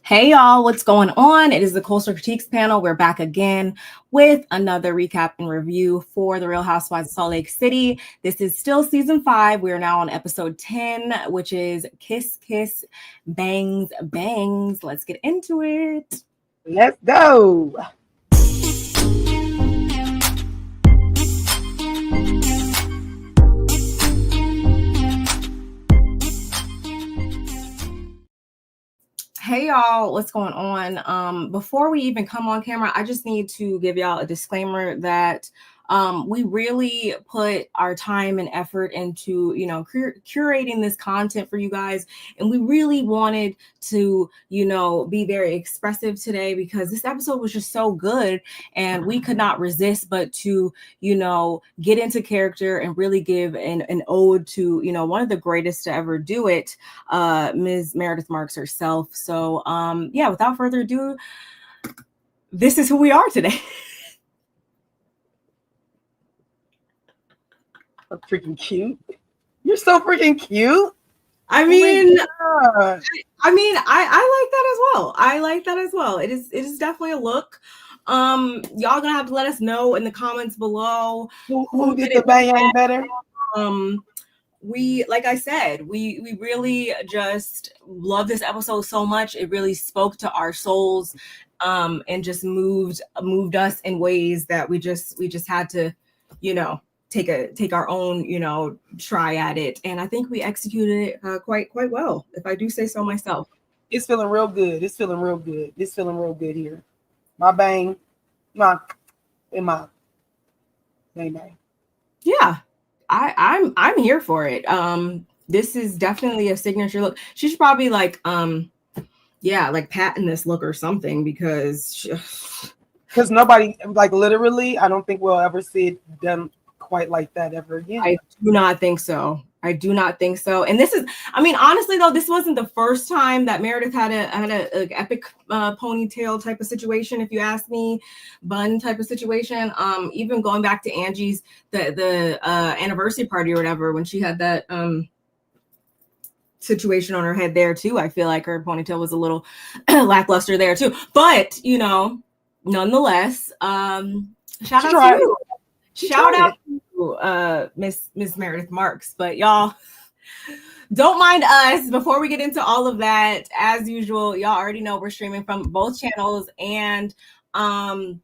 Hey y'all, what's going on? It is the Culture Critiques panel. We're back again with another recap and review for The Real Housewives of Salt Lake City. This is still season 5. We are now on episode 10, which is Kiss Kiss Bangs Bangs. Let's get into it. Let's go. Hey y'all, what's going on? Before we even come on camera, I just need to give y'all a disclaimer that we really put our time and effort into, curating this content for you guys. And we really wanted to, be very expressive today because this episode was just so good. And we could not resist but to, get into character and really give an ode to, one of the greatest to ever do it, Ms. Meredith Marks herself. So, without further ado, this is who we are today. Freaking cute. You're so freaking cute. I mean, I like that as well. I like that as well. It is definitely a look. Y'all gonna have to let us know in the comments below who did the bang better. We, like I said, we really just love this episode so much. It really spoke to our souls, and just moved us in ways that we just had to, take our own, try at it. And I think we executed it quite well, if I do say so myself. It's feeling real good. It's feeling real good here. My bang, my bang. Yeah, I'm here for it. This is definitely a signature look. She's probably like patting this look or something because nobody, like, literally, I don't think we'll ever see it done quite like that ever again. I do not think so. And this is, honestly though, this wasn't the first time that Meredith had a epic ponytail type of situation, if you ask me, bun type of situation. Even going back to Angie's the anniversary party or whatever, when she had that situation on her head there too. I feel like her ponytail was a little lackluster there too. But nonetheless, shout out to Miss Meredith Marks. But y'all, don't mind us. Before we get into all of that, as usual, y'all already know we're streaming from both channels, and so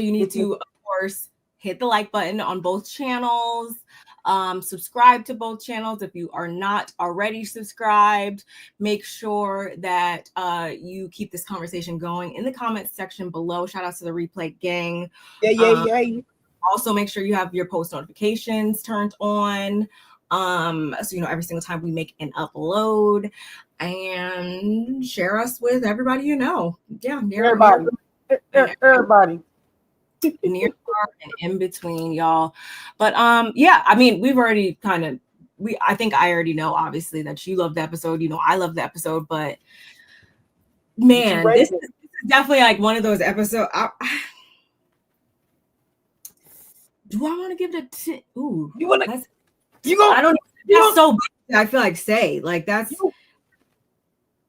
you need to, of course, hit the like button on both channels. Subscribe to both channels if you are not already subscribed. Make sure that you keep this conversation going in the comments section below. Shout out to the replay gang. Yeah. Also, make sure you have your post notifications turned on, so every single time we make an upload, and share us with everybody you know. Yeah, everybody. Near and in between, y'all. But we've already I think I already know, obviously, that you love the episode. I love the episode, but man, this is definitely like one of those episodes. Do I want to give it a ooh? You want to? I don't. That's so big. I feel like say like that's. It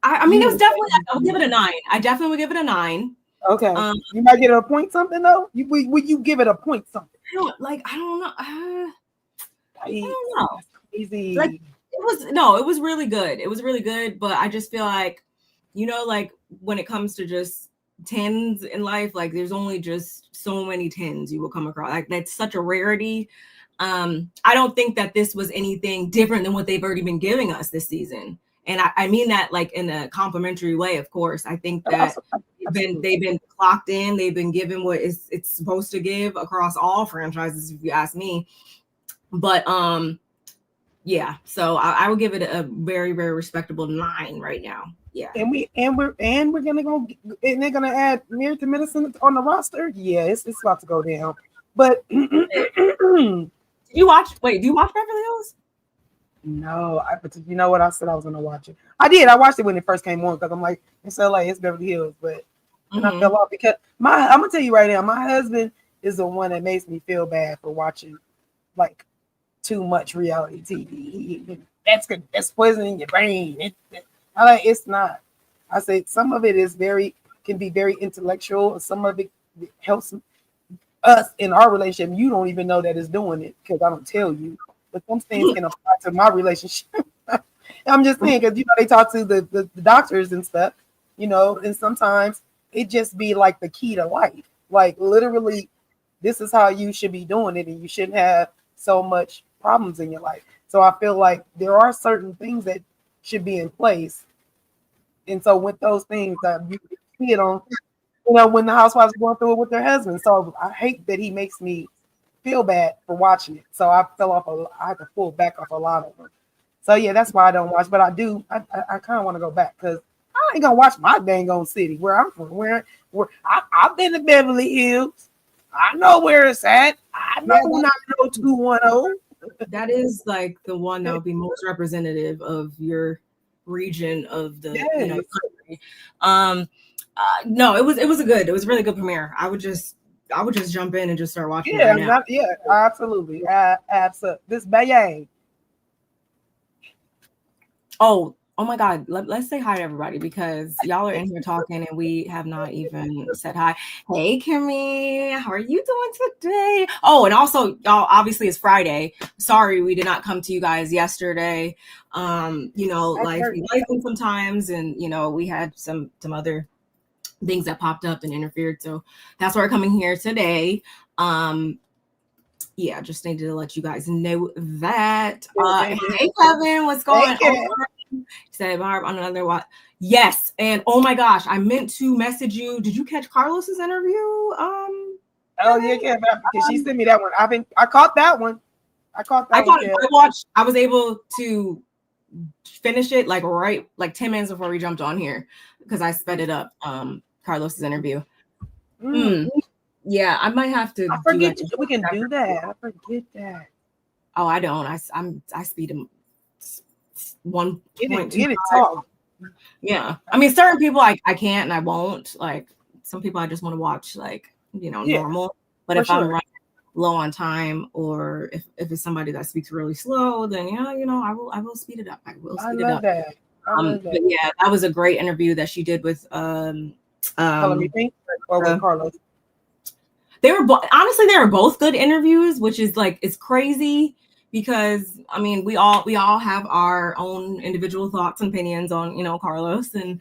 was definitely. I'll give it a 9. I definitely would give it a 9. Okay. You might get a point something though. Would you give it a point something? I don't know. I don't know. Easy. Like it was really good. It was really good, but I just feel like, like when it comes to just 10s in life, like there's only just so many 10s you will come across. Like that's such a rarity. I don't think that this was anything different than what they've already been giving us this season. And I mean that like in a complimentary way, of course. I think that they've been clocked in, they've been given what it's supposed to give across all franchises, if you ask me. But so I would give it a very, very respectable 9 right now. Yeah. And we're gonna go, and they're gonna add Mirror to Medicine on the roster. Yeah, it's about to go down. But do you watch Beverly Hills? No, but you know what? I said I was gonna watch it. I did. I watched it when it first came on because I'm like, it's LA, it's Beverly Hills. But and I Mm-hmm. fell off because I'm gonna tell you right now, my husband is the one that makes me feel bad for watching like too much reality TV. That's poisoning your brain. I like it's not. I say some of it is can be very intellectual. Some of it helps us in our relationship. You don't even know that it's doing it because I don't tell you. But some things can apply to my relationship. I'm just saying because they talk to the doctors and stuff, and sometimes it just be like the key to life. Like literally, this is how you should be doing it, and you shouldn't have so much problems in your life. So I feel like there are certain things that should be in place, and so with those things that you see it on, when the housewives are going through it with their husbands. So I hate that he makes me feel bad for watching it. So I fell off. I had to pull back off a lot of them. So yeah, that's why I don't watch. But I do. I kind of want to go back because I ain't gonna watch my dang on city where I'm from. Where I've been to Beverly Hills. I know where it's at. I know Yeah, 90210. that is like the one that would be most representative of your region of the Yes. country. No, it was a really good premiere. I would just jump in and just start watching it Yeah. right now. Yeah. Absolutely. Absolutely. This Bayang. Oh my God. Let's say hi to everybody because y'all are in here talking and we have not even said hi. Hey, Kimmy, how are you doing today? Oh, and also, y'all, obviously it's Friday. Sorry, we did not come to you guys yesterday. Life be life sometimes, and we had some other things that popped up and interfered. So that's why we're coming here today. Yeah, just needed to let you guys know that. Hey Kevin, what's going on? Said Barb on another what? Yes, and oh my gosh, I meant to message you. Did you catch Carlos's interview? Oh yeah, because she sent me that one. I caught that one. I caught that one. I was able to finish it like 10 minutes before we jumped on here because I sped it up. Carlos's interview. Yeah, I might have to. I forget we can do that. I forget that. Oh, I don't. I speed him 1.2. Get it talk. Yeah, I mean, certain people I can't and I won't. Like some people I just want to watch normal. But if I'm running low on time or if it's somebody that speaks really slow, then I will speed it up. I will speed it up. That. I love that. But yeah, that was a great interview that she did with Color Me Pink or with Carlos. They were honestly they were both good interviews, which is like it's crazy because I mean we all have our own individual thoughts and opinions on Carlos and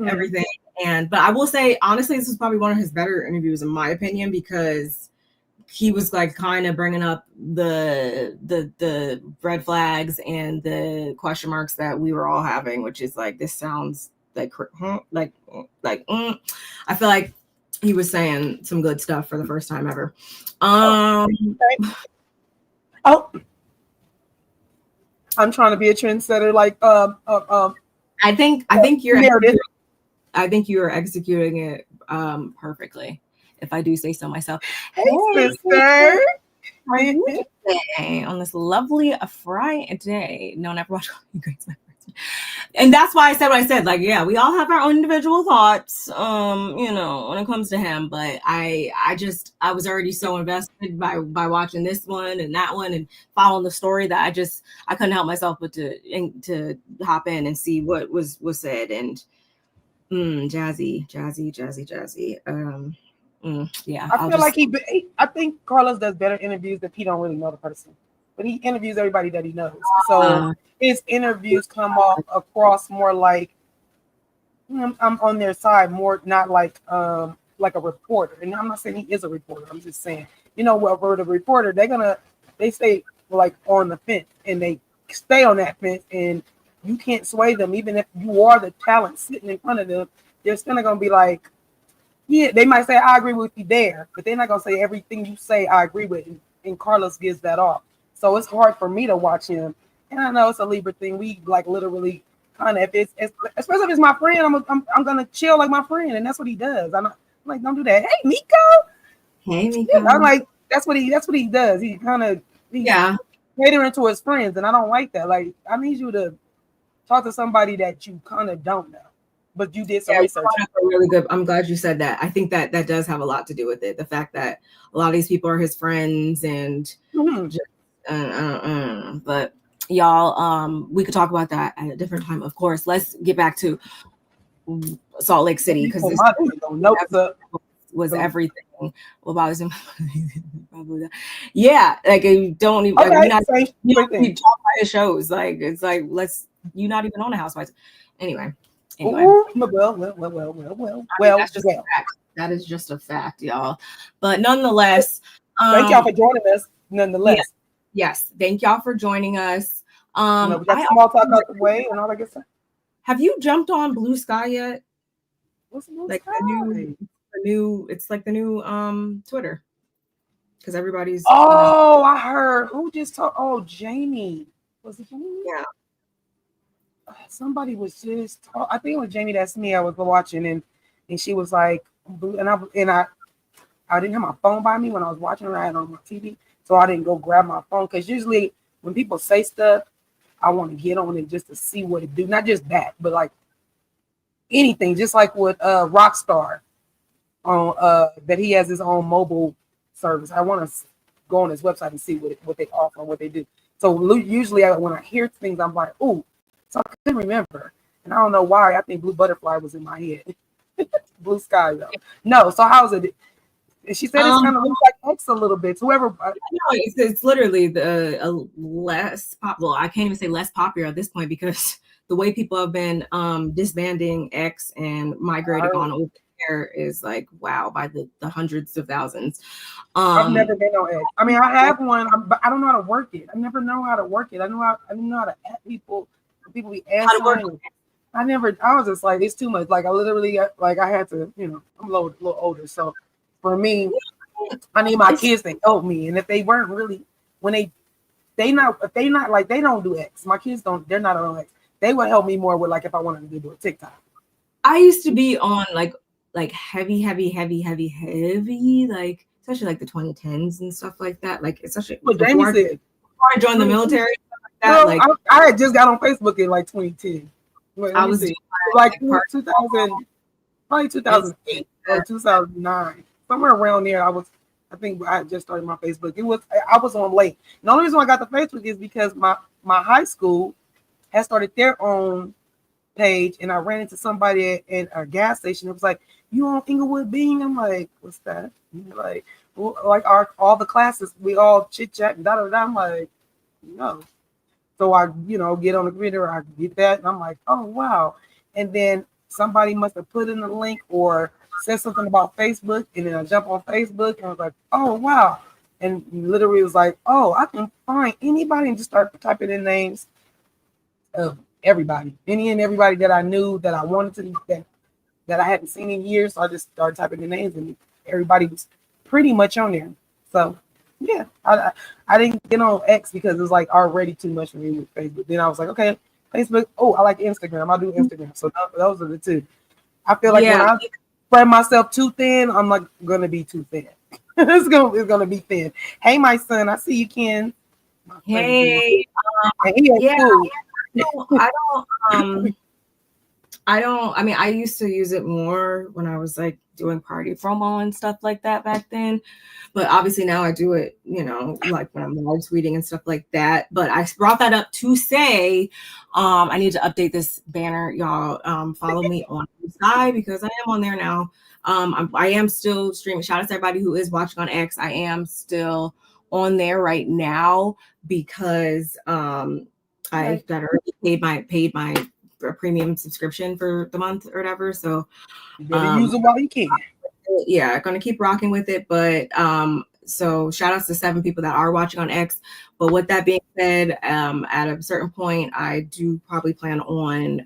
everything. But I will say honestly, this is probably one of his better interviews in my opinion because he was like kind of bringing up the red flags and the question marks that we were all having, which is like this sounds like I feel like he was saying some good stuff for the first time ever. I'm trying to be a trendsetter. Like I think you're executing it perfectly. If I do say so myself. Hey sister. On this lovely Friday. No, never watched you guys. And that's why I said what I said. Like, yeah, we all have our own individual thoughts, when it comes to him. But I was already so invested by watching this one and that one and following the story that I couldn't help myself but to hop in and see what was said. And jazzy. Yeah, I feel like I think Carlos does better interviews if he don't really know the person, but he interviews everybody that he knows. So his interviews come off across more like I'm on their side, more not like a reporter. And I'm not saying he is a reporter. I'm just saying, for the reporter, they stay like on the fence and they stay on that fence, and you can't sway them, even if you are the talent sitting in front of them. They're still gonna be like. Yeah, they might say I agree with you there, but they're not gonna say everything you say I agree with, and Carlos gives that off. So it's hard for me to watch him. And I know it's a Libra thing. We like literally kind of if it's especially if it's my friend, I'm gonna chill like my friend, and that's what he does. I'm like, don't do that. Hey, Miko. Hey, Miko. Yeah, I'm like, that's what he does. He kind of catering to his friends, and I don't like that. Like, I need you to talk to somebody that you kind of don't know. But you did some Yeah, research. really good. I'm glad you said that. I think that does have a lot to do with it. The fact that a lot of these people are his friends and just, but y'all, we could talk about that at a different time. Of course, let's get back to Salt Lake City because this notes up. was everything about his. Yeah, like you don't even like, you don't even talk about his shows. Like it's like you not even on the Housewives. Anyway. Well. That's just a fact. That is just a fact, y'all. But nonetheless, thank y'all for joining us. Nonetheless, yes, thank y'all for joining us. We got small talk out the way and all that good stuff. Have you jumped on Blue Sky yet? What's Blue like Sky? the new? It's like the new Twitter. Because everybody's. Oh, I heard. Who just talked? Oh, Jamie. Was it Jamie? Yeah. Somebody was just. I think it was Jamie. That's me. I was watching and she was like, and I didn't have my phone by me when I was watching it. I had it on my TV, so I didn't go grab my phone because usually when people say stuff, I want to get on it just to see what it do. Not just that, but like anything. Just like with Rockstar on that he has his own mobile service. I want to go on his website and see what they offer and what they do. So usually when I hear things, I'm like, ooh, so I couldn't remember. And I don't know why. I think Blue Butterfly was in my head. Blue Sky, though. No, so how's it? And she said it's kind of looks like X a little bit. Whoever. No, it's literally the less popular. I can't even say less popular at this point because the way people have been disbanding X and migrating on over there is like, wow, by the hundreds of thousands. I've never been on X. I mean, I have one, but I don't know how to work it. I never know how to work it. I didn't know how to add people. People be answering. I was just like, it's too much. Like I literally, like I had to, I'm a little older. So for me, I need my kids to help me. And if they weren't really, if they not like, they don't do X. My kids they're not on X. They would help me more with like, if I wanted to do a TikTok. I used to be on like heavy, like, especially like the 2010s and stuff like that. Like it's such a, before I joined the military, stuff like that. Well, I had just got on Facebook in like 2010. I was like 2000, probably 2008 or 2009, somewhere around there. I think I had just started my Facebook. I was on late. The only reason I got the Facebook is because my high school had started their own page, and I ran into somebody at a gas station. It was like, "You on Inglewood Bean?" I'm like, "What's that?" Like, all the classes, we all chit chat and da da da. I'm like, no. So I, get on the computer, I get that, and I'm like, oh wow. And then somebody must have put in the link or said something about Facebook, and then I jump on Facebook and I was like, oh wow. And literally it was like, oh, I can find anybody and just start typing in names of everybody, any and everybody that I knew that I wanted to that I hadn't seen in years. So I just started typing the names, and everybody was pretty much on there. So yeah, I didn't get on X because it was like already too much for me with Facebook. Then I was like, okay, Facebook. Oh, I like Instagram. I'll do Instagram. So those are the two. I feel like when I spread myself too thin, I'm like gonna be too thin. it's gonna be thin. Hey, my son, I see you, Ken. Hey, yeah, cool. I mean, I used to use it more when I was like doing party promo and stuff like that back then. But obviously now I do it, like when I'm live tweeting and stuff like that. But I brought that up to say I need to update this banner, y'all. Follow me on Sky because I am on there now. I am still streaming. Shout out to everybody who is watching on X. I am still on there right now because I got already paid my premium subscription for the month or whatever. So you better use it while you can. Yeah, gonna keep rocking with it. But so shout outs to 7 people that are watching on X. But with that being said, at a certain point, I do probably plan on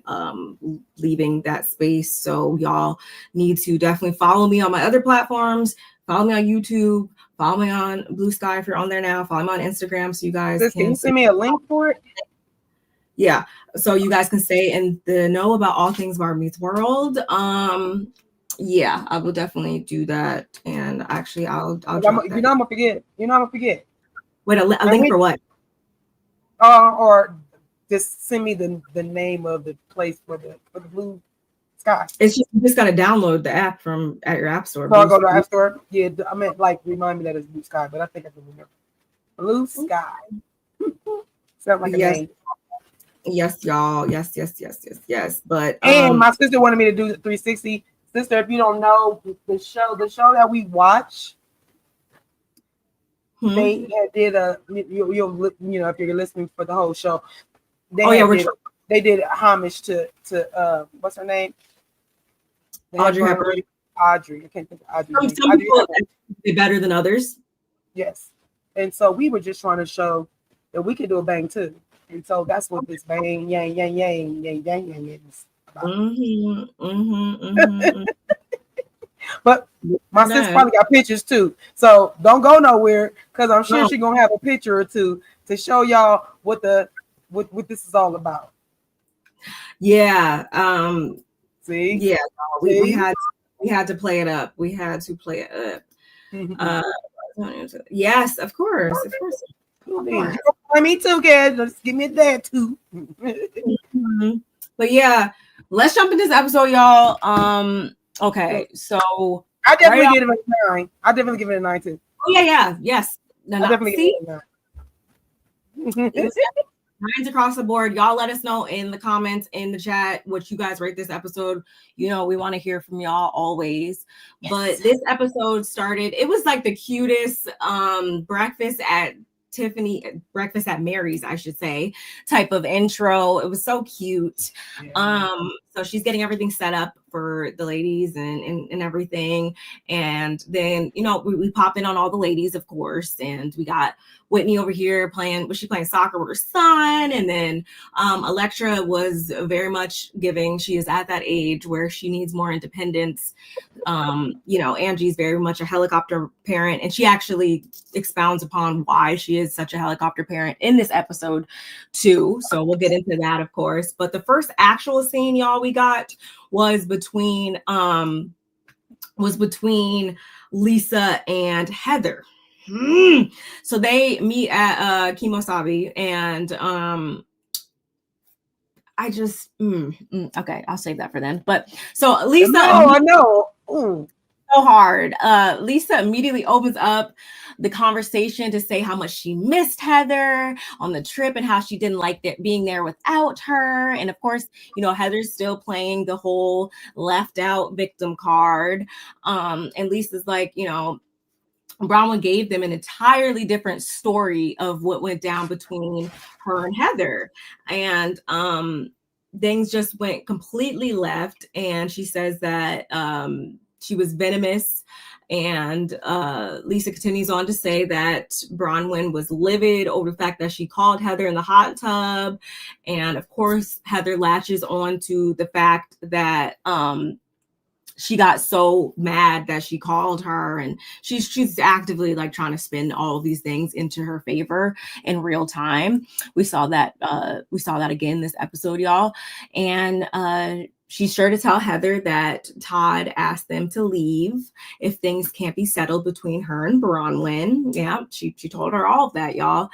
leaving that space. So y'all need to definitely follow me on my other platforms. Follow me on YouTube. Follow me on Blue Sky if you're on there now. Follow me on Instagram so you guys can you send me a link for it? Yeah, so you guys can stay in the know about all things Barb Meets World. Yeah, I will definitely do that. And actually, I'll I'm gonna forget. Wait, a link for what? Or just send me the name of the place for the Blue Sky. It's just you just gotta download the app from at your app store. So I go to the app store. Yeah, I meant like remind me that it's Blue Sky, but I think I can remember. Blue Sky. Sounds like a name. Yes, y'all. Yes. But and my sister wanted me to do the 360. Sister, if you don't know the show that we watch, they did a you know if you're listening for the whole show, they did a homage to what's her name? Audrey Hepburn. Audrey. I can't think of Audrey. Some people be better than others. Yes. And so we were just trying to show that we could do a bang too. And so that's what this bang, yang, yang, yang, yang, yang, yang is about. But my sister probably got pictures too. So don't go nowhere because I'm sure she's gonna have a picture or two to show y'all what this is all about. Yeah. See? Yeah. We had to play it up. We had to play it up. Yes, of course. Me too, kids. Just give me a day too. But yeah, let's jump into this episode, y'all. Okay, so I definitely give it a 9. I definitely give it a 9 too. Oh yeah, yes. I definitely give it a 9. 9s across the board. Y'all let us know in the comments, in the chat, what you guys rate this episode. You know, we want to hear from y'all always. Yes. But this episode started, it was like the cutest breakfast at Mary's, I should say, type of intro. It was so cute. Yeah. So she's getting everything set up for the ladies and everything. And then, you know, we pop in on all the ladies, of course. And we got Whitney over here playing soccer with her son. And then Electra was very much giving. She is at that age where she needs more independence. You know, Angie's very much a helicopter parent, and she actually expounds upon why she is such a helicopter parent in this episode too. So we'll get into that, of course. But the first actual scene, y'all, we got was between Lisa and Heather. So they meet at Kimosabi, and I just okay, I'll save that for then. But so Lisa, I know. Ooh. So hard. Lisa immediately opens up the conversation to say how much she missed Heather on the trip and how she didn't like being there without her. And of course, you know, Heather's still playing the whole left out victim card. And Lisa's like, you know, Bronwyn gave them an entirely different story of what went down between her and Heather. And things just went completely left. And she says that she was venomous. And Lisa continues on to say that Bronwyn was livid over the fact that she called Heather in the hot tub. And of course, Heather latches on to the fact that she got so mad that she called her, and she's actively like trying to spin all of these things into her favor in real time. We saw that again this episode, y'all. And she's sure to tell Heather that Todd asked them to leave if things can't be settled between her and Bronwyn. Yeah, she told her all of that, y'all.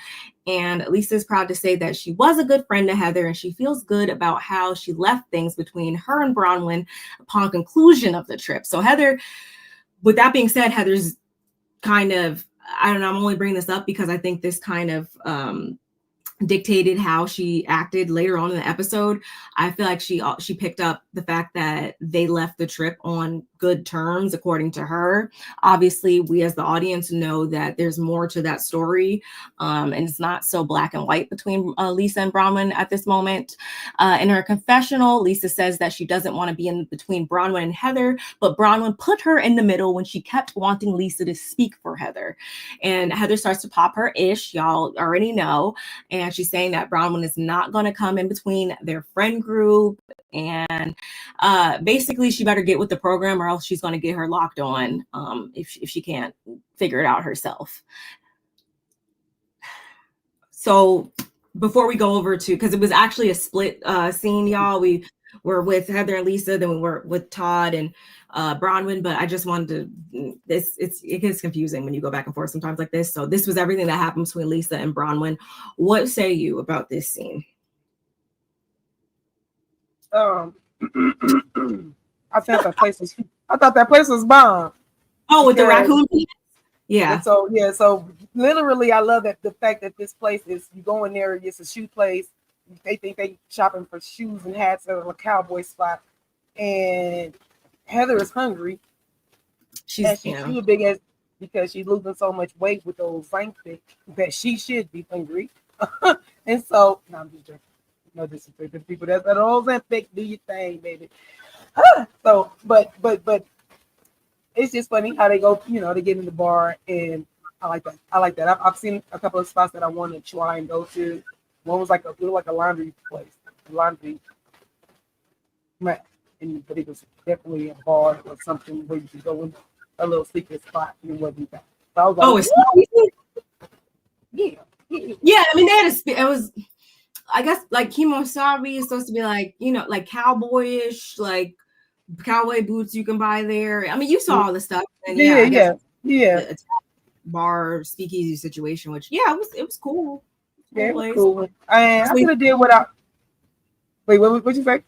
And Lisa's proud to say that she was a good friend to Heather, and she feels good about how she left things between her and Bronwyn upon conclusion of the trip. So Heather, with that being said, Heather's kind of, I don't know, I'm only bringing this up because I think this kind of dictated how she acted later on in the episode. I feel like she picked up the fact that they left the trip on good terms, according to her. Obviously, we as the audience know that there's more to that story, and it's not so black and white between Lisa and Bronwyn at this moment. In her confessional, Lisa says that she doesn't want to be in between Bronwyn and Heather, but Bronwyn put her in the middle when she kept wanting Lisa to speak for Heather. And Heather starts to pop her ish, y'all already know, and she's saying that Bronwyn is not going to come in between their friend group, and basically she better get with the program or else she's going to get her locked on if she can't figure it out herself. So before we go over to, because it was actually a split scene, y'all. We were with Heather and Lisa, then we were with Todd and Bronwyn, but I just wanted to, it gets confusing when you go back and forth sometimes like this. So this was everything that happened between Lisa and Bronwyn. What say you about this scene? I thought that place was. I thought that place was bomb. Oh, with the Because raccoon penis? Yeah. and so yeah, so literally, I love that the fact that this place is you go in there, it's a shoe place. They think they shopping for shoes and hats at a cowboy spot, and Heather is hungry, She's and she was big as because she's losing so much weight with those Zank that she should be hungry. And so, no, I'm just joking. No disrespect to people that old Ozempic, do your thing, baby. So, but it's just funny how they go, they get in the bar, and I like that. I like that. I've seen a couple of spots that I want to try and go to. One was like a laundry place, laundry, right? But it was definitely a bar or something where you could go in a little secret spot and it wasn't that. So I was like, oh, it's yeah, yeah. yeah. I mean, they had it was, I guess, like Kimosabi is supposed to be like, like cowboyish, like cowboy boots you can buy there. I mean, you saw all the stuff, and yeah, I guess a bar speakeasy situation, which it was cool. Yeah, it was place. cool. I could have did without. Wait, what you say?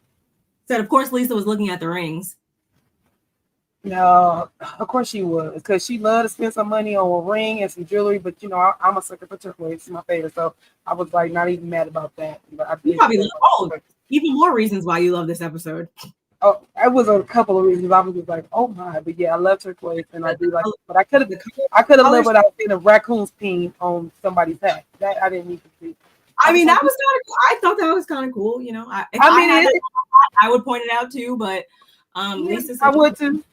Said, of course, Lisa was looking at the rings. No, of course she was, because she loved to spend some money on a ring and some jewelry. But I'm a sucker for turquoise; it's my favorite. So I was like, not even mad about that. But I did. Even more reasons why you love this episode. Oh, it was a couple of reasons. I was just like, oh my, but yeah, I love turquoise, and I do like it. But I could have lived without seeing a raccoon's peen on somebody's hat. That I didn't need to see. I mean, that was kind of cool. I thought that was kind of cool. I would point it out too, but Lisa said I would too.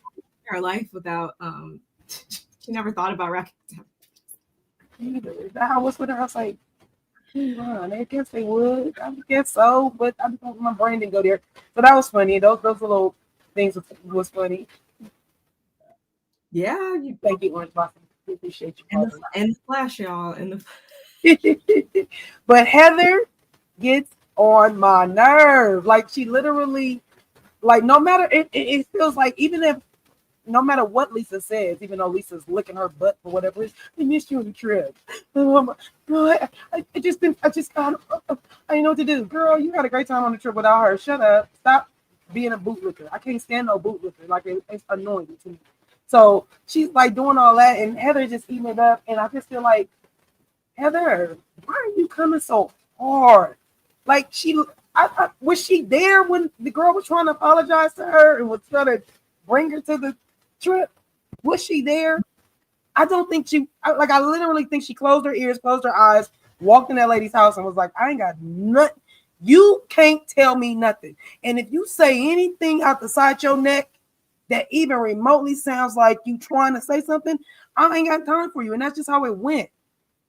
Her life without she never thought about raccoons. I was with her. I was like, I guess they would. I guess so, but my brain didn't go there. So that was funny. Those little things was funny. Yeah, thank you, Orange Blossom. Appreciate you. And the flash, y'all. But Heather gets on my nerve. Like, she literally, like, no matter it feels like, even if no matter what Lisa says, even though Lisa's licking her butt for whatever it is, I missed you on the trip. I just I didn't know what to do. Girl, you had a great time on the trip without her. Shut up. Stop being a bootlicker. I can't stand no bootlicker. Like, it's annoying to me. So she's like doing all that, and Heather just eating it up. And I just feel like, Heather, why are you coming so hard? Like, was she there when the girl was trying to apologize to her and was trying to bring her to the trip? Was she there? I don't think I literally think she closed her ears, closed her eyes, walked in that lady's house and was like, I ain't got nothing. You can't tell me nothing. And if you say anything out the side of your neck that even remotely sounds like you trying to say something, I ain't got time for you. And that's just how it went.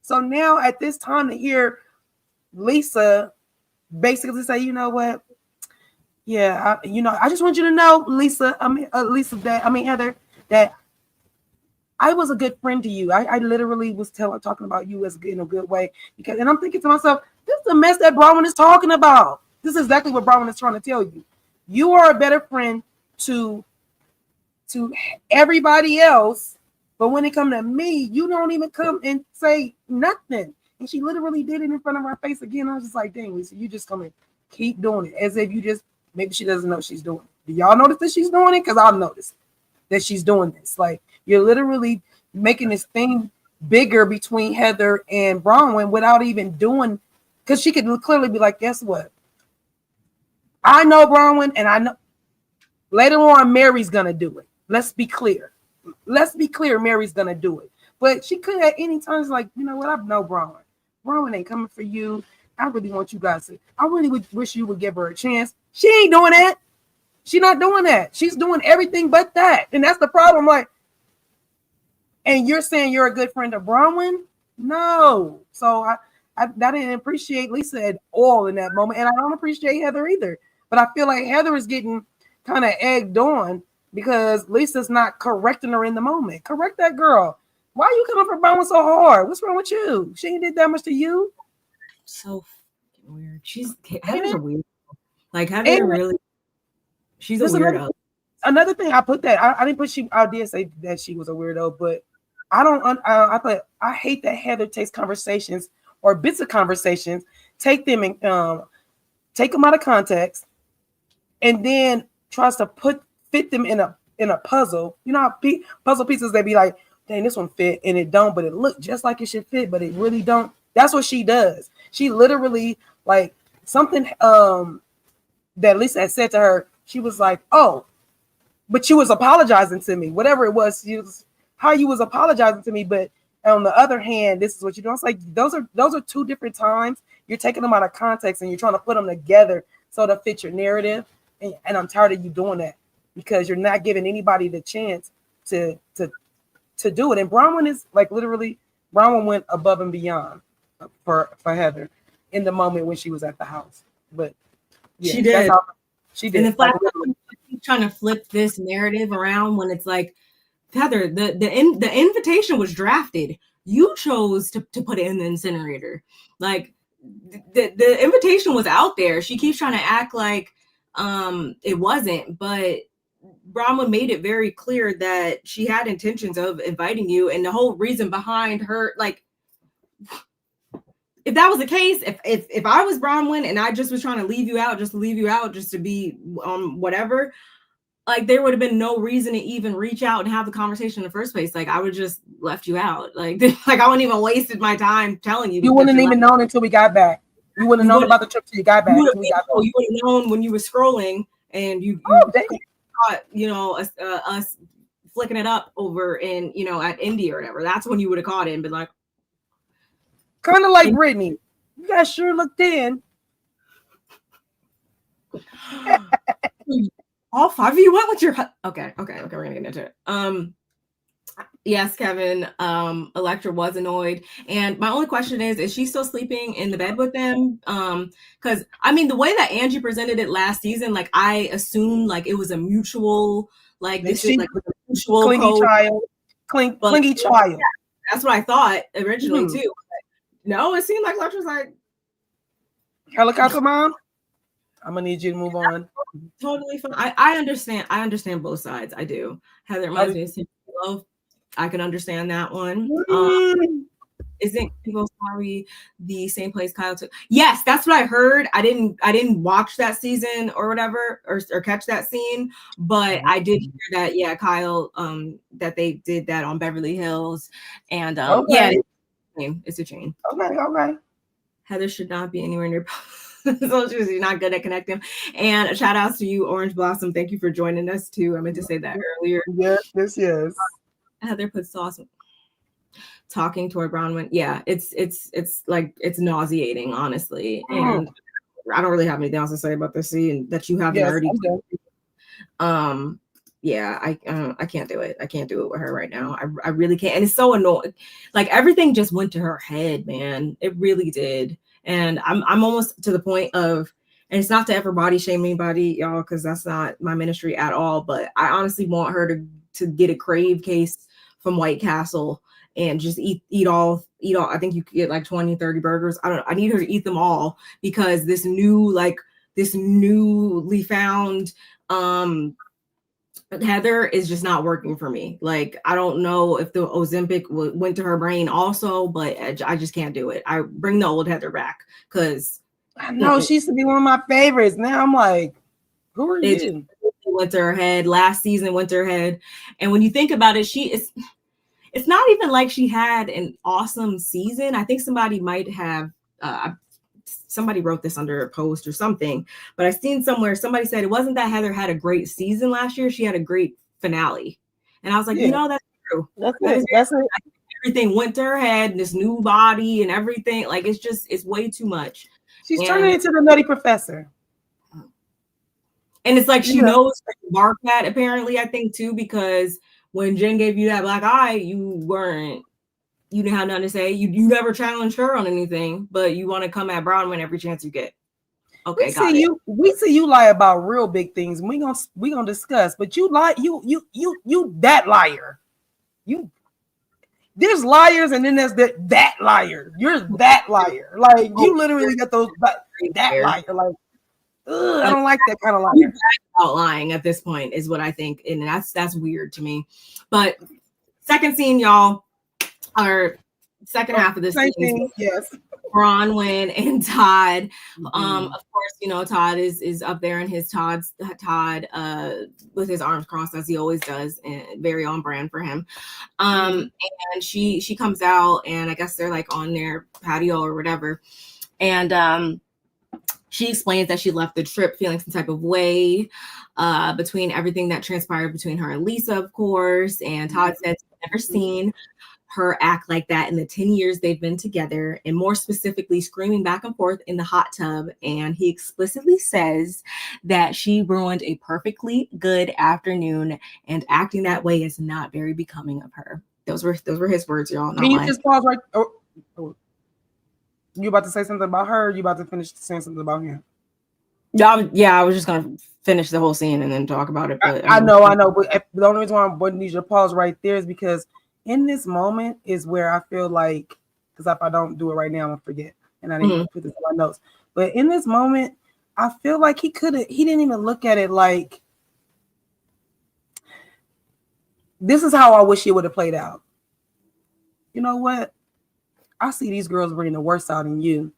So now at this time to hear Lisa basically say, you know what? Yeah, I just want you to know, Lisa, Heather, that I was a good friend to you. I literally was talking about you as in a good way, and I'm thinking to myself, this is the mess that Bronwyn is talking about. This is exactly what Bronwyn is trying to tell you. You are a better friend to everybody else, but when it comes to me, you don't even come and say nothing. And she literally did it in front of our face again. I was just like, dang, Lisa, you just come and keep doing it as if you just, maybe she doesn't know she's doing it. Do y'all notice that she's doing it? Because I've noticed that she's doing this. Like, you're literally making this thing bigger between Heather and Bronwyn without even doing, because she could clearly be like, guess what? I know Bronwyn, and I know later on Mary's gonna do it. Let's be clear. Mary's gonna do it. But she could at any time like, you know what? I know Bronwyn. Bronwyn ain't coming for you. I really want you guys to. I really wish you would give her a chance. She ain't doing that. She's not doing that. She's doing everything but that. And that's the problem. Like, and you're saying you're a good friend of Bronwyn? No. So I didn't appreciate Lisa at all in that moment. And I don't appreciate Heather either. But I feel like Heather is getting kind of egged on because Lisa's not correcting her in the moment. Correct that girl. Why are you coming for Bronwyn so hard? What's wrong with you? She ain't did that much to you. So weird. Heather's a weird. Like, Heather really. She's a weirdo. Another thing, I didn't put I did say that she was a weirdo, but I hate that Heather takes conversations or bits of conversations, take them and take them out of context, and then tries to put fit them in a puzzle. You know how puzzle pieces, they be like, dang, this one fit and it don't, but it look just like it should fit, but it really don't. That's what she does. She literally, like, something that Lisa had said to her, she was like, oh, but you was apologizing to me, whatever it was, how you was apologizing to me. But on the other hand, this is what you do. It's like those are two different times. You're taking them out of context and you're trying to put them together so to fit your narrative. And I'm tired of you doing that, because you're not giving anybody the chance to do it. And Bronwyn is like, literally, Bronwyn went above and beyond for Heather in the moment when she was at the house. But yeah, she did. She did. And the fact that she's trying to flip this narrative around when it's like, Heather, the invitation was drafted. You chose to put it in the incinerator. Like the invitation was out there. She keeps trying to act like it wasn't, but Brahma made it very clear that she had intentions of inviting you, and the whole reason behind her, like, if that was the case, if I was Bronwyn and I just was trying to leave you out just to be whatever, like, there would have been no reason to even reach out and have the conversation in the first place. Like, I would just left you out. Like I wouldn't even wasted my time telling you. You wouldn't even known until we got back. You wouldn't have known about the trip till you got back. You would have known when you were scrolling and you caught, you know, us flicking it up over in, you know, at India or whatever. That's when you would have caught it and been like, kind of like Brittany. You guys sure looked in. All five of you went with your okay, we're gonna get into it. Yes, Kevin. Electra was annoyed, and my only question is she still sleeping in the bed with them? Because I mean, the way that Angie presented it last season, like, I assumed like it was a mutual, like, this is like a mutual clingy child, clingy child. Yeah, that's what I thought originally too. But no, it seemed like Electra was like, helicopter mom, I'm gonna need you to move on. Totally fine. I understand both sides. I do. Heather reminds me of Simply Love. I can understand that one. Isn't People Sorry the same place Kyle took? Yes, that's what I heard. I didn't watch that season or whatever, or catch that scene, but I did hear that, yeah, Kyle, that they did that on Beverly Hills, and yeah, it's a chain. Okay. Heather should not be anywhere near so she's not good at connecting. And shout outs to you, Orange Blossom. Thank you for joining us too. I meant to say that earlier. Yes. Heather put sauce talking toward Bronwyn. Yeah, it's like, it's nauseating, honestly. And I don't really have anything else to say about this scene that you haven't already. Yeah, I can't do it. I can't do it with her right now. I really can't. And it's so annoying. Like, everything just went to her head, man. It really did. And I'm almost to the point of, and it's not to ever body shame anybody, y'all, because that's not my ministry at all. But I honestly want her to get a crave case from White Castle and just eat all. I think you could get like 20, 30 burgers. I don't know. I need her to eat them all, because this newly found Heather is just not working for me. Like, I don't know if the Ozempic went to her brain also, but I just can't do it. I bring the old Heather back, because I know she used to be one of my favorites. Now I'm like, who are you? It went to her head. Last season went to her head. And when you think about it, it's not even like she had an awesome season. I think somebody might have somebody wrote this under a post or something, but I seen somewhere somebody said it wasn't that Heather had a great season last year, she had a great finale. And I was like, you know, that's true. That's it. Everything went to her head, this new body and everything. Like, it's way too much. She's turning into the Nutty Professor. And it's like, she knows to bark at, apparently, I think too, because when Jen gave you that black eye, you didn't have nothing to say. You never challenged her on anything, but you want to come at Bronwyn every chance you get. Okay, we see you lie about real big things. We gonna discuss, but you lie. You that liar. There's liars, and then there's that liar. You're that liar. Like, you literally got those that liar. Like, I don't like that kind of liar. Out lying at this point is what I think, and that's weird to me. But second scene, y'all. Our second half of this scene. Yes. Bronwyn and Todd. Mm-hmm. Of course, you know, Todd is up there in his Todd with his arms crossed as he always does, and very on brand for him. And she comes out, and I guess they're like on their patio or whatever, and she explains that she left the trip feeling some type of way between everything that transpired between her and Lisa, of course. And Todd says he's never seen her act like that in the 10 years they've been together, and more specifically screaming back and forth in the hot tub. And he explicitly says that she ruined a perfectly good afternoon, and acting that way is not very becoming of her. Those were his words, y'all. Can you just pause right? Oh. You about to say something about her? Or you about to finish saying something about him? Yeah, I was just gonna finish the whole scene and then talk about it. But I know, but the only reason why I wouldn't need your pause right there is because in this moment is where I feel like, because if I don't do it right now, I'm gonna forget, and I didn't put this in my notes. But in this moment, I feel like he didn't even look at it like, this is how I wish it would have played out. You know what? I see these girls bringing the worst out in you,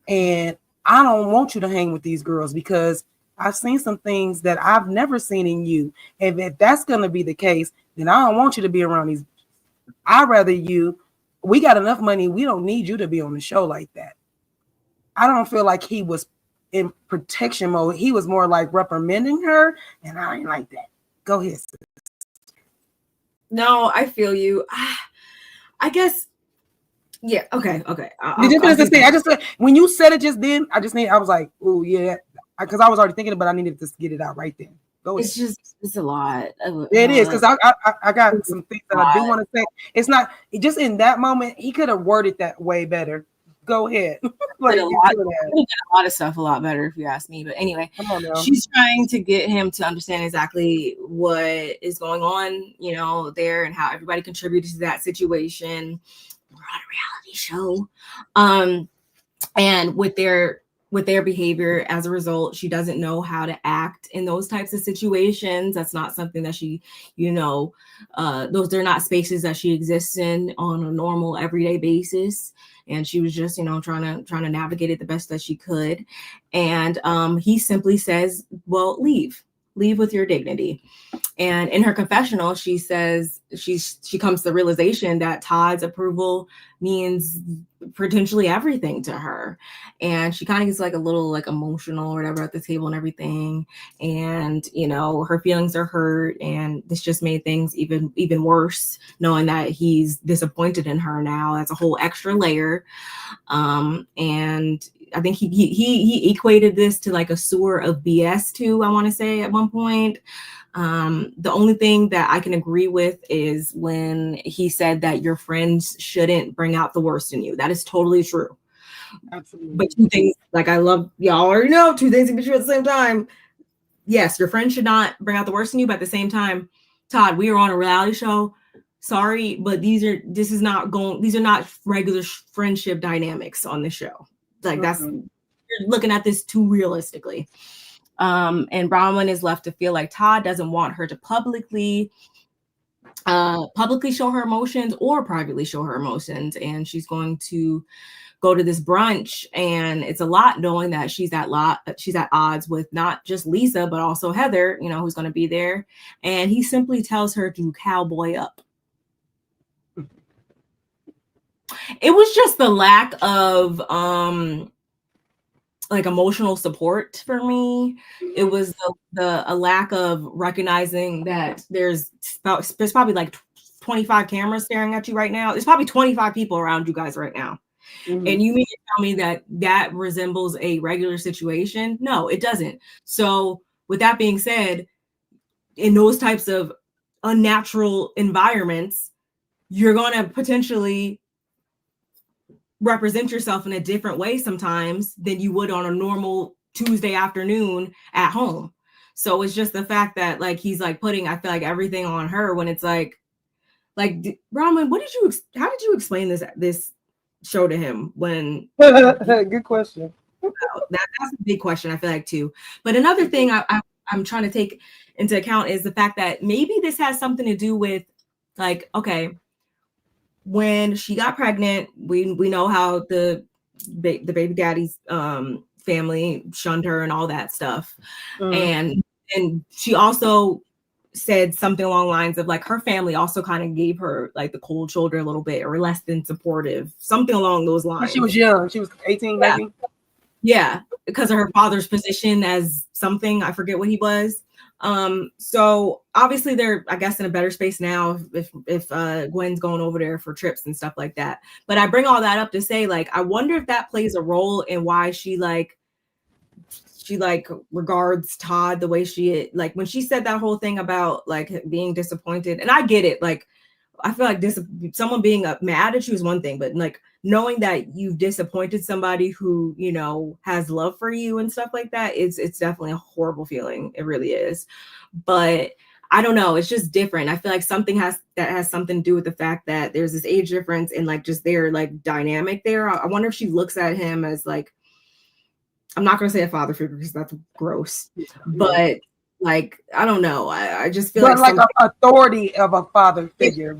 and I don't want you to hang with these girls because I've seen some things that I've never seen in you. And if that's going to be the case, then I don't want you to be around these. I'd rather we got enough money. We don't need you to be on the show like that. I don't feel like he was in protection mode. He was more like reprimanding her, and I ain't like that. Go ahead, sis. No, I feel you. I guess. Yeah. Okay. Did you finish the thing? I just said when you said it just then. I was like, oh yeah, because I was already thinking, but I needed to get it out right then. Go ahead. It's a lot. It is, because I got some things that I do want to say. It's not just in that moment. He could have worded that way better. Go ahead. Like, a lot of stuff a lot better if you ask me. But anyway, she's trying to get him to understand exactly what is going on, you know, there, and how everybody contributed to that situation. We're on a reality show. And with their behavior, as a result, she doesn't know how to act in those types of situations. That's not something that she, you know, they're not spaces that she exists in on a normal everyday basis. And she was just, you know, trying to navigate it the best that she could. And he simply says, well, leave with your dignity. And in her confessional, she says she comes to the realization that Todd's approval means potentially everything to her. And she kind of gets like a little like emotional or whatever at the table and everything. And, you know, her feelings are hurt. And this just made things even worse, knowing that he's disappointed in her now. That's a whole extra layer. And I think he equated this to like a sewer of BS too, I want to say at one point. The only thing that I can agree with is when he said that your friends shouldn't bring out the worst in you. That is totally true. Absolutely. But two things, like I love, y'all already know, two things can be true at the same time. Yes, your friends should not bring out the worst in you, but at the same time, Todd, we are on a reality show. Sorry, but these are not regular friendship dynamics on the show. Like you're looking at this too realistically. And Bronwyn is left to feel like Todd doesn't want her to publicly show her emotions or privately show her emotions. And she's going to go to this brunch, and it's a lot knowing that she's at odds with not just Lisa, but also Heather, you know, who's going to be there. And he simply tells her to cowboy up. It was just the lack of like emotional support for me. It was a lack of recognizing that there's probably like 25 cameras staring at you right now. There's probably 25 people around you guys right now. Mm-hmm. And you mean to tell me that resembles a regular situation? No, it doesn't. So with that being said, in those types of unnatural environments, you're going to potentially represent yourself in a different way sometimes than you would on a normal Tuesday afternoon at home. So it's just the fact that like he's like putting, I feel like, everything on her when it's like Bronwyn, how did you explain this show to him when? Good question. That's a big question, I feel like, too. But another thing I'm trying to take into account is the fact that maybe this has something to do with like, okay, when she got pregnant, we know how the the baby daddy's family shunned her and all that stuff. Mm. And she also said something along the lines of like her family also kind of gave her like the cold shoulder a little bit, or less than supportive, something along those lines. She was young. She was 18, yeah. 19. Yeah, because of her father's position as something, I forget what he was. So obviously they're, I guess, in a better space now if Gwen's going over there for trips and stuff like that. But I bring all that up to say, like, I wonder if that plays a role in why she regards Todd the way she, like, when she said that whole thing about like being disappointed. And I get it, like, I feel like someone being mad at you is one thing, but like knowing that you've disappointed somebody who, you know, has love for you and stuff like that, it's definitely a horrible feeling. It really is. But I don't know, it's just different. I feel like that has something to do with the fact that there's this age difference and like just their like dynamic there. I wonder if she looks at him as like, I'm not going to say a father figure because that's gross, but like, I don't know. I just feel but like some an authority of a father figure,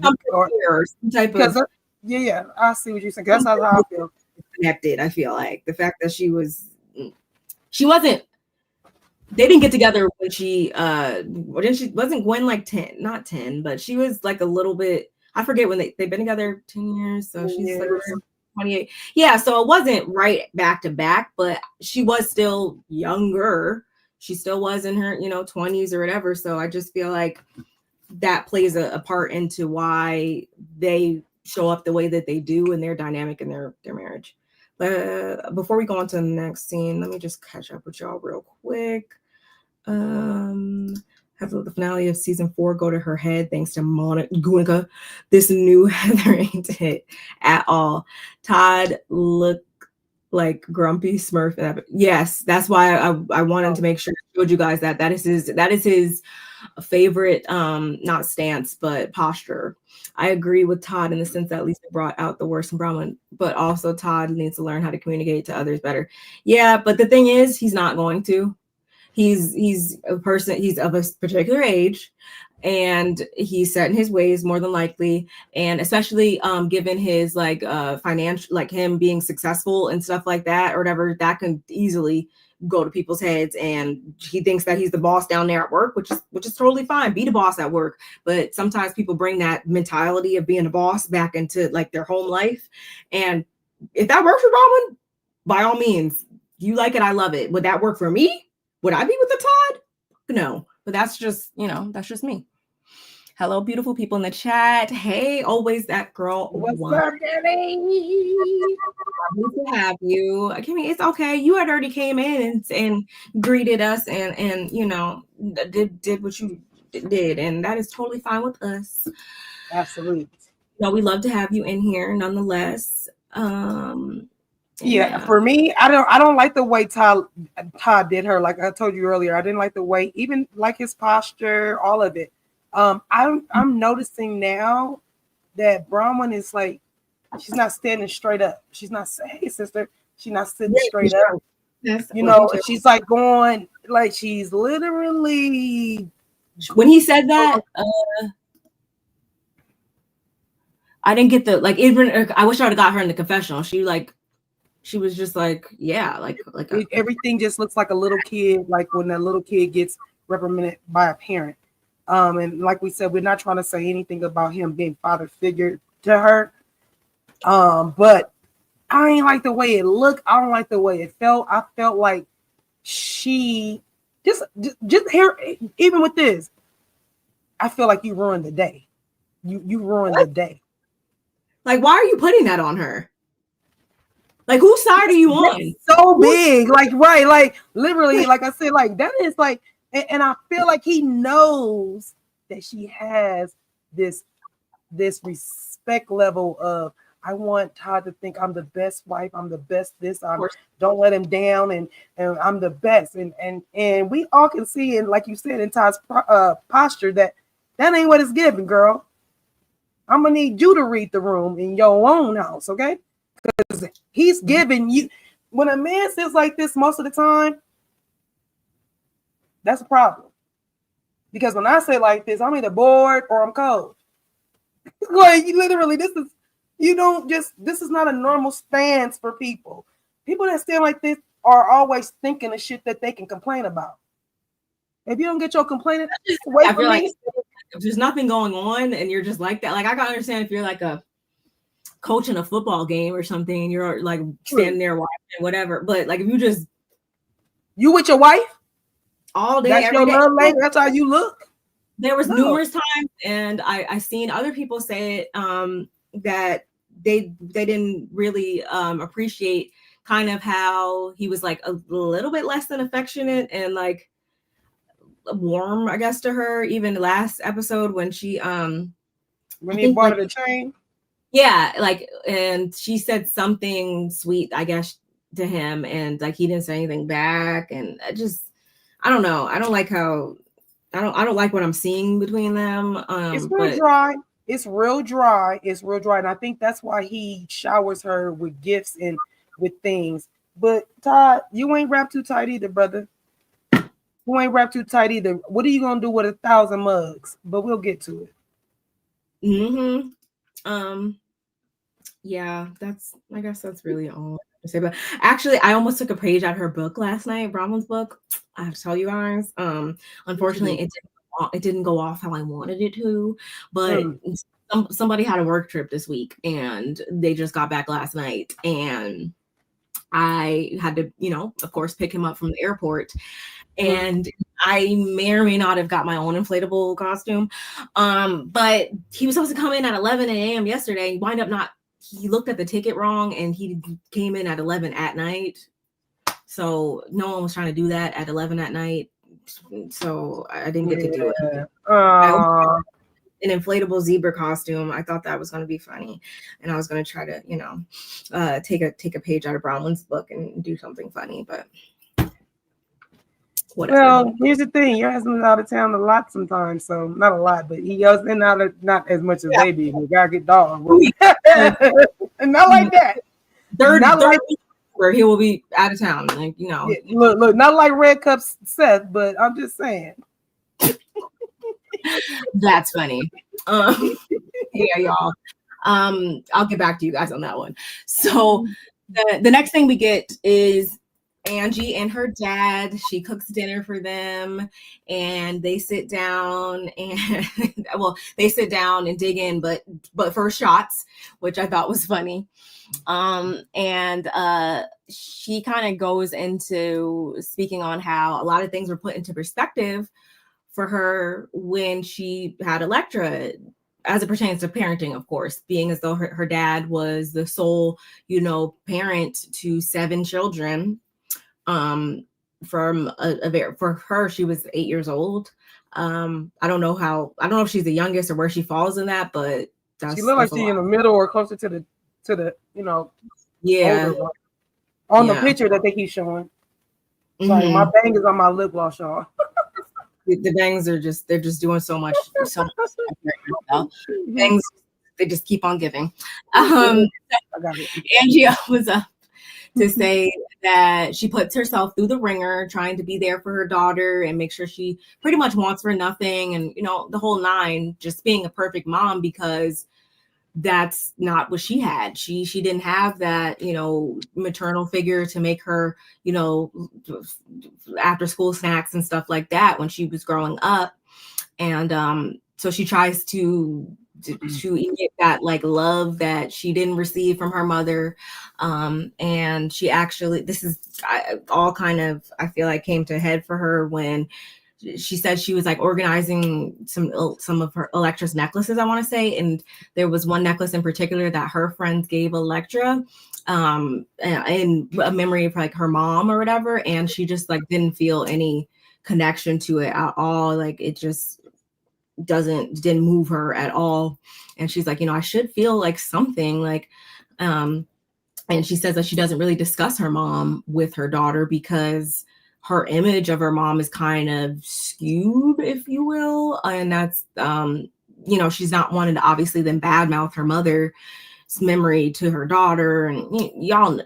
or some type of, yeah, I see what you're saying. That's how I feel. Connected. I feel like the fact that she wasn't. They didn't get together when wasn't Gwen like 10, not 10, but she was like a little bit. I forget when they've been together 10 years, so she's like 28. Yeah, so it wasn't right back to back, but she was still younger. She still was in her, 20s or whatever. So I just feel like that plays a part into why they show up the way that they do in their dynamic in their marriage. But before we go on to the next scene, let me just catch up with y'all real quick. Have the finale of season 4 go to her head thanks to Monica. This new Heather ain't it at all. Todd looked like grumpy Smurf. Yes, that's why I wanted to make sure I showed you guys that is his favorite not stance but posture. I agree with Todd in the sense that Lisa brought out the worst in Brahman, but also Todd needs to learn how to communicate to others better. Yeah, but the thing is, he's not going to. He's a person, he's of a particular age, and he's set in his ways more than likely, and especially given his like financial, like him being successful and stuff like that or whatever, that can easily go to people's heads, and he thinks that he's the boss down there at work, which is totally fine. Be the boss at work, but sometimes people bring that mentality of being a boss back into like their home life, and if that works for Roman, by all means, you like it, I love it. Would that work for me? Would I be with the Todd? No, but that's just me. Hello, beautiful people in the chat. Hey, always that girl. What's up, Daddy? Good to have you. Kimmy, it's okay. You had already came in and greeted us and did what you did, and that is totally fine with us. Absolutely. We love to have you in here nonetheless. Yeah, for me, I don't like the way Todd did her. Like I told you earlier, I didn't like the way, even like his posture, all of it. I'm noticing now that Bronwyn is like, she's not standing straight up. She's not saying, "Hey, sister," she's not sitting straight up. Yes, she's like going, like she's literally. When he said that, I didn't get the like. Even I wish I would have got her in the confessional. She was just like, yeah, like everything just looks like a little kid, like when a little kid gets reprimanded by a parent. And like we said, we're not trying to say anything about him being father figure to her. But I ain't like the way it looked. I don't like the way it felt. I felt like she just here, even with this, I feel like you ruined the day. You ruined the day. Like, why are you putting that on her? Like, whose side are you on? So big, like, right, like literally, like I said, like that is like, and I feel like he knows that she has this respect level of, I want Todd to think I'm the best wife, I'm the best this, I don't let him down, and I'm the best, and we all can see, and like you said, in Todd's posture, that ain't what it's giving, girl. I'm gonna need you to read the room in your own house, okay? Because he's giving you, when a man sits like this most of the time, that's a problem. Because when I say like this, I'm either bored or I'm cold. Like, literally, this is You don't just, this is not a normal stance for people. People that stand like this are always thinking of shit that they can complain about. If you don't get your complaining away I from feel like me, if there's nothing going on and you're just like that, like I can understand if you're like a coach in a football game or something and you're like standing there watching whatever, but like if you just you with your wife, all day, that's every your day. love language, that's how you look. There was No. numerous times, and I seen other people say it, that they didn't really appreciate kind of how he was like a little bit less than affectionate and like warm, I guess, to her. Even the last episode when she when I he think bought like her the chain. yeah, like, and she said something sweet, I guess, to him, and like he didn't say anything back, and I don't know. I don't like how I don't like what I'm seeing between them. It's real But dry. It's real dry. It's real dry. And I think that's why he showers her with gifts and with things. But Todd, you ain't wrapped too tight either, brother. You ain't wrapped too tight either. What are you gonna do with 1,000 mugs? But we'll get to it. Yeah, I guess that's really all I have to say. But actually, I almost took a page out of her book last night, Bronwyn's book. I have to tell you guys. Unfortunately, it didn't go off how I wanted it to, but somebody had a work trip this week and they just got back last night, and I had to, of course, pick him up from the airport. And I may or may not have got my own inflatable costume. But he was supposed to come in at 11 a.m. yesterday. He wound up not, he looked at the ticket wrong and he came in at 11 at night. So no one was trying to do that at 11 at night. So I didn't get to do it. An inflatable zebra costume. I thought that was going to be funny. And I was going to try to, take a page out of Bronwyn's book and do something funny, but whatever. Well, here's the thing. Your husband's out of town a lot sometimes, so not a lot, but he goes in out of, not as much as they be. We gotta get dog. And not like that. Third where he will be out of town. Like, Yeah, look, not like Red Cup Seth, but I'm just saying. That's funny. Yeah, y'all. I'll get back to you guys on that one. So the next thing we get is Angie and her dad. She cooks dinner for them and they sit down and they sit down and dig in, but for shots, which I thought was funny. And she kind of goes into speaking on how a lot of things were put into perspective for her when she had Electra, as it pertains to parenting, of course, being as though her dad was the sole, parent to 7 children. For her, she was 8 years old. I don't know if she's the youngest or where she falls in that, but she looked like she's in the middle or closer to the yeah, older one. On the picture that they keep showing. Like my bang is on my lip gloss, y'all. The bangs they're just doing so much bangs, they just keep on giving. I got it. Angie was up to say that she puts herself through the ringer trying to be there for her daughter and make sure she pretty much wants for nothing and the whole nine, just being a perfect mom, because that's not what she had. She didn't have that, maternal figure to make her, after school snacks and stuff like that when she was growing up. And so she tries to get that like love that she didn't receive from her mother. And she actually, this is all kind of, I feel like, came to a head for her when she said she was like organizing some of her Electra's necklaces, I want to say. And there was one necklace in particular that her friends gave Electra in a memory of like her mom or whatever. And she just like didn't feel any connection to it at all. Like it just didn't move her at all. And she's like, I should feel like something like, and she says that she doesn't really discuss her mom with her daughter because her image of her mom is kind of skewed, if you will. And that's, she's not wanting to obviously then badmouth her mother's memory to her daughter. And y'all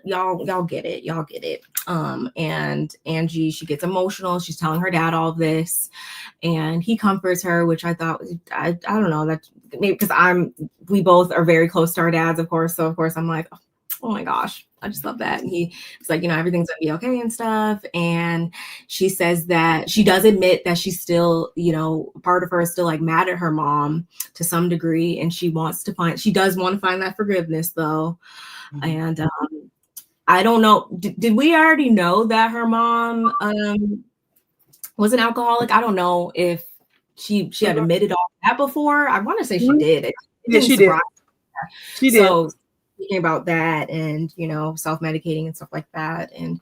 get it. Y'all get it. And Angie, she gets emotional. She's telling her dad all of this, and he comforts her, which I thought, I don't know, that maybe because we both are very close to our dads, of course. So of course I'm like, oh my gosh, I just love that. And he's like, everything's gonna be okay and stuff. And she says that she does admit that she's still, part of her is still like mad at her mom to some degree, and she does want to find that forgiveness though. Mm-hmm. And I don't know. Did we already know that her mom was an alcoholic? I don't know if she had admitted all that before. I want to say she did. It didn't she did. She did. So speaking about that and, self-medicating and stuff like that. And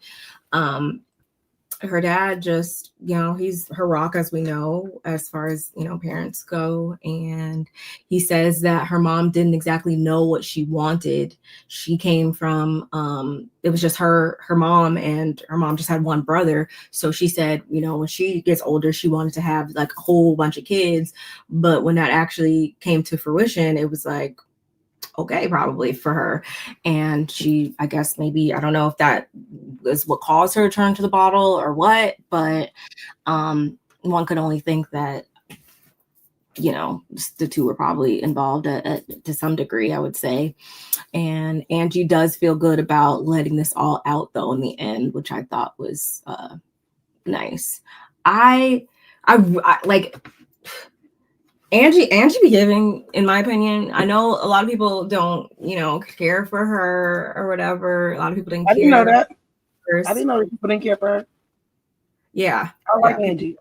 her dad just, he's her rock, as we know, as far as, parents go. And he says that her mom didn't exactly know what she wanted. She came from, it was just her mom, and her mom just had one brother. So she said, when she gets older, she wanted to have like a whole bunch of kids. But when that actually came to fruition, it was like, okay, probably for her. And she, I guess maybe, I don't know if that is what caused her to turn to the bottle or what, but one could only think that, the two were probably involved to some degree, I would say. And Angie does feel good about letting this all out though in the end, which I thought was nice. I like Angie be giving, in my opinion. I know a lot of people don't, care for her or whatever. A lot of people didn't care. I didn't know that. I didn't know that people didn't care for her. Yeah. I like Angie.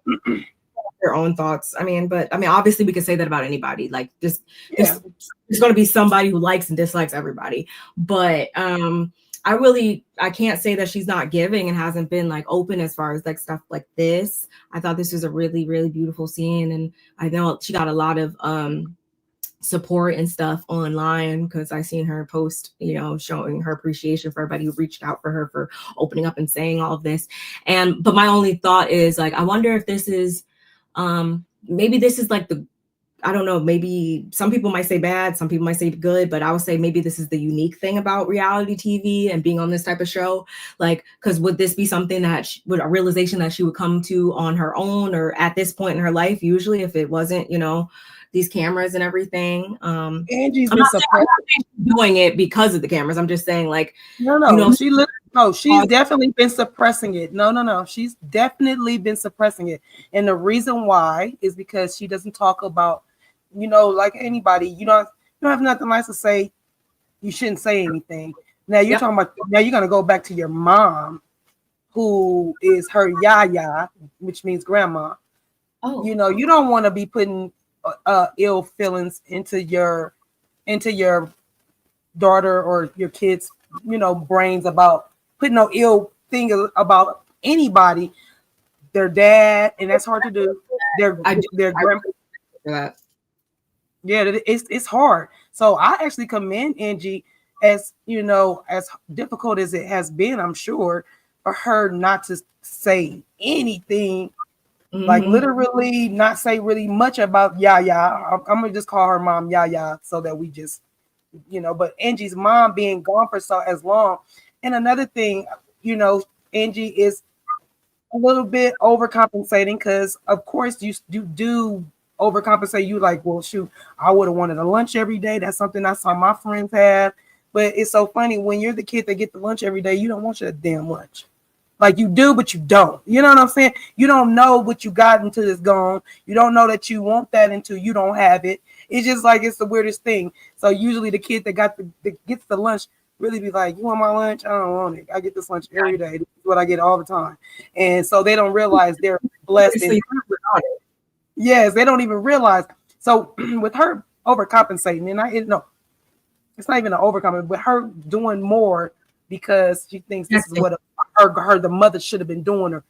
Their own thoughts. But obviously we could say that about anybody. Like there's going to be somebody who likes and dislikes everybody. But I can't say that she's not giving and hasn't been like open as far as like stuff like this. I thought this was a really, really beautiful scene. And I know she got a lot of support and stuff online, because I seen her post, showing her appreciation for everybody who reached out for her for opening up and saying all of this. But my only thought is like, I wonder if this is maybe this is like I don't know, maybe some people might say bad, some people might say good, but I would say maybe this is the unique thing about reality TV and being on this type of show. Like, because would this be something that would a realization that she would come to on her own or at this point in her life, usually, if it wasn't, these cameras and everything? Angie's been doing it because of the cameras. I'm just saying, like, no, she's definitely been suppressing it. No. She's definitely been suppressing it. And the reason why is because she doesn't talk about, like anybody, you don't have nothing nice to say. You shouldn't say anything. Now you're talking about, now you're going to go back to your mom, who is her yaya, which means grandma. Oh. You don't want to be putting ill feelings into your daughter or your kids, brains about putting no ill thing about anybody, their dad, and that's hard to do. Their grandpa. Yeah, it's hard. So I actually commend Angie, as as difficult as it has been, I'm sure, for her not to say anything, like literally not say really much about Yaya. I'm gonna just call her mom Yaya, so that we just, but Angie's mom being gone for as long. And another thing, Angie is a little bit overcompensating, because of course you do overcompensate. You like, well, shoot, I would have wanted a lunch every day. That's something I saw my friends have. But it's so funny, when you're the kid that get the lunch every day, you don't want your damn lunch. Like you do, but you don't. You know what I'm saying? You don't know what you got until it's gone. You don't know that you want that until you don't have it. It's just like, it's the weirdest thing. So usually the kid that gets the lunch really be like, you want my lunch? I don't want it. I get this lunch every day. This is what I get all the time. And so they don't realize they're blessed. Yes, they don't even realize. So with her overcompensating, and it's not even an overcompensation, but her doing more because she thinks this is what her the mother should have been doing, or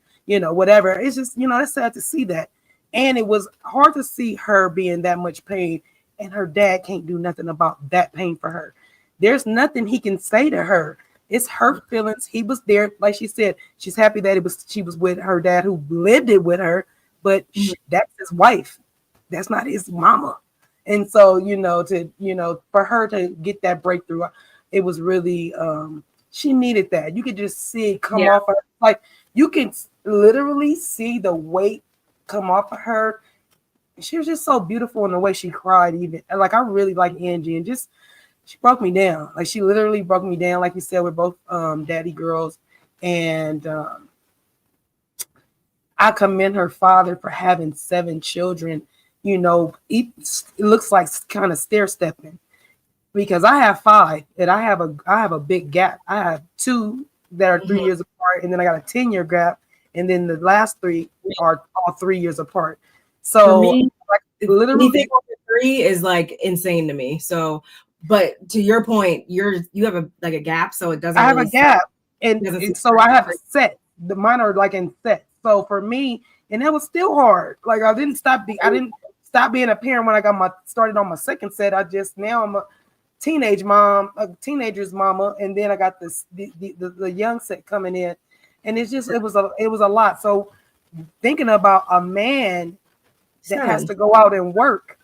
whatever. It's just, it's sad to see that. And it was hard to see her being that much pain, and her dad can't do nothing about that pain for her. There's nothing he can say to her. It's her feelings. He was there, like she said. She's happy that she was with her dad, who lived it with her, but that's his wife. That's not his mama. And so, for her to get that breakthrough, it was really She needed that. You could just see it come Yeah. off her. Like you can literally see the weight come off of her. She was just so beautiful in the way she cried. Even like I really like Angie, and just she broke me down. Like she literally broke me down. Like you said, we're both daddy girls, and I commend her father for having 7 children. You know, it looks like kind of stair stepping because I have 5 and I have a big gap. I have 2 that are 3 years apart, and then I got a 10-year gap, and then the last 3 are all 3 years apart. For So me, like literally, anything over 3 is like insane to me. So, but to your point, you have a gap, so it doesn't I have a really gap, and doesn't seem so I have set. The mine are like in set. So for me, and that was still hard. Like I didn't stop being a parent when I got started on my second set. Now I'm a teenage mom, a teenager's mama, and then I got the young set coming in, and it was a lot. So thinking about a man that has 7. to go out and work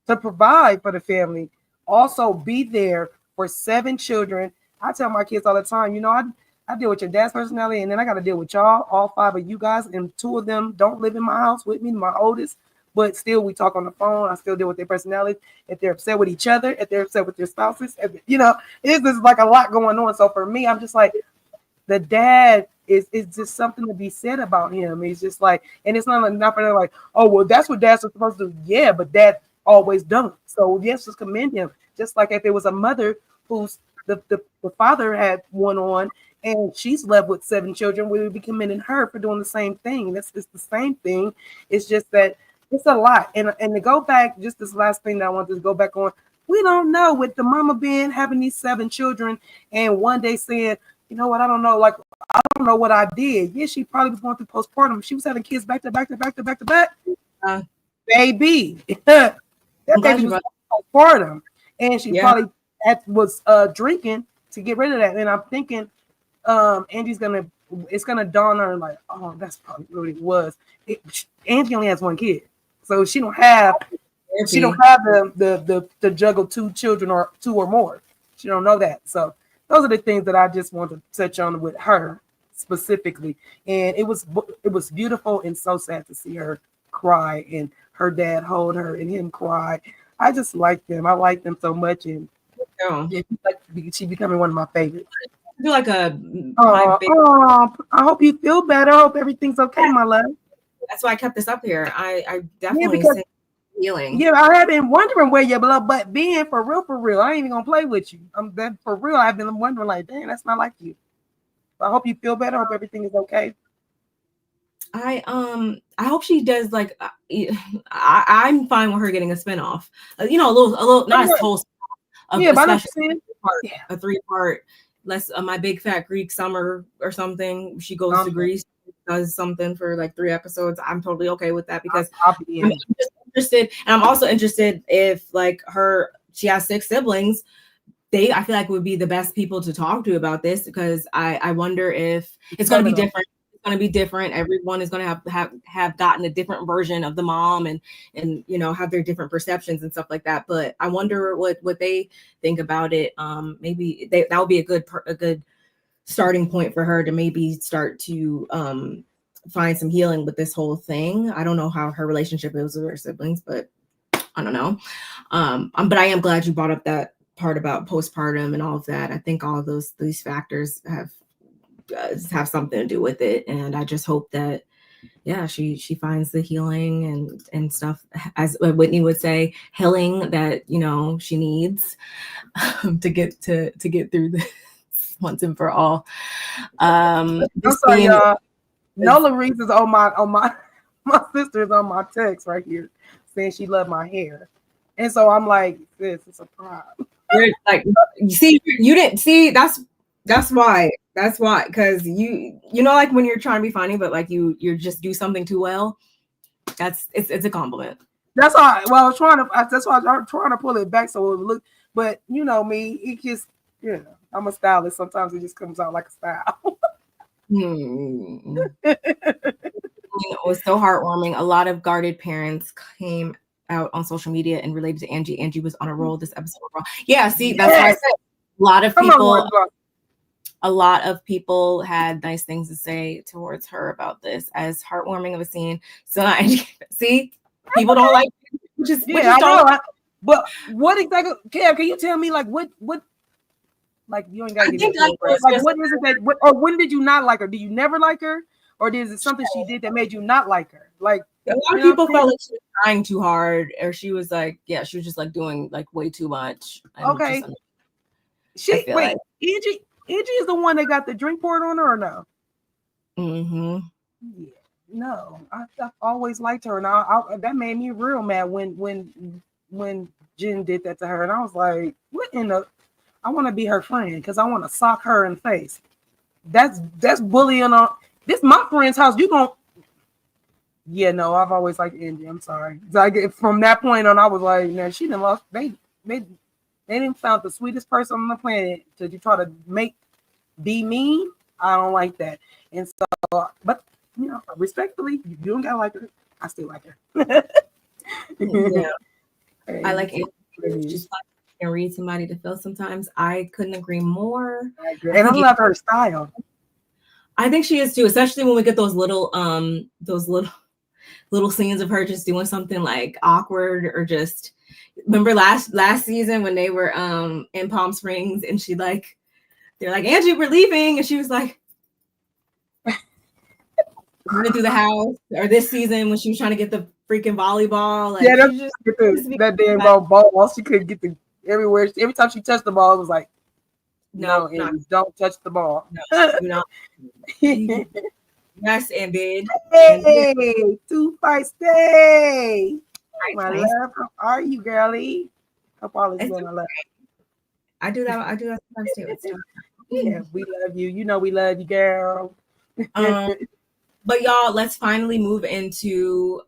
to provide for the family, also be there for 7 children. I tell my kids all the time, you know, I deal with your dad's personality, and then I got to deal with y'all, all 5 of you guys, and 2 of them don't live in my house with me, my oldest, but still we talk on the phone. I still deal with their personality. If they're upset with each other, if they're upset with their spouses, you know, it's just like a lot going on. So for me, I'm just like, the dad is just something to be said about him. He's just like, and it's not enough for them like, oh well, that's what dad's supposed to do. Yeah, but dad always don't. So yes, just commend him. Just like if it was a mother who's the father had one on and she's left with 7 children, we would be commending her for doing the same thing. It's the same thing. It's just that it's a lot. And to go back, just this last thing that I want to go back on, we don't know with the mama being having these 7 children and one day saying, you know what, I don't know, like I don't know what I did. Yeah, she probably was going through postpartum. She was having kids back to back to back to back to back. Baby. that baby was postpartum. And she probably was drinking to get rid of that. And I'm thinking Angie's it's gonna dawn on her like, oh, that's probably what it was. Angie only has 1 kid. So she don't have the juggle 2 children or 2 or more. She don't know that. So those are the things that I just want to touch on with her specifically. And it was beautiful and so sad to see her cry and her dad hold her and him cry. I just like them. I like them so much. And she becoming one of my favorites. I feel like I hope you feel better. I hope everything's okay, my love. That's why I kept this up here. I definitely think healing. Yeah, I have been wondering where your blood, but being for real, I ain't even gonna play with you. I'm that for real. I've been wondering, like, dang, that's not like you. I hope you feel better. I hope everything is okay. I hope she does like I'm fine with her getting a spinoff. You know, a little not as whole. Yeah, but a 3-part. Less my big fat Greek summer or something. She goes to Greece, does something for like 3 episodes. I'm totally okay with that because I'm just interested, and I'm also interested if like she has 6 siblings. I feel like would be the best people to talk to about this because I wonder if it's going to be different. It's going to be different. Everyone is going to have gotten a different version of the mom and you know have their different perceptions and stuff like that. But I wonder what they think about it. Maybe that would be a good starting point for her to maybe start to find some healing with this whole thing. I don't know how her relationship is with her siblings, but I don't know. But I am glad you brought up that part about postpartum and all of that. I think all of these factors have something to do with it, and I just hope that she finds the healing and stuff, as Whitney would say, healing that you know she needs to get through this once and for all. I'm sorry, y'all. Nola Reese is on my sister's on my text right here saying she loved my hair, and so I'm like, this is a problem. Like, you didn't see that's why because you know like when you're trying to be funny but like you just do something too well, it's a compliment. That's why I'm trying to pull it back so it would look, but you know me, it just, you know, I'm a stylist, sometimes it just comes out like a style. It was so heartwarming. A lot of guarded parents came out on social media and related to Angie. Angie was on a roll this episode. Yeah, see, that's why I said a lot of people a lot of people had nice things to say towards her about this, as heartwarming of a scene. So see, people don't like which is I totally. know. But what exactly, Kev, can you tell me like what like you ain't gotta I give me a think like paragraph. Like what is it that or when did you not like her? Do you never like her? Or is it something she did that made you not like her? Like a lot of people felt like she was trying too hard, or she was like, yeah, she was just like doing like way too much. Okay. I feel like Angie is the one that got the drink poured on her or no? Mm-hmm. Yeah. No, I've always liked her, and that made me real mad when Jen did that to her, and I was like, "What in the? I want to be her friend because I want to sock her in the face. That's bullying on this my friend's house. You gon' Yeah, no, I've always liked Angie. I'm sorry. Like from that point on, I was like, man, she done lost. They didn't found the sweetest person on the planet to try to be mean. I don't like that, and so, but you know, respectfully, you don't gotta like her. I still like her. Yeah, I like it. Just like I can read somebody to feel. Sometimes I couldn't agree more. And I love her style. I think she is too, especially when we get those little scenes of her just doing something like awkward or just. Remember last season when they were in Palm Springs and they're like, Angie, we're leaving, and she was like running through the house. Or this season when she was trying to get the freaking volleyball, like she just that damn ball. She couldn't get everywhere. Every time she touched the ball, it was like, no, Angie, don't touch the ball. No, yes, and did. Hey, too feisty. My love, how are you, girlie? Hope all is well. I love. I do that sometimes too. Yeah, we love you. You know we love you, girl. But y'all, let's finally move into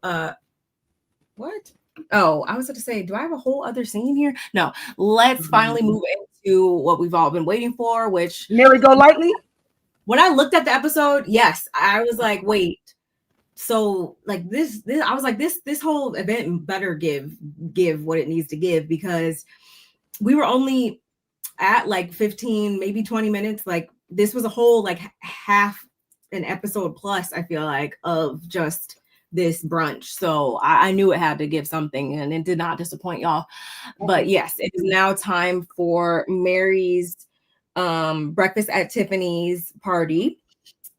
what? Oh, I was going to say, do I have a whole other scene here? No, let's finally move into what we've all been waiting for, which Mary Go Lightly. When I looked at the episode, yes, I was like, wait. So like this I was like, this whole event better give what it needs to give, because we were only at like 15, maybe 20 minutes. Like this was a whole like half an episode plus, I feel like, of just this brunch. So I knew it had to give something, and it did not disappoint y'all. But yes, it is now time for Mary's breakfast at Tiffany's party.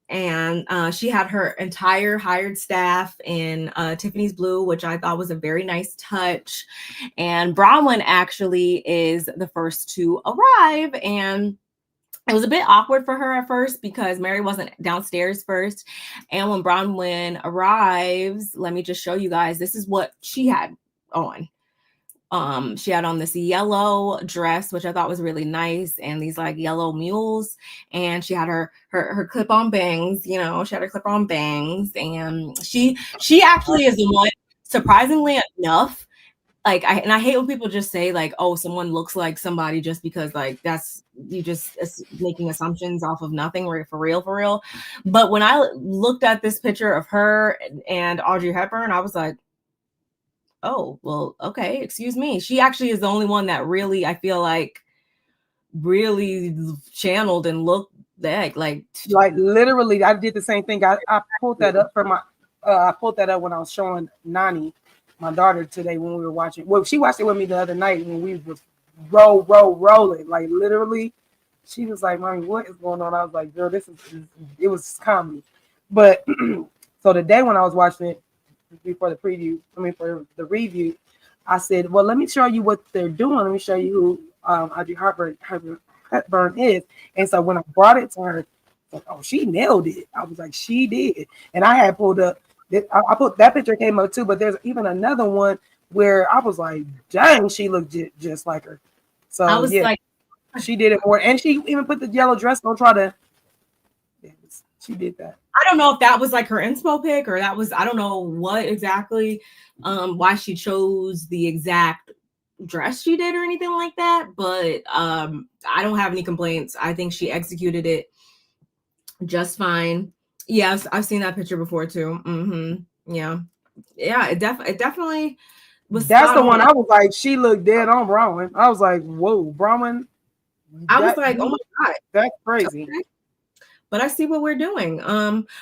And she had her entire hired staff in Tiffany's blue, which I thought was a very nice touch. And Bronwyn actually is the first to arrive, and it was a bit awkward for her at first because Mary wasn't downstairs first. And when Bronwyn arrives, let me just show you guys, this is what she had on. She had on this yellow dress, which I thought was really nice, and these like yellow mules. And she had her clip-on bangs. You know, she had her clip-on bangs, and she actually is the one, surprisingly enough. Like I hate when people just say like, oh, someone looks like somebody just because like that's you just making assumptions off of nothing, for real. But when I looked at this picture of her and Audrey Hepburn, I was like, oh, well, okay, excuse me. She actually is the only one that really, I feel like, really channeled and looked like literally, I did the same thing. I pulled that up for my I pulled that up when I was showing Nani, my daughter, today when we were watching. Well, she watched it with me the other night when we was rolling. Like literally, she was like, "Mommy, what is going on?" I was like, "Girl, it was comedy." But so the day when I was watching it before the preview, for the review, I said, "Well, let me show you what they're doing. Let me show you who Audrey Hepburn is." And so when I brought it to her, like, oh, she nailed it. I was like, she did. And I had pulled up. I put that picture came up too, but there's even another one where I was like, dang, she looked just like her. So I was like, she did it more, and she even put the yellow dress on. She did that. I don't know if that was like her inspo pick or that was, I don't know what exactly, why she chose the exact dress she did or anything like that. But I don't have any complaints. I think she executed it just fine. Yes, I've seen that picture before too. Yeah, it definitely was. That's the one I was like, she looked dead on Bronwyn. I was like, whoa, Bronwyn, I was like, oh my God. That's crazy. Okay. But I see what we're doing.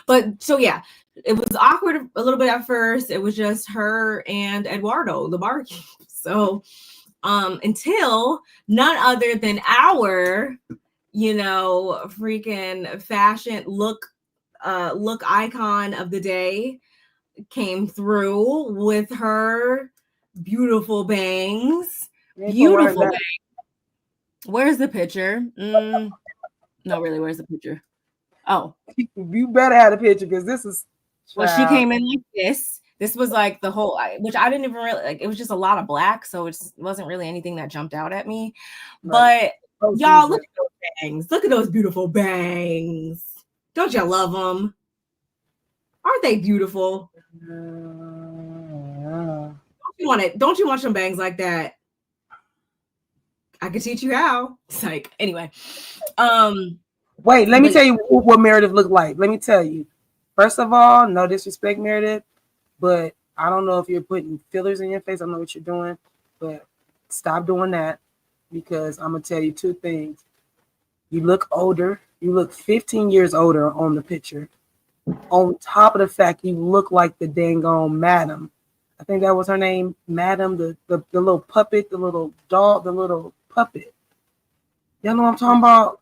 But so yeah, it was awkward a little bit at first. It was just her and Eduardo, the barkeep. So until none other than our, freaking fashion look icon of the day came through with her beautiful bangs. Beautiful bangs. Where's the picture? No, really, where's the picture? Oh, you better have a picture because this is. Well, she came in like this. This was like the whole, which I didn't even really like. It was just a lot of black, so it wasn't really anything that jumped out at me. Right. But y'all, look at those bangs. Look at those beautiful bangs. Don't you love them? Aren't they beautiful? Don't you want some bangs like that? I can teach you how. It's like, anyway. Wait, let me tell you what Meredith looked like. Let me tell you. First of all, no disrespect, Meredith, but I don't know if you're putting fillers in your face. I don't know what you're doing, but stop doing that because I'm going to tell you two things. You look older. You look 15 years older on the picture. On top of the fact you look like the dang on Madam. I think that was her name, Madam, the little puppet, the little dog, the little puppet. Y'all know what I'm talking about?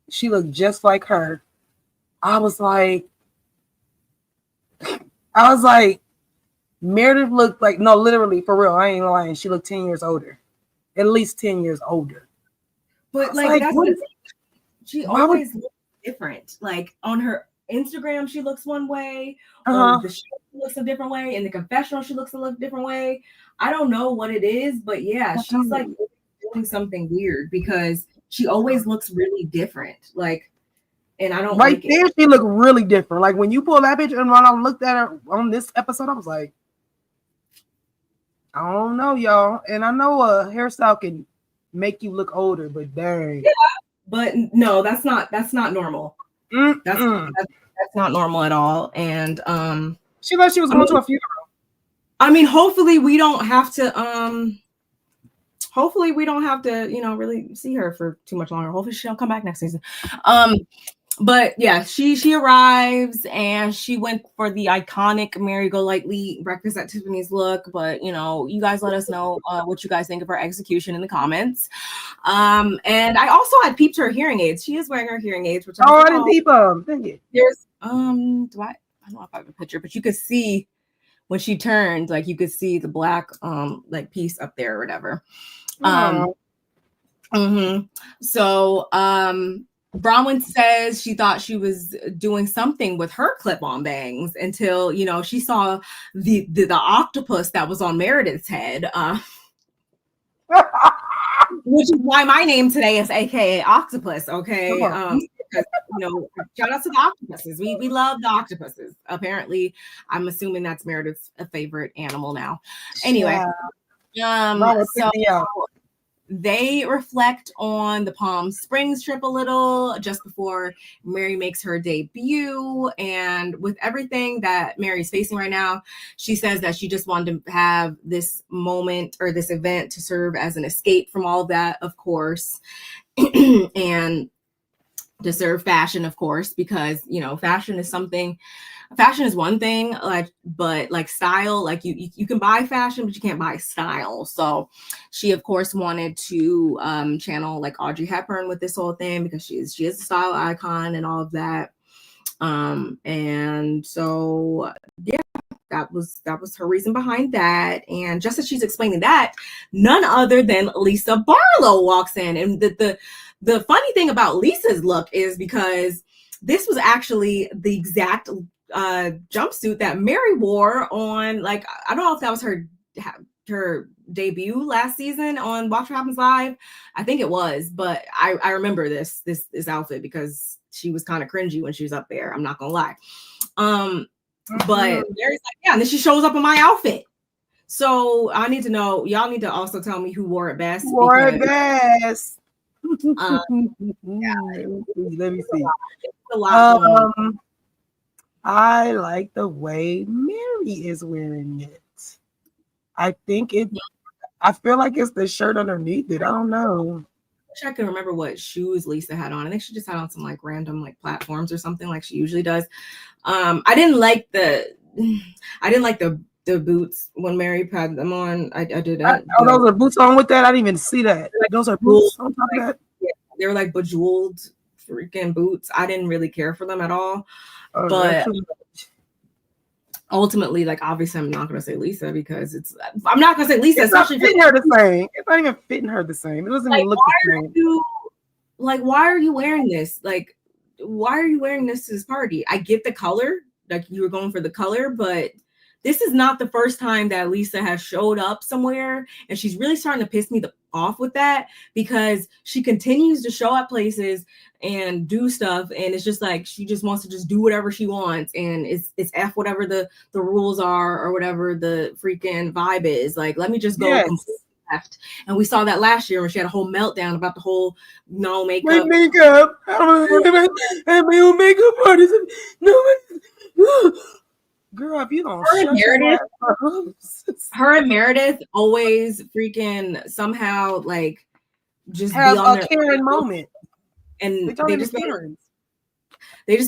She looked just like her. I was like, Meredith looked like, no, literally, for real, I ain't lying. She looked 10 years older. At least 10 years older. But like that's what she always looks different. Like on her Instagram, she looks one way. On the show, she looks a different way. In the confessional, she looks a little different way. I don't know what it is, but yeah, she's like doing something weird because she always looks really different. Like, and I don't like there, she looked really different. Like when you pull that picture and when I looked at her on this episode, I was like, I don't know, y'all. And I know a hairstyle can make you look older, but dang. Yeah, but no, that's not normal. That's not normal at all. And she thought she was going to a funeral. I mean, hopefully we don't have to really see her for too much longer. Hopefully she'll come back next season. But yeah, she arrives and she went for the iconic Mary Golightly breakfast at Tiffany's look. But you guys let us know what you guys think of her execution in the comments. And I also had peeped her hearing aids. She is wearing her hearing aids. Which I didn't peep them. Thank you. There's I don't know if I have a picture, but you could see when she turned, like you could see the black like piece up there or whatever. So Bronwyn says she thought she was doing something with her clip-on bangs until she saw the octopus that was on Meredith's head, which is why my name today is AKA Octopus. Okay, because shout out to the octopuses. We love the octopuses. Apparently, I'm assuming that's Meredith's favorite animal now. Anyway, so they reflect on the Palm Springs trip a little just before Mary makes her debut. And with everything that Mary's facing right now, she says that she just wanted to have this moment or this event to serve as an escape from all of that, of course, and to serve fashion, of course, because, fashion is one thing, but like style, like you can buy fashion, but you can't buy style. So she, of course, wanted to channel like Audrey Hepburn with this whole thing because she is a style icon and all of that. And so, yeah, that was her reason behind that. And just as she's explaining that, none other than Lisa Barlow walks in. And the funny thing about Lisa's look is because this was actually the exact jumpsuit that Mary wore on, like, I don't know if that was her debut last season on Watch What Happens Live. I think it was, but I remember this outfit because she was kind of cringy when she was up there. I'm not gonna lie. But Mary's like, yeah, and then she shows up in my outfit. So I need to know, y'all need to also tell me who wore it best. Yeah, let me see. I like the way Mary is wearing it. I think I feel like it's the shirt underneath it. I don't know. wish I could remember what shoes Lisa had on. I think she just had on some like random like platforms or something like she usually does. I didn't like the boots when Mary had them on. I didn't. Those are boots on with that? I didn't even see that. Like Those are boots on top of like, that? yeah, they were like bejeweled freaking boots. I didn't really care for them at all. Oh, But ultimately, like obviously I'm not gonna say Lisa because I'm not gonna say Lisa, it's not especially fitting her the same. It's not even fitting her the same. It doesn't like, even look the same. Why are you wearing this? Like, why are you wearing this to this party? I get the color, like you were going for the color, but this is not the first time that Lisa has showed up somewhere, and she's really starting to piss me off with that because she continues to show up places and do stuff, and it's just like she just wants to just do whatever she wants, and it's F whatever the rules are or whatever the freaking vibe is. Like, let me just go completely left. And we saw that last year when she had a whole meltdown about the whole no makeup. Makeup. I'm my makeup artist. No. Girl, if you don't her and Meredith always freaking somehow like just have be on a Karen moment, and they just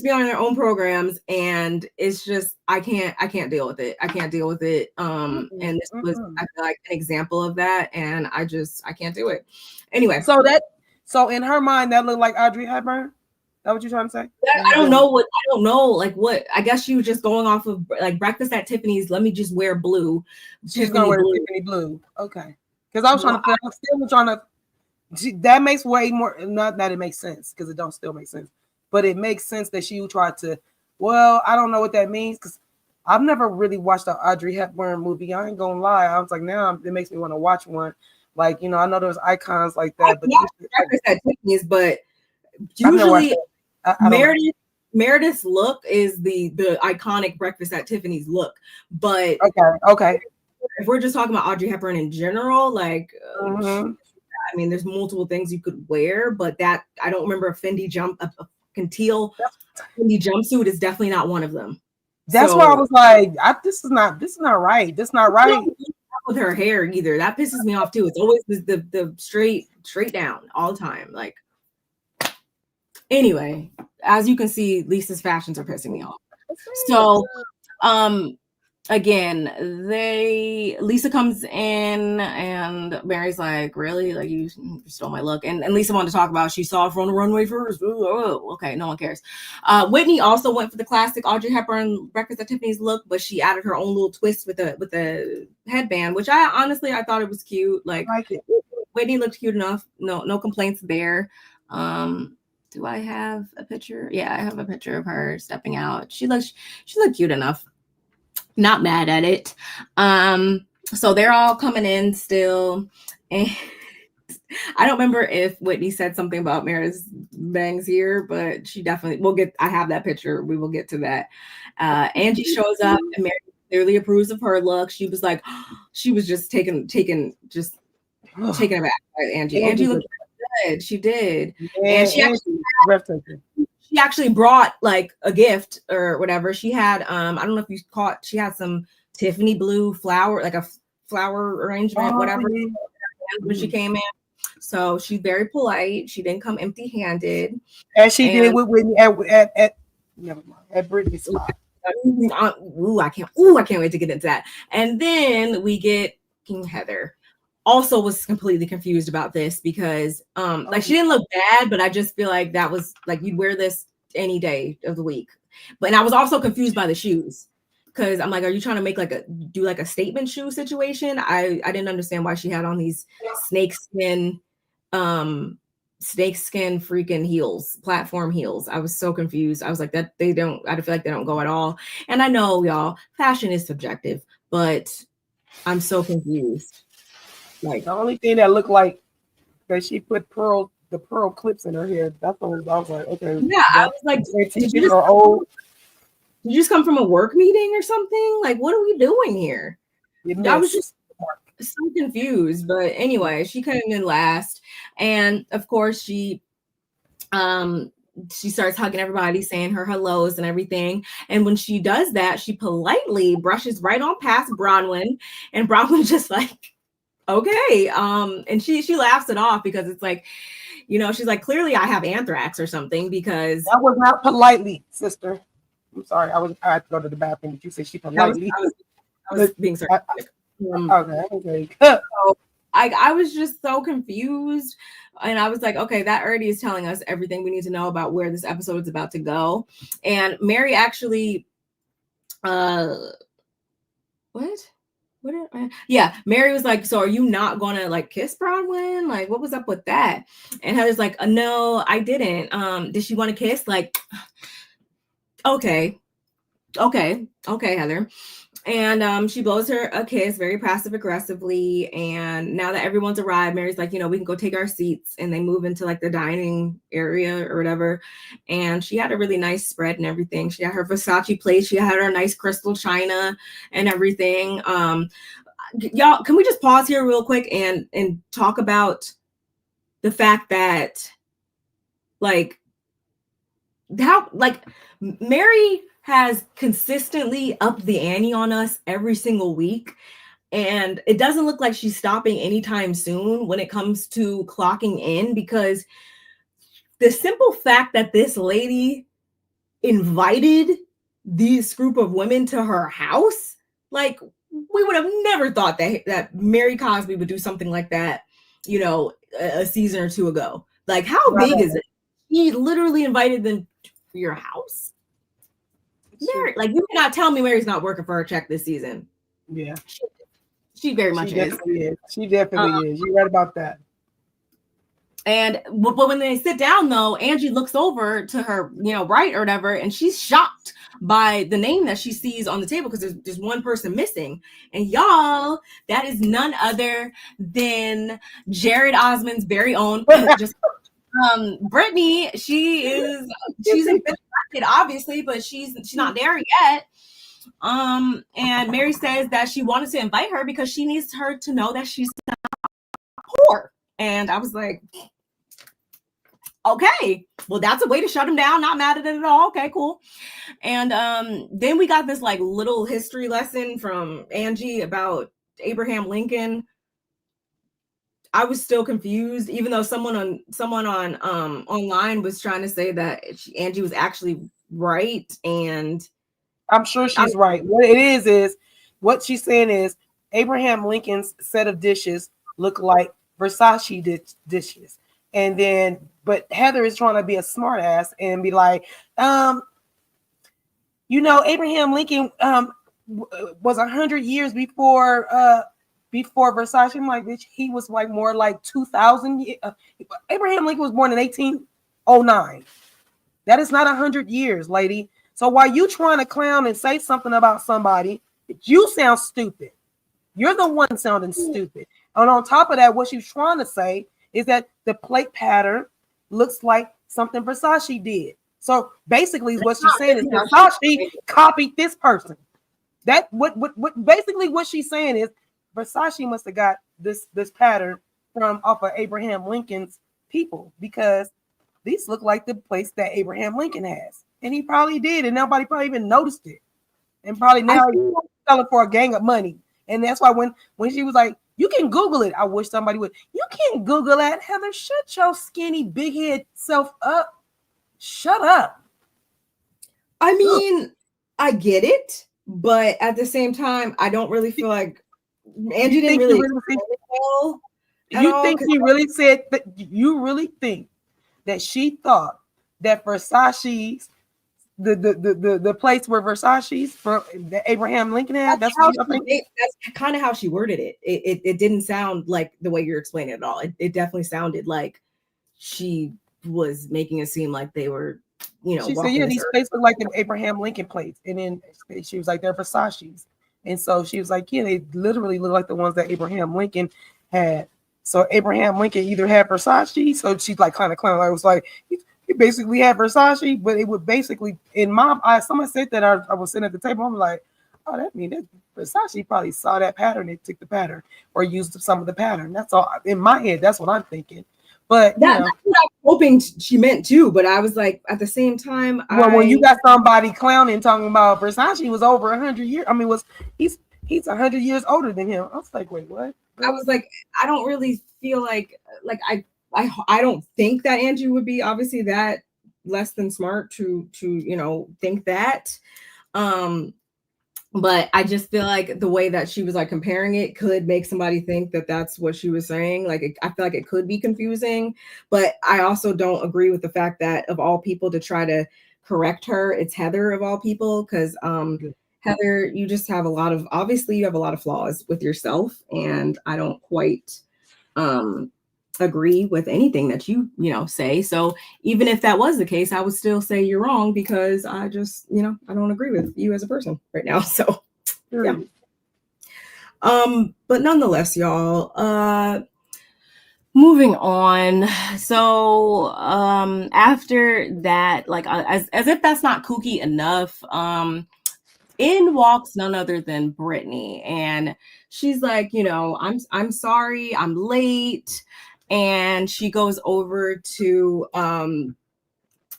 be on their own programs, and it's just I can't deal with it. I can't deal with it. And this was I feel like an example of that, and I can't do it. Anyway, so in her mind that looked like Audrey Hepburn. That what you're trying to say? I don't know what. I guess she was just going off of like breakfast at Tiffany's. Let me just wear blue. She's gonna wear Tiffany blue. Okay, because I was trying to. That makes way more. Not that it makes sense because it don't still make sense, but it makes sense that she tried to. Well, I don't know what that means because I've never really watched an Audrey Hepburn movie. I ain't gonna lie. I was like, now it makes me want to watch one. Like, you know, I know there's icons like that, but breakfast at Tiffany's, but usually. Meredith's look is the iconic breakfast at Tiffany's look, but okay. If we're just talking about Audrey Hepburn in general, like, I mean, there's multiple things you could wear, but that I don't remember a Fendi teal Fendi jumpsuit is definitely not one of them. That's why I was like, this is not right. This is not right. With her hair either, that pisses me off too. It's always the straight down all the time, like. Anyway, as you can see, Lisa's fashions are pissing me off. So, again, Lisa comes in and Mary's like, really? Like, you stole my look. And Lisa wanted to talk about she saw her on the runway first. Ooh, okay, no one cares. Whitney also went for the classic Audrey Hepburn Breakfast at Tiffany's look, but she added her own little twist with the headband, which I thought it was cute. Like Whitney looked cute enough. No complaints there. Do I have a picture? Yeah, I have a picture of her stepping out. She looked cute enough. Not mad at it. So they're all coming in still. And I don't remember if Whitney said something about Mara's bangs here, but she definitely I have that picture. We will get to that. Angie shows up and Mary clearly approves of her look. She was like, she was just taken aback by Angie. Angie looked good. She did. And she actually brought like a gift or whatever. She had I don't know if you caught, she had some Tiffany blue flower, like a flower arrangement, whatever when she came in. So she's very polite. She didn't come empty-handed. As she did with Whitney at Britney's spot. I can't wait to get into that. And then we get King Heather. Also was completely confused about this because like she didn't look bad, but I just feel like that was like you'd wear this any day of the week. And I was also confused by the shoes because I'm like, are you trying to make do a statement shoe situation? I didn't understand why she had on these snakeskin freaking heels, platform heels. I was so confused. I was like, I feel like they don't go at all. And I know, y'all, fashion is subjective, but I'm so confused. Like the only thing that looked like that she put the pearl clips in her hair. That's what I was like, okay. Yeah, I was like, did you just come from a work meeting or something? Like, what are we doing here? I was just so confused. But anyway, she came in last, and of course she starts hugging everybody, saying her hellos and everything. And when she does that, she politely brushes right on past Bronwyn, and Bronwyn just like Okay. And she laughs it off because it's like, she's like, clearly I have anthrax or something because That was not politely, sister. I'm sorry. I had to go to the bathroom, but you said she I was politely. I was I was being sarcastic. Okay. So I was just so confused. And I was like, okay, that already is telling us everything we need to know about where this episode is about to go. And Mary actually, uh, what? Yeah, Mary was like, so are you not gonna like kiss Bronwyn? Like, what was up with that? And Heather's like, no, I didn't. Did she want to kiss? Like, okay, Heather. And she blows her a kiss very passive aggressively. And now that everyone's arrived, Mary's like, we can go take our seats. And they move into like the dining area or whatever. And she had a really nice spread and everything. She had her Versace plate. She had her nice crystal china and everything. Y'all, can we just pause here real quick and talk about the fact that like how like Mary has consistently upped the ante on us every single week. And it doesn't look like she's stopping anytime soon when it comes to clocking in, because the simple fact that this lady invited this group of women to her house, like, we would have never thought that Mary Cosby would do something like that, a season or two ago. Like, how big is it? He literally invited them to your house. Mary, like, you cannot tell me Mary's not working for her check this season. Yeah. She very much is. She definitely is. You're right about that. And but when they sit down, though, Angie looks over to her, right or whatever, and she's shocked by the name that she sees on the table because there's one person missing. And y'all, that is none other than Jared Osmond's very own just Brittany. She's infected, obviously, but she's not there yet. And Mary says that she wanted to invite her because she needs her to know that she's not poor. And I was like, okay, well, that's a way to shut him down. Not mad at it at all. Okay, cool. And then we got this like little history lesson from Angie about Abraham Lincoln. I was still confused, even though someone on online was trying to say that Angie was actually right. And I'm sure she's right. What it is what she's saying is Abraham Lincoln's set of dishes look like Versace dishes. And then, but Heather is trying to be a smart ass and be like, Abraham Lincoln was 100 years before Versace. I'm like, bitch, he was like more like 2000. Abraham Lincoln was born in 1809. That is not 100 years, lady. So while you trying to clown and say something about somebody, you sound stupid. You're the one sounding stupid. And on top of that, what she's trying to say is that the plate pattern looks like something Versace did. So basically, what she's saying is Versace copied this person. That what basically what she's saying is Versace must have got this pattern from off of Abraham Lincoln's people, because these look like the place that Abraham Lincoln has, and he probably did, and nobody probably even noticed it, and probably now he's selling for a gang of money. And that's why when she was like, you can Google it. I wish somebody would. You can't Google that, Heather. Shut your skinny, big head self up. Shut up. I mean, I get it, but at the same time, I don't really feel like Angie didn't really explain it well. You think she really said that? You really think that she thought that Versace's the place where Versace's for that Abraham Lincoln had? That's kind of how she worded it. It didn't sound like the way you're explaining it at all. It definitely sounded like she was making it seem like they were, she said, yeah, these plates look like an Abraham Lincoln plates. And then she was like, they're Versace's. And so she was like, yeah, they literally look like the ones that Abraham Lincoln had. So Abraham Lincoln either had Versace. So she's like kind of clown. I was like, he basically had Versace, but it would basically, in my eyes, someone said that I was sitting at the table. I'm like, oh, that means that Versace probably saw that pattern and took the pattern or used some of the pattern. That's all in my head. That's what I'm thinking. But that's what I was hoping she meant too. But I was like, at the same time, when you got somebody clowning talking about Versace was over 100 years. I mean, he's 100 years older than him. I was like, wait, what? I was like, I don't really feel like I don't think that Angie would be obviously that less than smart to think that. Um, but I just feel like the way that she was like comparing it could make somebody think that that's what she was saying. Like, I feel like it could be confusing, but I also don't agree with the fact that of all people to try to correct her, it's Heather of all people. Cause, Heather, you just have obviously you have a lot of flaws with yourself. And I don't quite, agree with anything that you say. So even if that was the case, I would still say you're wrong because I just I don't agree with you as a person right now. So yeah. But nonetheless, y'all, moving on. So after that, like as if that's not kooky enough, in walks none other than Brittany, and she's like, I'm sorry, I'm late. And she goes over to hug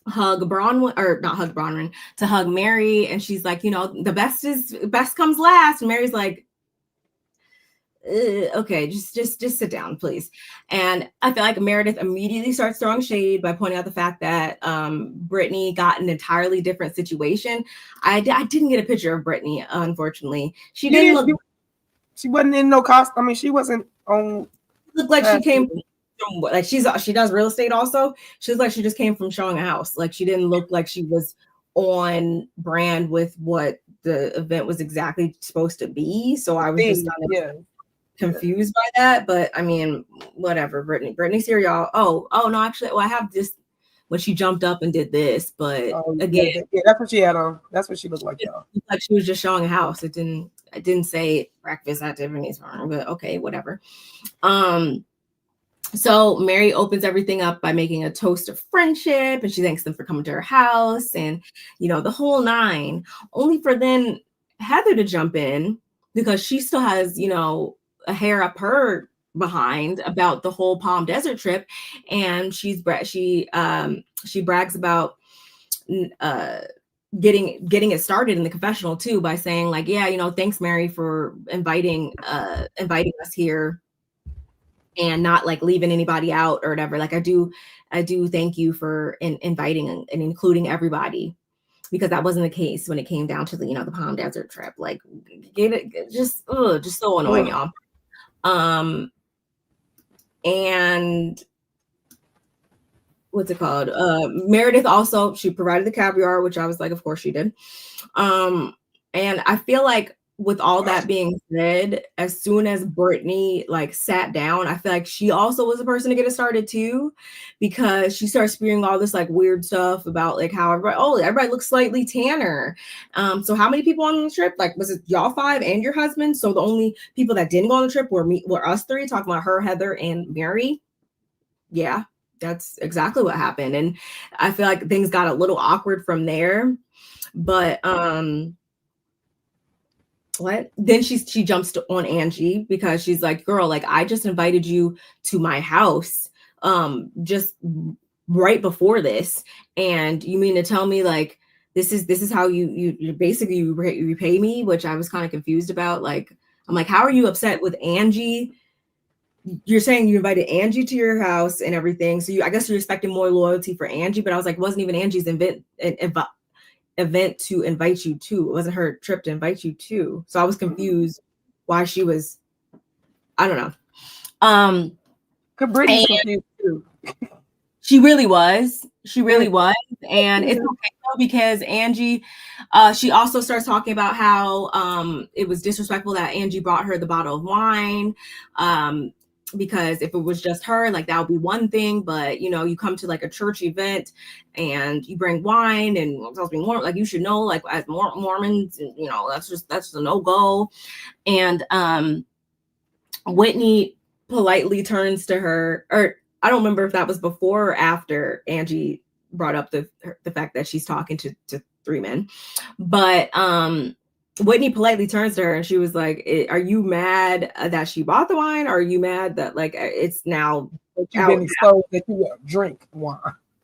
Bronwyn, or not hug Bronwyn, to hug Mary, and she's like, the best comes last. And Mary's like, okay, just sit down, please. And I feel like Meredith immediately starts throwing shade by pointing out the fact that Brittany got an entirely different situation. I didn't get a picture of Brittany, unfortunately. She she wasn't in no costume. I mean, she wasn't on. Looked like she came from, like she does real estate also. She looked like she just came from showing a house. Like she didn't look like she was on brand with what the event was exactly supposed to be. So I was just kind of confused by that. But I mean, whatever. Brittany's here, y'all. Oh no, actually, I have this when she jumped up and did this, but again, that's what she had on. That's what she looked like, y'all. Like she was just showing a house. It didn't say breakfast at Tiffany's farm, but okay, whatever. So Mary opens everything up by making a toast of friendship, and she thanks them for coming to her house, and the whole nine. Only for then Heather to jump in because she still has a hair up her behind about the whole Palm Desert trip, and she brags about getting it started in the confessional too by saying like, yeah, thanks Mary for inviting us here and not like leaving anybody out or whatever. Like I do thank you for inviting and including everybody, because that wasn't the case when it came down to the Palm Desert trip. Like just so annoying, y'all. And what's it called? Meredith also, she provided the caviar, which I was like, of course she did. And I feel like with all that being said, as soon as Brittany like sat down, I feel like she also was a person to get it started too, because she started spewing all this like weird stuff about like how everybody looks slightly tanner. So how many people on the trip? Like, was it y'all 5 and your husband? So the only people that didn't go on the trip were us 3, talking about her, Heather, and Mary. Yeah, that's exactly what happened. And I feel like things got a little awkward from there. But what? Then she jumps on Angie because she's like, girl, like I just invited you to my house just right before this. And you mean to tell me like this is how you basically you repay me, which I was kind of confused about. Like, I'm like, how are you upset with Angie? You're saying you invited Angie to your house and everything. So I guess you're expecting more loyalty for Angie, but I was like, it wasn't even Angie's event to invite you to. It wasn't her trip to invite you to. So I was confused why she was, I don't know. Brittany's confused too. She really was. And it's okay because Angie, she also starts talking about how it was disrespectful that Angie brought her the bottle of wine. Because if it was just her, like that would be one thing, but you come to like a church event and you bring wine and it's supposed to be warm, like you should know, like as Mormons, that's a no-go. And Whitney politely turns to her, or I don't remember if that was before or after Angie brought up the fact that she's talking to 3 men, but Whitney politely turns to her and she was like, are you mad that she bought the wine? Or are you mad that like it's now you've been exposed that you drink wine?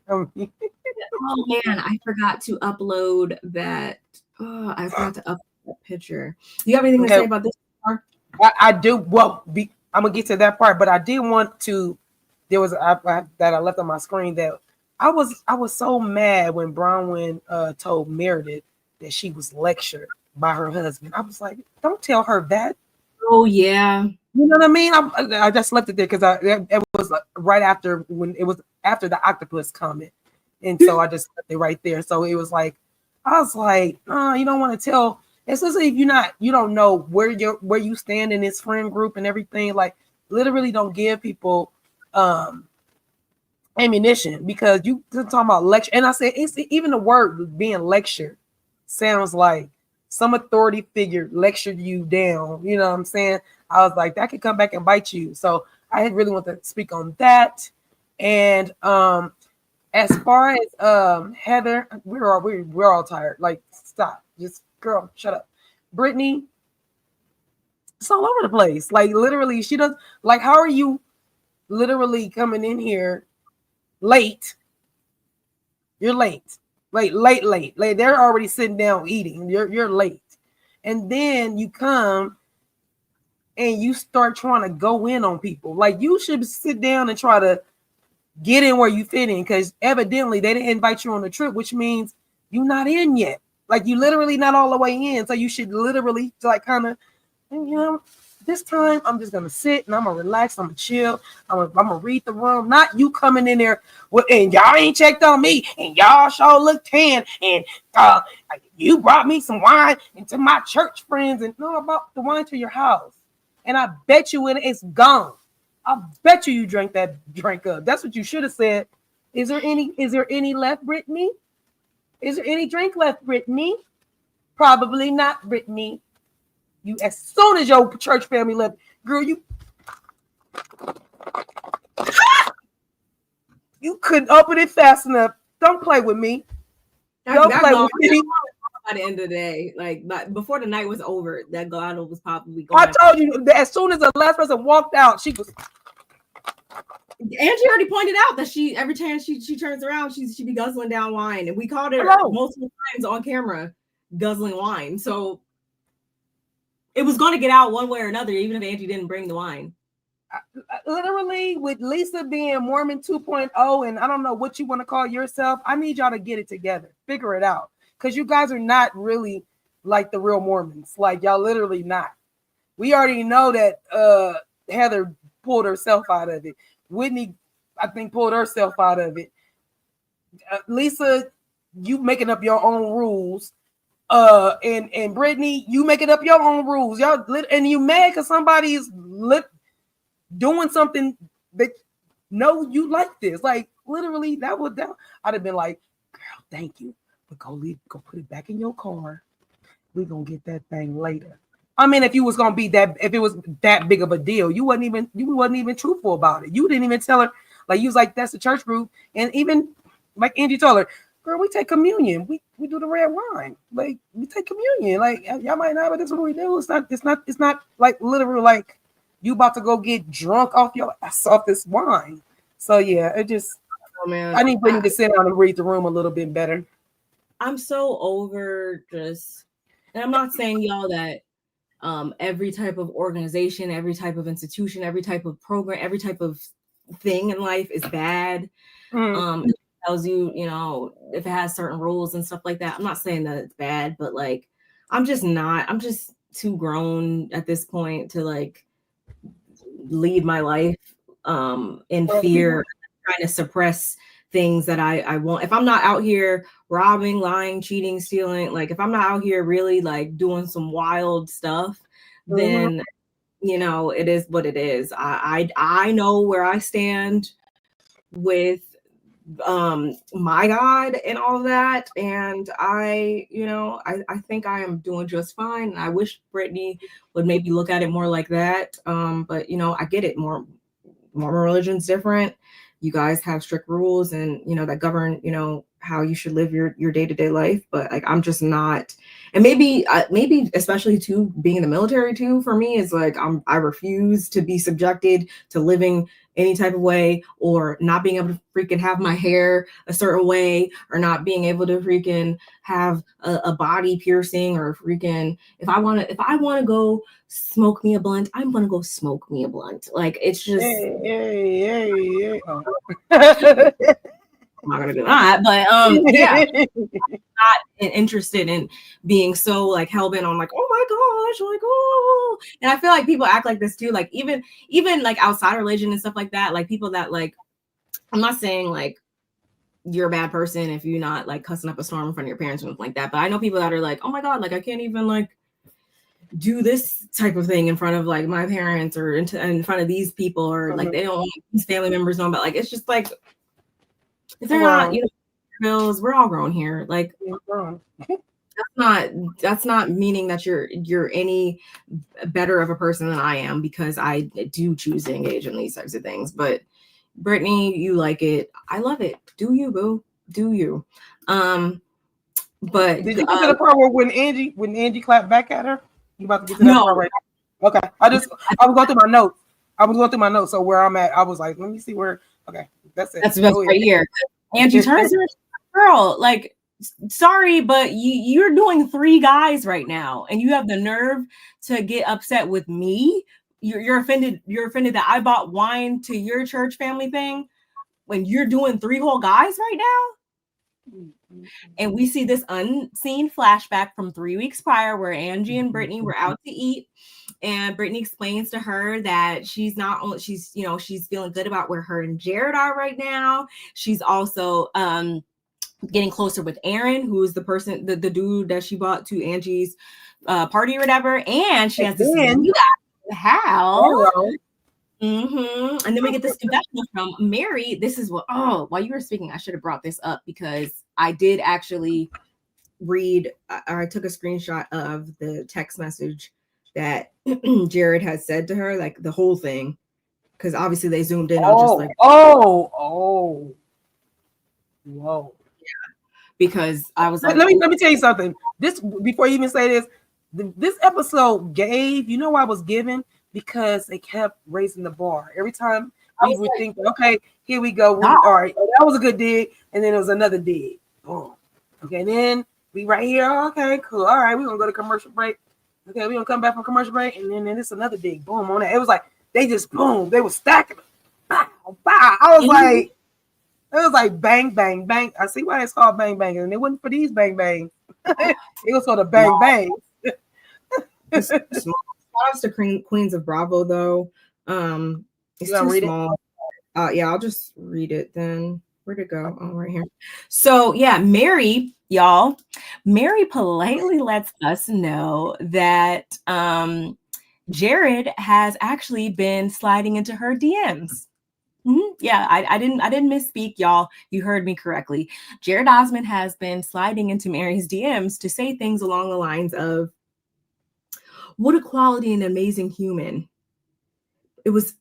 Oh man, I forgot to upload that. I forgot to upload that picture. Do you have anything to say about this? I do. Well, I'm gonna get to that part, but I did want to. There was that I left on my screen that I was so mad when Bronwyn told Meredith that she was lectured by her husband. I was like, don't tell her that. Oh yeah. You know what I mean? I just left it there because it was right after when it was after the octopus comment, and so I just left it right there. So it was like, I was like, oh, you don't want to tell, especially if you don't know where you stand in this friend group and everything. Like, literally, don't give people ammunition because you talking about lecture. And I said, it's even the word being lectured sounds like some authority figure lectured you down. You know what I'm saying? I was like, that could come back and bite you. So I really want to speak on that. And as far as Heather, we're all tired. Like, stop. Just girl, shut up. Brittany, it's all over the place. Like, literally, she does, like, how are you literally coming in here late? You're late. Late. Like, they're already sitting down eating. You're late. And then you come and you start trying to go in on people. Like, you should sit down and try to get in where you fit in, because evidently they didn't invite you on the trip, which means you're not in yet. Like, you literally not all the way in. So you should literally like kind of, this time I'm just gonna sit and I'm gonna relax, I'm gonna chill, I'm gonna read the room. Not you coming in there and y'all ain't checked on me and y'all sure look tan and you brought me some wine into my church friends and no, about the wine to your house. And I bet you it's gone. I bet you drank that drink up. That's what you should have said. Is there any left, Brittany? Is there any drink left, Brittany? Probably not, Brittany. You, as soon as your church family left, girl, you couldn't open it fast enough. Don't play with me. Don't play with me. By the end of the day, like before the night was over, that bottle was probably gone. I told you that as soon as the last person walked out, she was. Angie already pointed out that every time she turns around, she be guzzling down wine, and we caught her multiple times on camera guzzling wine. So it was going to get out one way or another, even if Angie didn't bring the wine. Literally, with Lisa being Mormon 2.0, and I don't know what you want to call yourself, I need y'all to get it together, figure it out, because you guys are not really like the real Mormons. Like, y'all literally not. We already know that Heather pulled herself out of it. Whitney, I think, pulled herself out of it. Lisa, you making up your own rules. And Brittany, you making up your own rules. Y'all, and you mad because somebody's doing something that no, you like this. Like, literally, I'd have been like, girl, thank you, but go put it back in your car. We're gonna get that thing later. I mean, if it was that big of a deal, you wasn't even truthful about it. You didn't even tell her, like, you was like, that's the church group. And even like Angie told her, girl, we take communion. We do the red wine. Like, we take communion. Like, y'all might not, but that's what we do. It's not like literally like you about to go get drunk off this wine. So yeah, it just, I need Brittany to sit down and read the room a little bit better. I'm so over just, and I'm not saying y'all that every type of organization, every type of institution, every type of program, every type of thing in life is bad. It tells you, if it has certain rules and stuff like that. I'm not saying that it's bad, but like, I'm just too grown at this point to like lead my life in fear, trying to suppress things that I want. If I'm not out here robbing, lying, cheating, stealing, like if I'm not out here really like doing some wild stuff, then it is what it is. I know where I stand with my God and all that, and I think I am doing just fine. And I wish Brittany would maybe look at it more like that. But I get it. Mormon religion's different. You guys have strict rules and that govern how you should live your day-to-day life, but like I'm just not. And maybe especially too being in the military too, for me is like I refuse to be subjected to living any type of way, or not being able to freaking have my hair a certain way, or not being able to freaking have a body piercing, or freaking if I want to go smoke me a blunt, I'm gonna go smoke me a blunt. Like, it's just Hey. Oh. I'm not gonna do that, but yeah, not interested in being so like hell-bent on like, oh my gosh, like, oh. And I feel like people act like this too, like even like outside religion and stuff like that, like people that like, I'm not saying like you're a bad person if you're not like cussing up a storm in front of your parents or something like that, but I know people that are like, oh my god, like I can't even like do this type of thing in front of like my parents, or in front of these people, or like they don't want these family members know. But like, it's just like, if they're not, you know, bills, we're all grown here. Like, that's not meaning that you're any better of a person than I am, because I do choose to engage in these types of things. But Brittany, you like it, I love it. Do you, boo? Do you? But did you get to the part where when Angie clapped back at her? You about to get to that part right now? Okay. I was going through my notes. So where I'm at, I was like, let me see where. Okay, that's it. That's right here. Angie turns her girl, like, sorry, but you're doing 3 guys right now, and you have the nerve to get upset with me. You're offended. You're offended that I bought wine to your church family thing when you're doing 3 whole guys right now. And we see this unseen flashback from 3 weeks prior where Angie and Brittany were out to eat, and Brittany explains to her that she's feeling good about where her and Jared are right now. She's also getting closer with Aaron, who is the person, the dude that she bought to Angie's party or whatever. And she has this new guy in the house. And then we get this confessional from Mary. This is what, while you were speaking, I should have brought this up, because I did actually read, or I took a screenshot of the text message that Jared had said to her, like the whole thing, because obviously they zoomed in on just like, whoa. Yeah. Because I was like, let me tell you something. This, before you even say this, this episode gave, you know why I was given? Because they kept raising the bar. Every time we would think, okay, here we go. All right, that was a good dig. And then there was another dig. Boom. Okay, and then we right here. Okay, cool. All right, we're going to go to commercial break. Okay, we're going to come back from commercial break. And then it's another dig. Boom on that. It was like, they just, boom. They were stacking. Bow, bow. I was like, it was like bang, bang, bang. I see why it's called bang, bang. And it wasn't for these bang, bang. It was for the bang, bang. Shout out to Queens of Bravo, though. It's too small. Yeah, I'll just read it then. Where'd it go? Oh, right here. So yeah, Mary, y'all. Mary politely lets us know that Jared has actually been sliding into her DMs. Yeah, I didn't misspeak, y'all. You heard me correctly. Jared Osmond has been sliding into Mary's DMs to say things along the lines of, what a quality and amazing human.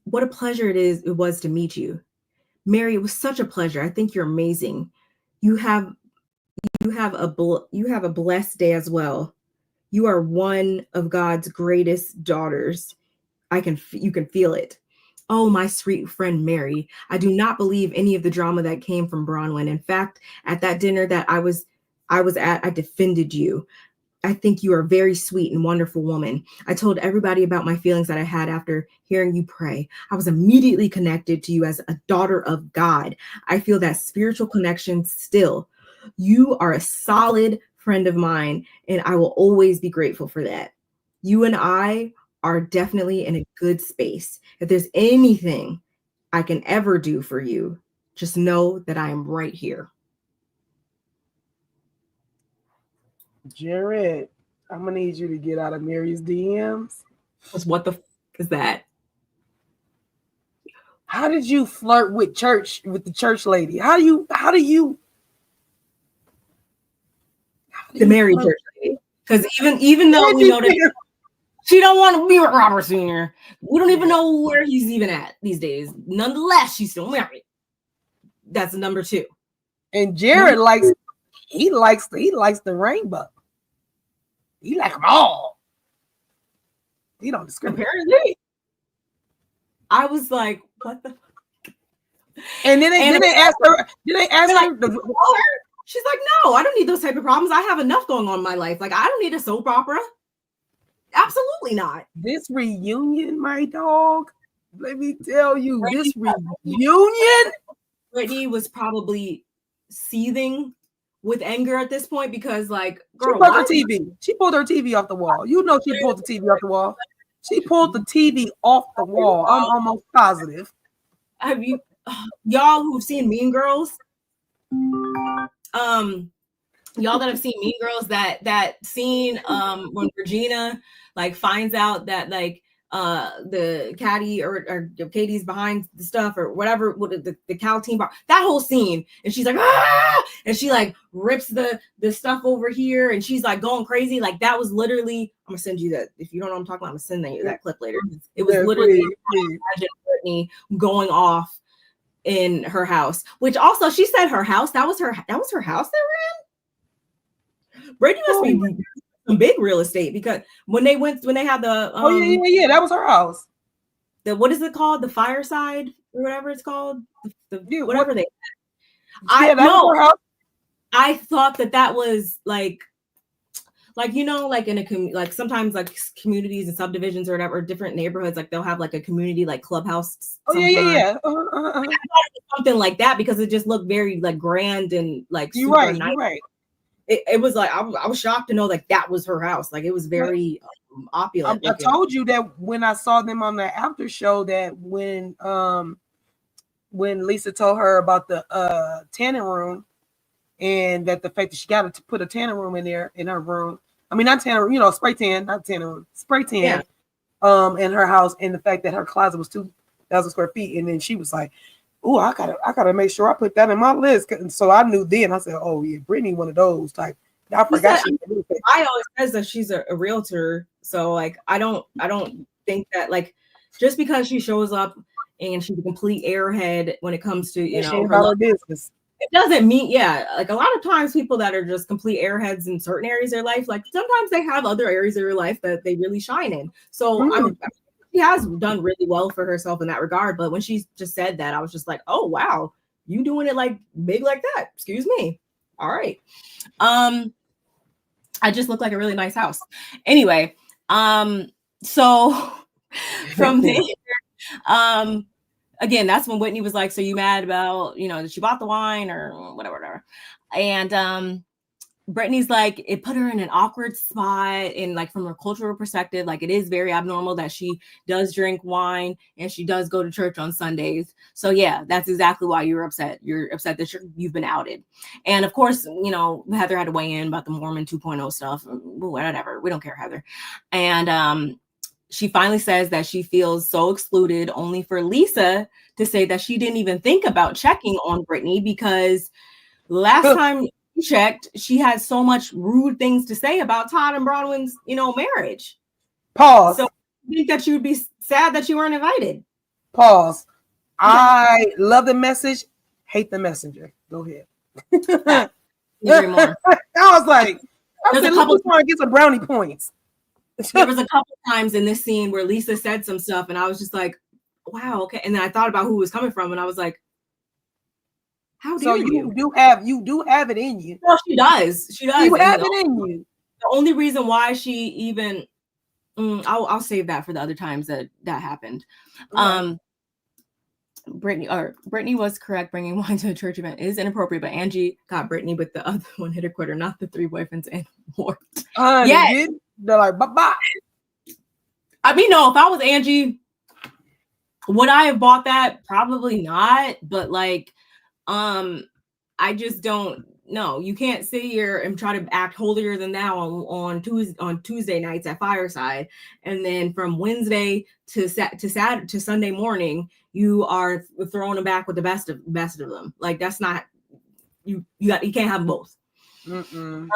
What a pleasure it was to meet you. Mary, it was such a pleasure. I think you're amazing. You have a blessed day as well. You are one of God's greatest daughters. You can feel it. Oh, my sweet friend Mary, I do not believe any of the drama that came from Bronwyn. In fact, at that dinner that I was at, I defended you. I think you are a very sweet and wonderful woman. I told everybody about my feelings that I had after hearing you pray. I was immediately connected to you as a daughter of God. I feel that spiritual connection still. You are a solid friend of mine, and I will always be grateful for that. You and I are definitely in a good space. If there's anything I can ever do for you, just know that I am right here. Jared, I'm gonna need you to get out of Mary's DMs. What the is that? How did you flirt with the church lady? How do you the married church lady? Because even though we know that she don't want to be with Robert Sr., we don't even know where he's even at these days. Nonetheless, she's still married. That's number 2. And Jared likes the rainbow. He like them all. He don't discriminate. Apparently. I was like, what the? And then they asked her. Did they ask like, her? She's like, no, I don't need those type of problems. I have enough going on in my life. Like, I don't need a soap opera. Absolutely not. This reunion, my dog. Let me tell you, this reunion. Brittany was probably seething with anger at this point because, like, girl, she broke her TV. She pulled her TV off the wall. You know, she pulled the TV off the wall. She pulled the TV off the wall. I'm almost positive. Have you, y'all who've seen Mean Girls? Y'all that have seen Mean Girls, that scene when Regina like finds out that like the caddy or Katie's behind the stuff or whatever, the cow team bar, that whole scene, and she's like, ah! And she like rips the stuff over here, and she's like going crazy. Like, that was literally, I'm gonna send you that. If you don't know what I'm talking about, I'm gonna send you that clip later. It was literally imagine Brittany going off in her house, which also she said her house, that was her house they were in. Brittany must be some big real estate, because when they had the yeah, that was her house. The, what is it called? The fireside or whatever it's called. Whatever they. Yeah, that was her house. I thought that was like you know, like in a like sometimes like communities and subdivisions or whatever, different neighborhoods, like they'll have like a community like clubhouse. Yeah. Something like that, because it just looked very like grand and like you're super right. nice. You're right. It was like I was shocked to know like that was her house. Like, it was very opulent. I told you that when I saw them on the after show, that when Lisa told her about the tanning room, and that the fact that she got to put a tanning room in there in her room. I mean, not tanning room, you know, spray tan, not tanning room, spray tan. Yeah. In her house, and the fact that her closet was 2,000 square feet, and then she was like, "Oh, I gotta make sure I put that in my list." And so I knew then. I said, "Oh yeah, Brittany, one of those type." I forgot. I always says that she's a realtor, so like I don't think that like just because she shows up and she's a complete airhead when it comes to her business. It doesn't mean, like a lot of times people that are just complete airheads in certain areas of their life, like sometimes they have other areas of their life that they really shine in. So she has done really well for herself in that regard. But when she just said that, I was just like, oh wow, you doing it like big like that? Excuse me. All right. I just look like a really nice house. Anyway, so from there, again, that's when Whitney was like, so you mad about, that she bought the wine or whatever. And Brittany's like, it put her in an awkward spot. And like, from a cultural perspective, like it is very abnormal that she does drink wine and she does go to church on Sundays. So yeah, that's exactly why you're upset. You're upset that you've been outed. And of course, Heather had to weigh in about the Mormon 2.0 stuff, whatever. We don't care, Heather. And, she finally says that she feels so excluded, only for Lisa to say that she didn't even think about checking on Brittany, because last time she checked, she had so much rude things to say about Todd and Bronwyn's, marriage. Pause. So I think that you would be sad that you weren't invited. Pause. I love the message, hate the messenger. Go ahead. I was like, trying to get some brownie points. There was a couple times in this scene where Lisa said some stuff, and I was just like, wow, okay. And then I thought about who it was coming from, and I was like, how dare you? You do have it in you. Well, she does. You have it in you. The only reason why she even I'll save that for the other times that happened. Okay. Brittany was correct. Bringing wine to a church event is inappropriate, but Angie got Brittany with the other one hit or quitter, not the 3 boyfriends and more. Yeah. They're like, bye-bye. I mean, no, if I was Angie, would I have bought that? Probably not. But like, I just don't know. You can't sit here and try to act holier than thou on Tuesday nights at Fireside, and then from Wednesday to Sunday morning, you are throwing them back with the best of them. Like, that's not you can't have both. And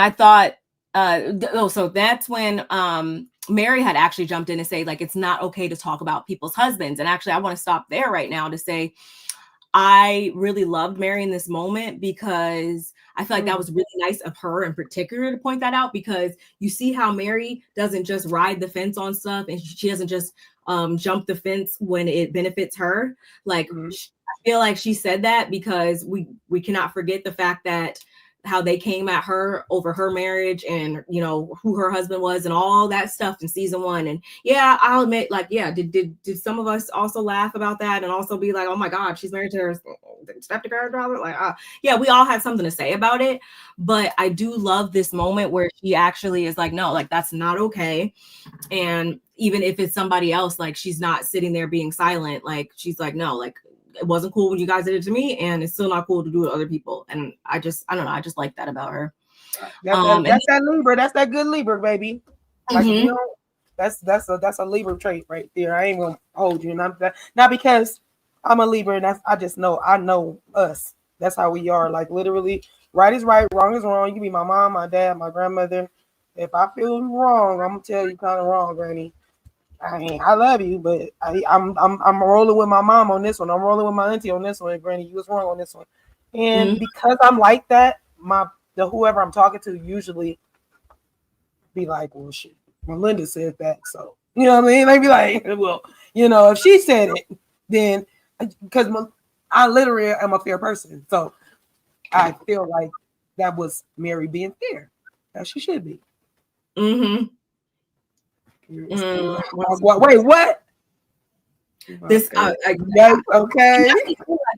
I thought, so that's when Mary had actually jumped in and say, like, it's not okay to talk about people's husbands. And actually, I want to stop there right now to say, I really loved Mary in this moment, because I feel like that was really nice of her in particular to point that out, because you see how Mary doesn't just ride the fence on stuff, and she doesn't just jump the fence when it benefits her. Like, I feel like she said that because we cannot forget the fact that how they came at her over her marriage and, you know, who her husband was and all that stuff in season 1. And yeah, I'll admit, like, yeah, did some of us also laugh about that and also be like, oh my God, she's married to her stepdad? Like, yeah, we all had something to say about it. But I do love this moment where she actually is like, no, like, that's not okay. And even if it's somebody else, like, she's not sitting there being silent. Like, she's like, no, like, it wasn't cool when you guys did it to me, and it's still not cool to do it to other people. And I don't know, I just like that about her. That's that Libra. That's that good Libra, baby. Like, you know, that's a Libra trait right there. I ain't gonna hold you, and I'm not because I'm a Libra, and I just know I know us. That's how we are. Like, literally, right is right, wrong is wrong. You can be my mom, my dad, my grandmother. If I feel wrong, I'm gonna tell you kind of wrong, Granny. I mean, I love you, but I'm rolling with my mom on this one. I'm rolling with my auntie on this one. And Granny, you was wrong on this one. And because I'm like that, the whoever I'm talking to usually be like, well, shit, Melinda said that, so you know what I mean? They be like, well, you know, if she said it, then because I literally am a fair person, so I feel like that was Mary being fair, as she should be. Wait, what? This okay.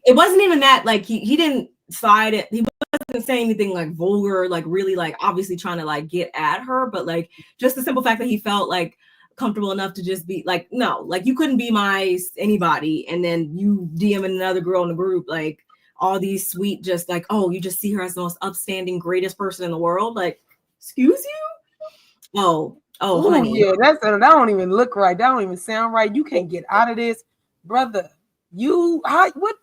It wasn't even that, like, he didn't side it. He wasn't saying anything like vulgar, like really like obviously trying to like get at her, but like just the simple fact that he felt like comfortable enough to just be like, no, like, you couldn't be my anybody, and then you DM another girl in the group, like all these sweet, just like, oh, you just see her as the most upstanding, greatest person in the world. Like, excuse you? Oh, honey. Yeah, that don't even look right. That don't even sound right. You can't get out of this, brother. What?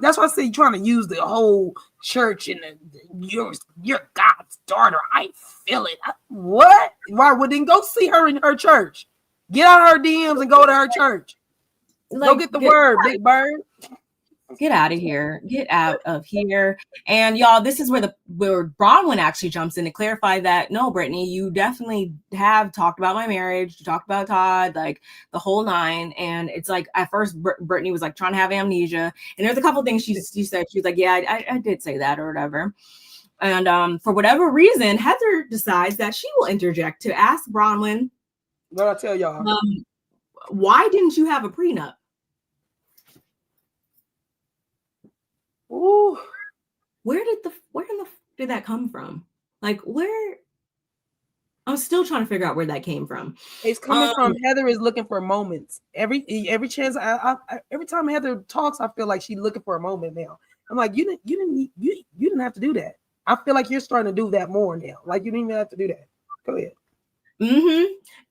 That's why I say you're trying to use the whole church and you're God's daughter. I feel it. What? Why wouldn't go see her in her church? Get out of her DMs and go to her church. Like, go get the word, Big Bird. Get out of here. Get out of here. And y'all, this is where Bronwyn actually jumps in to clarify that, no, Brittany, you definitely have talked about my marriage. You talked about Todd, like the whole 9. And it's like, at first, Brittany was like trying to have amnesia. And there's a couple things she said. She was like, yeah, I did say that or whatever. And for whatever reason, Heather decides that she will interject to ask Bronwyn, what I tell y'all, why didn't you have a prenup? Ooh. Where did that come from? Like, where? I'm still trying to figure out where that came from. It's coming from Heather is looking for moments. Every chance every time Heather talks, I feel like she's looking for a moment now. I'm like, you didn't have to do that. I feel like you're starting to do that more now. Like, you didn't even have to do that. Go ahead.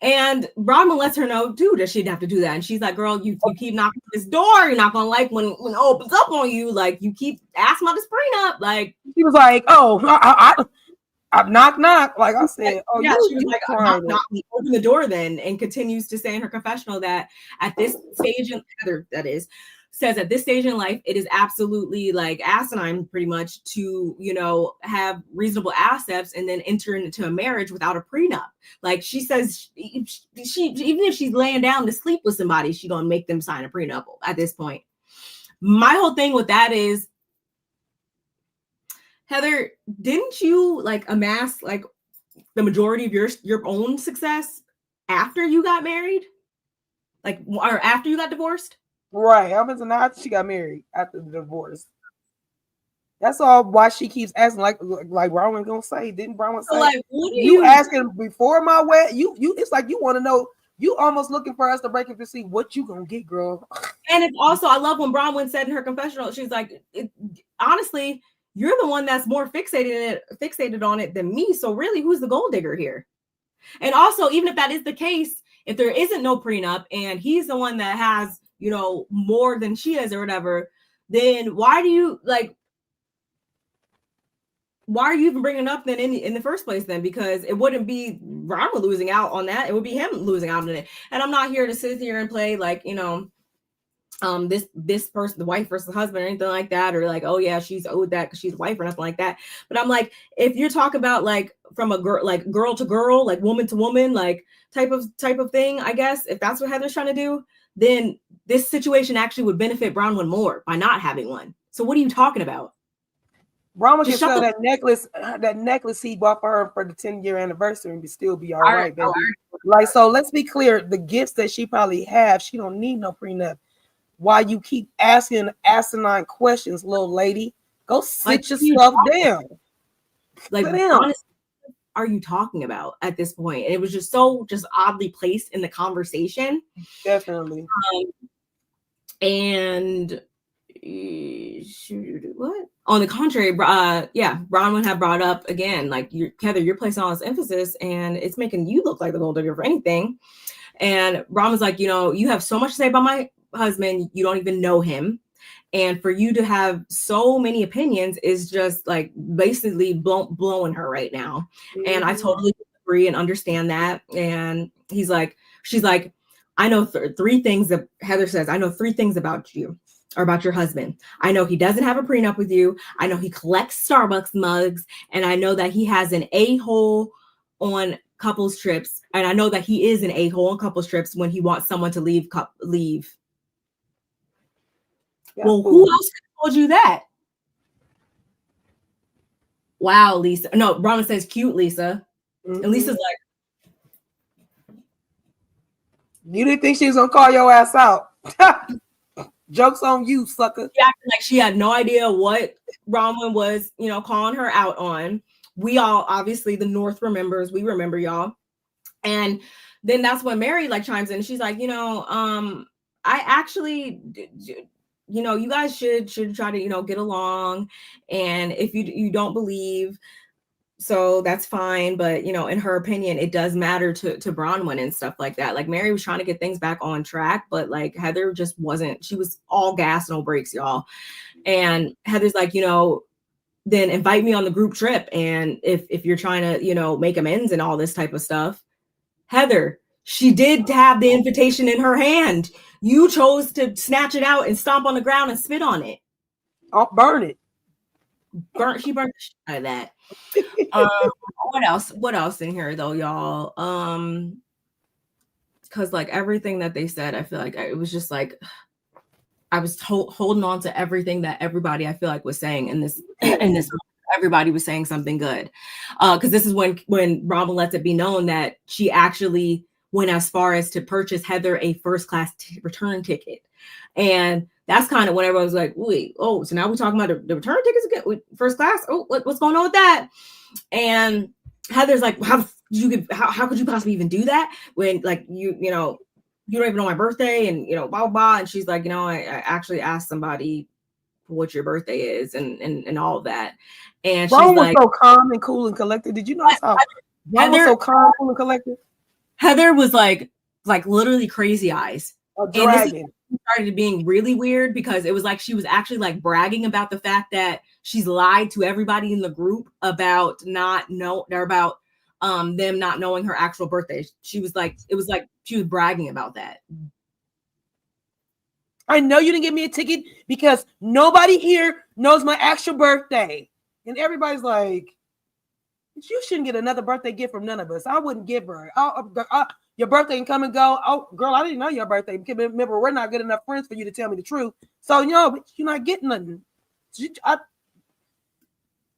And Bronwyn lets her know, dude, that she'd have to do that. And she's like, girl, you keep knocking this door. You're not gonna like when it opens up on you. Like, you keep asking about this prenup. Like, she was like, oh, I knock. Like I said, oh yeah, she was like, knock, open the door then, and continues to say in her confessional that at this stage in Heather, that is, says at this stage in life, it is absolutely like asinine pretty much to, you know, have reasonable assets and then enter into a marriage without a prenup. Like, she says she even if she's laying down to sleep with somebody, she's gonna make them sign a prenup at this point. My whole thing with that is, Heather, didn't you like amass like the majority of your own success after you got married? Like, or after you got divorced? Right. Happens not she got married after the divorce. That's all why she keeps asking, like Bronwyn gonna say, didn't Bronwyn say, like, what are you asking before my wedding? You it's like you want to know, you almost looking for us to break it to see what you gonna get, girl. And it's also, I love when said in her confessional, she's like, honestly, you're the one that's more fixated on it than me. So really, who's the gold digger here? And also, even if that is the case, if there isn't no prenup and he's the one that has, you know, more than she is or whatever, then why are you even bringing it up then in the first place then? Because it wouldn't be Ronald losing out on that. It would be him losing out on it. And I'm not here to sit here and play like, you know, this person, the wife versus husband or anything like that, or like, oh yeah, she's owed that because she's a wife or nothing like that. But I'm like, if you're talking about like from a girl, like girl to girl, like woman to woman, like type of thing, I guess if that's what Heather's trying to do, then this situation actually would benefit Bronwyn more by not having one. So what are you talking about? Bronwyn can sell that necklace he bought for her for the 10-year anniversary and still be all right, baby. Like, so let's be clear, the gifts that she probably have, she don't need no prenup. Why you keep asking asinine questions, little lady? Go sit yourself down. Like, honestly, what are you talking about at this point? And it was just so oddly placed in the conversation. Definitely. And what? On the contrary, Bronwyn had brought up again, like, Heather, you're placing all this emphasis, and it's making you look like the gold digger for anything. And Bronwyn's like, you have so much to say about my husband, you don't even know him, and for you to have so many opinions is just like basically blowing her right now. And I totally agree and understand that. And she's like, I know three things that Heather says. I know three things about you or about your husband. I know he doesn't have a prenup with you. I know he collects Starbucks mugs, and I know that he has an a-hole on couples trips, and I know that he is an a-hole on couples trips when he wants someone to leave. Well, who else told you that? Wow, Lisa. No, Bronwyn says cute, Lisa. And Lisa's like, you didn't think she was gonna call your ass out. Joke's on you, sucker. She acted like she had no idea what Bronwyn was, calling her out on. We all, obviously, the North remembers. We remember, y'all. And then that's when Mary like chimes in. She's like, I actually, you guys should try to, get along. And if you don't believe, so that's fine. But, in her opinion, it does matter to Bronwyn and stuff like that. Like, Mary was trying to get things back on track, but like Heather just wasn't. She was all gas, no brakes, y'all. And Heather's like, then invite me on the group trip. And if you're trying to, make amends and all this type of stuff. Heather, she did have the invitation in her hand. You chose to snatch it out and stomp on the ground and spit on it. I'll burn it. She burned the shit out of that. What else in here though, y'all? Because like everything that they said, I feel like it was just like I was holding on to everything that everybody I feel like was saying in this everybody was saying something good. Because this is when Bronwyn lets it be known that she actually went as far as to purchase Heather a first class return ticket. And that's kind of when everyone was like, wait, oh, so now we're talking about the return tickets again, first class? Oh, what's going on with that? And Heather's like, how could you possibly even do that when like you don't even know my birthday and blah blah blah. And she's like, I actually asked somebody what your birthday is and all of that. And Bronwyn she's like, so calm and cool and collected. Did you notice how Bronwyn was so calm, cool, and collected? Heather was like literally crazy eyes. A dragon. And started being really weird because it was like she was actually like bragging about the fact that she's lied to everybody in the group about them not knowing her actual birthday. She was like, it was like she was bragging about that. I know you didn't give me a ticket because nobody here knows my actual birthday. And everybody's like, you shouldn't get another birthday gift from none of us. I wouldn't give her. Your birthday can come and go. Oh, girl, I didn't know your birthday. Remember, we're not good enough friends for you to tell me the truth. So, but you're not getting nothing.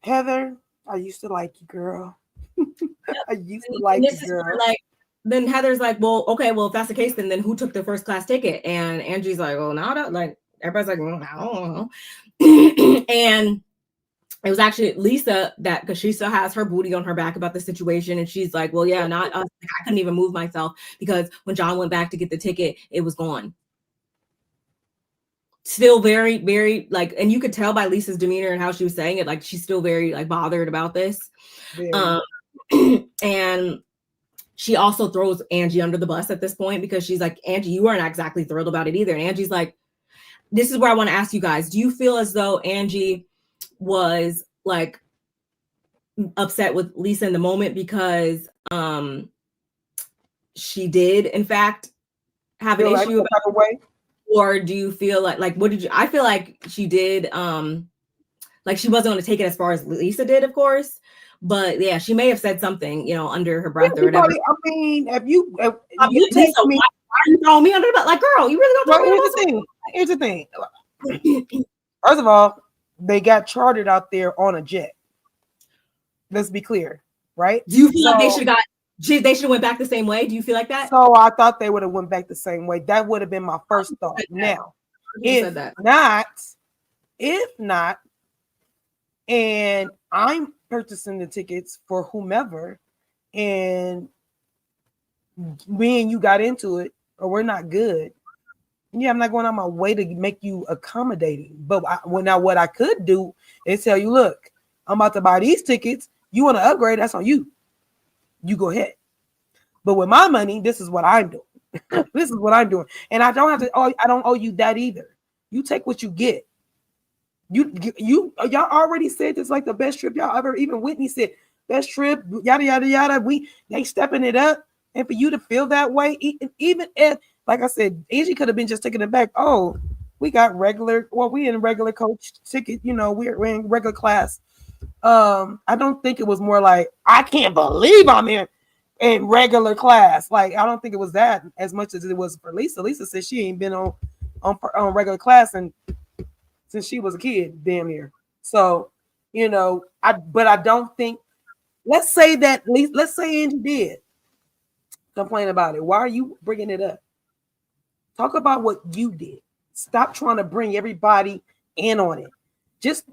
Heather, I used to like you, girl. I used to like you, girl. Then Heather's like, well, okay, well, if that's the case, then who took the first class ticket? And Angie's like, well, not like everybody's like, well, I don't know. And it was actually Lisa that because she still has her booty on her back about the situation. And she's like, well, yeah, not us. I couldn't even move myself because when John went back to get the ticket, it was gone. Still very, very like, and you could tell by Lisa's demeanor and how she was saying it, like she's still very like bothered about this. And she also throws Angie under the bus at this point because she's like, Angie, you weren't exactly thrilled about it either. And Angie's like, this is where I want to ask you guys, do you feel as though Angie was like upset with Lisa in the moment because she did in fact have an issue about the way? Or do you feel like what did you? I feel like she did. Like she wasn't going to take it as far as Lisa did, of course. But yeah, she may have said something, under her breath or whatever. I mean, if you take Lisa, me, why are you throwing me under the butt? Like, girl, you really well, gonna throw me under the here's the thing. bus? First of all, they got chartered out there on a jet. Let's be clear, right? Do you feel like they should have went back the same way? Do you feel like that? So I thought they would have went back the same way. That would have been my first thought. Now, if not, and I'm purchasing the tickets for whomever, and me and you got into it, or we're not good. Yeah, I'm not going on my way to make you accommodating. But what I could do is tell you, look, I'm about to buy these tickets. You want to upgrade? That's on you. You go ahead. But with my money, this is what I'm doing. This is what I'm doing, and I don't owe you that either. You take what you get. Y'all already said this like the best trip y'all ever. Even Whitney said best trip. Yada yada yada. They stepping it up, and for you to feel that way, even if, like I said, Angie could have been just taking it back. Oh, we got regular. Well, we in regular coach ticket. We're in regular class. I don't think it was more like I can't believe I'm in regular class. Like I don't think it was that as much as it was for Lisa. Lisa said she ain't been on regular class and since she was a kid, damn near. So, I don't think. Let's say Angie did complain about it. Why are you bringing it up? Talk about what you did. Stop trying to bring everybody in on it. Just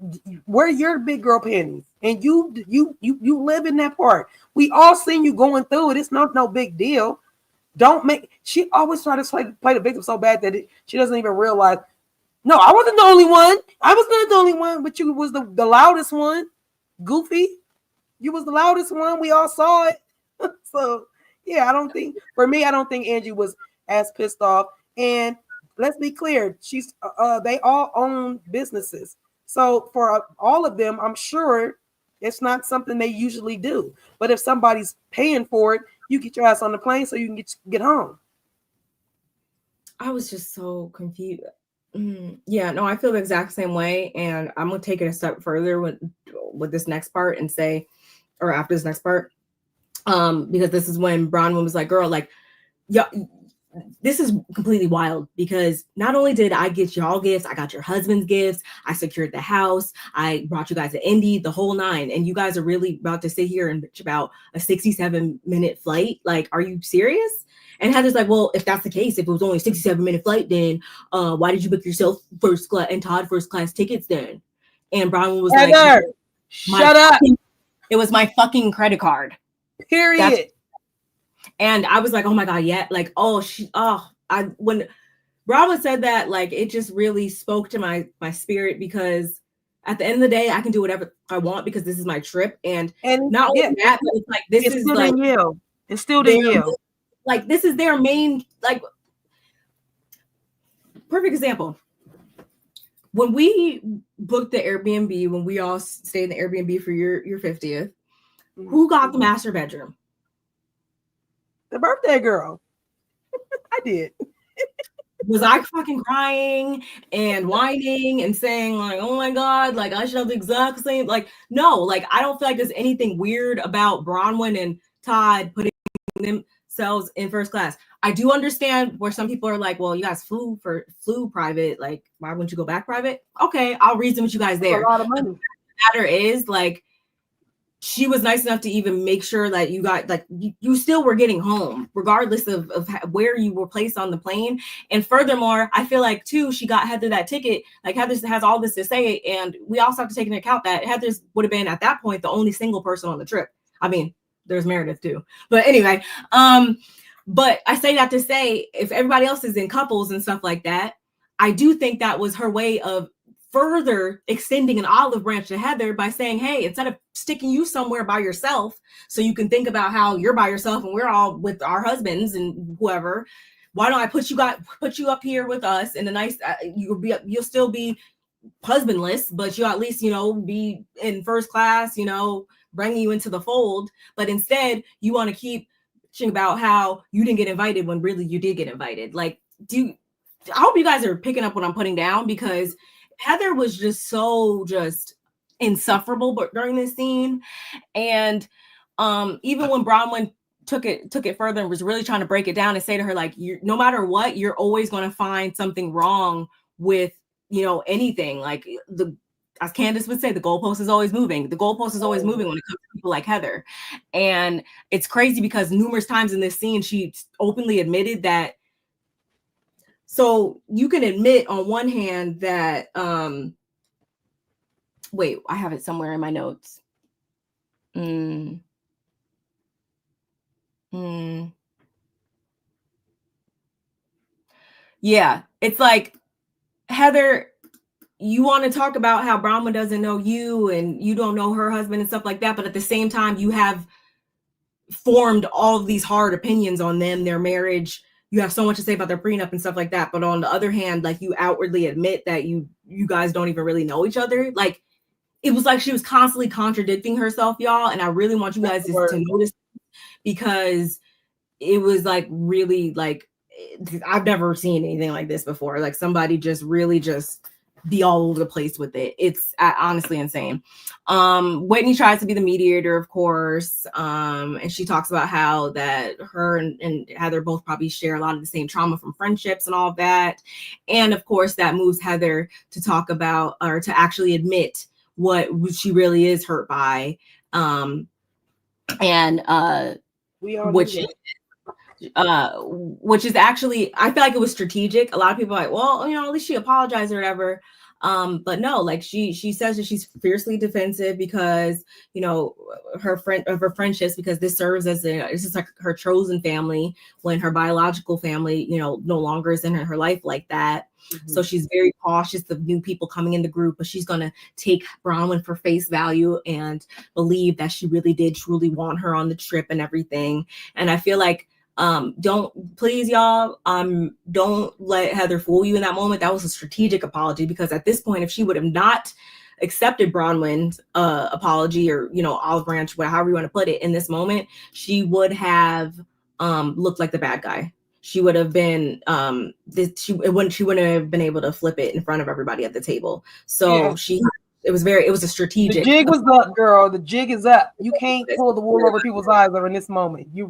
wear your big girl panties, and you live in that part. We all seen you going through it. It's not no big deal. She always try to play the victim so bad that she doesn't even realize. No, I wasn't the only one. I was not the only one, but you was the loudest one. Goofy, you was the loudest one. We all saw it. So yeah, I don't think Angie was as pissed off. And let's be clear, they all own businesses. So for all of them, I'm sure it's not something they usually do. But if somebody's paying for it, you get your ass on the plane so you can get home. I was just so confused. Yeah, no, I feel the exact same way, and I'm gonna take it a step further with this next part and say, or after this next part, because this is when Bronwyn was like, "Girl, like, yeah, this is completely wild because not only did I get y'all gifts, I got your husband's gifts, I secured the house, I brought you guys to Indy, the whole nine, and you guys are really about to sit here and bitch about a 67-minute flight? Like, are you serious?" And Heather's like, "Well, if that's the case, if it was only a 67-minute flight, then why did you book yourself first class and Todd first class tickets then?" And Bronwyn was Heather, like, "Shut up! It was my fucking credit card. Period." And I was like, "Oh my god, yeah!" Like, when Bronwyn said that, like, it just really spoke to my spirit because at the end of the day, I can do whatever I want because this is my trip, and not only that, but it's like this is like it's still the you. Like this is their main, like, perfect example. When we booked the Airbnb, when we all stayed in the Airbnb for your 50th, who got the master bedroom? The birthday girl. I did. Was I fucking crying and whining and saying like, "Oh my god, like I should have the exact same"? Like, no, like I don't feel like there's anything weird about Bronwyn and Todd putting themselves in first class. I do understand where some people are like, "Well, you guys flew private. Like, why wouldn't you go back private?" Okay, I'll reason with you guys there. A lot of money. The matter is, like, she was nice enough to even make sure that you got, like, you still were getting home regardless of where you were placed on the plane. And furthermore, I feel like too, she got Heather that ticket. Like, Heather has all this to say, and we also have to take into account that Heather's would have been at that point the only single person on the trip. I mean, there's Meredith too, but anyway, but I say that to say, if everybody else is in couples and stuff like that, I do think that was her way of further extending an olive branch to Heather by saying, "Hey, instead of sticking you somewhere by yourself so you can think about how you're by yourself and we're all with our husbands and whoever, why don't I put you up here with us in a nice you'll still be husbandless, but you at least, be in first class, bringing you into the fold. But instead you want to keep about how you didn't get invited when really you did get invited." Like, I hope you guys are picking up what I'm putting down, because Heather was just so just insufferable during this scene. And even when Bronwyn took it further and was really trying to break it down and say to her, like, no matter what, you're always going to find something wrong with, anything. Like, as Candace would say, the goalpost is always moving. The goalpost is always moving when it comes to people like Heather. And it's crazy because numerous times in this scene, she openly admitted that. So you can admit on one hand that, wait, I have it somewhere in my notes. Yeah, it's like, Heather, you want to talk about how Bronwyn doesn't know you and you don't know her husband and stuff like that, but at the same time, you have formed all of these hard opinions on them, their marriage. You have so much to say about their prenup and stuff like that. But on the other hand, like, you outwardly admit that you guys don't even really know each other. Like, it was like she was constantly contradicting herself, y'all. And I really want you guys to notice, because it was like really, like, I've never seen anything like this before. Like, somebody just really just be all over the place with it. It's honestly insane. Whitney tries to be the mediator, of course. And she talks about how that her and Heather both probably share a lot of the same trauma from friendships and all of that. And of course, that moves Heather to talk about, or to actually admit what she really is hurt by. Which is actually, I feel like it was strategic. A lot of people are like, well, at least she apologized or whatever. But no, like, she says that she's fiercely defensive because, her friendships, because this serves as this is like her chosen family, when her biological family, no longer is in her life like that. Mm-hmm. So she's very cautious of new people coming in the group, but she's going to take Bronwyn for face value and believe that she really did truly want her on the trip and everything. And I feel like, don't let Heather fool you in that moment. That was a strategic apology, because at this point, if she would have not accepted Bronwyn's apology, or olive branch, however you want to put it, in this moment, she would have looked like the bad guy. She would have been she wouldn't have been able to flip it in front of everybody at the table. So yeah. It was a strategic. The jig was up, girl. The jig is up. You can't pull the wool over people's eyes over in this moment. You're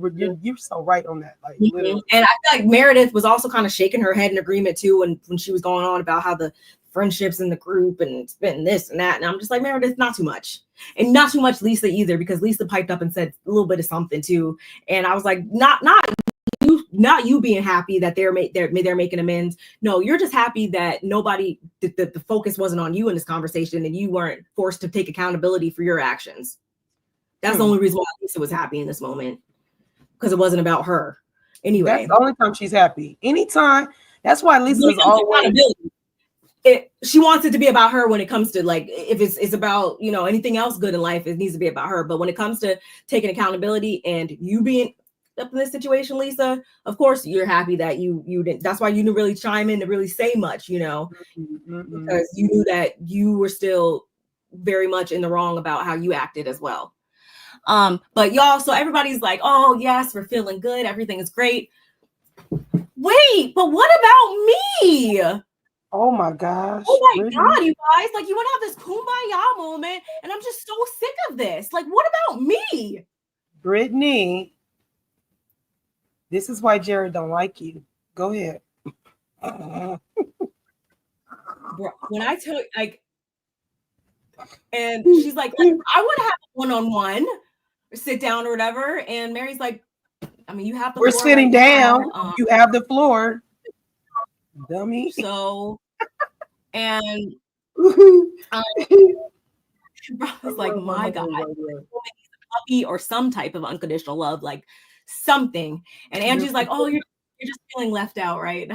so right on that. Like, literally. And I feel like Meredith was also kind of shaking her head in agreement too, when she was going on about how the friendships in the group and it's been this and that. And I'm just like, Meredith, not too much. And not too much Lisa either, because Lisa piped up and said a little bit of something too. And I was like, not you being happy that they're making amends. No, you're just happy that the focus wasn't on you in this conversation, and you weren't forced to take accountability for your actions. That's the only reason why Lisa was happy in this moment, because it wasn't about her. Anyway, that's the only time she's happy. Anytime. That's why Lisa's always. She wants it to be about her when it comes to, like, if it's about anything else good in life, it needs to be about her. But when it comes to taking accountability and you being up in this situation, Lisa, of course you're happy that you didn't. That's why you didn't really chime in to really say much, mm-hmm. Because you knew that you were still very much in the wrong about how you acted as well. But y'all, so everybody's like, oh yes, we're feeling good, everything is great. Wait, but what about me? Oh my gosh. Oh my God, you guys, like, you want to have this kumbaya moment, and I'm just so sick of this. Like, what about me? Brittany, this is why Jared don't like you. Go ahead. When I tell you, like, and she's like, I want to have a one-on-one or sit down or whatever. And Mary's like, I mean, you have the We're floor sitting right down. now. You have the floor. Dummy. So, and I was like, my God, puppy or some type of unconditional love, like something. And Angie's like, oh, you're just feeling left out, right?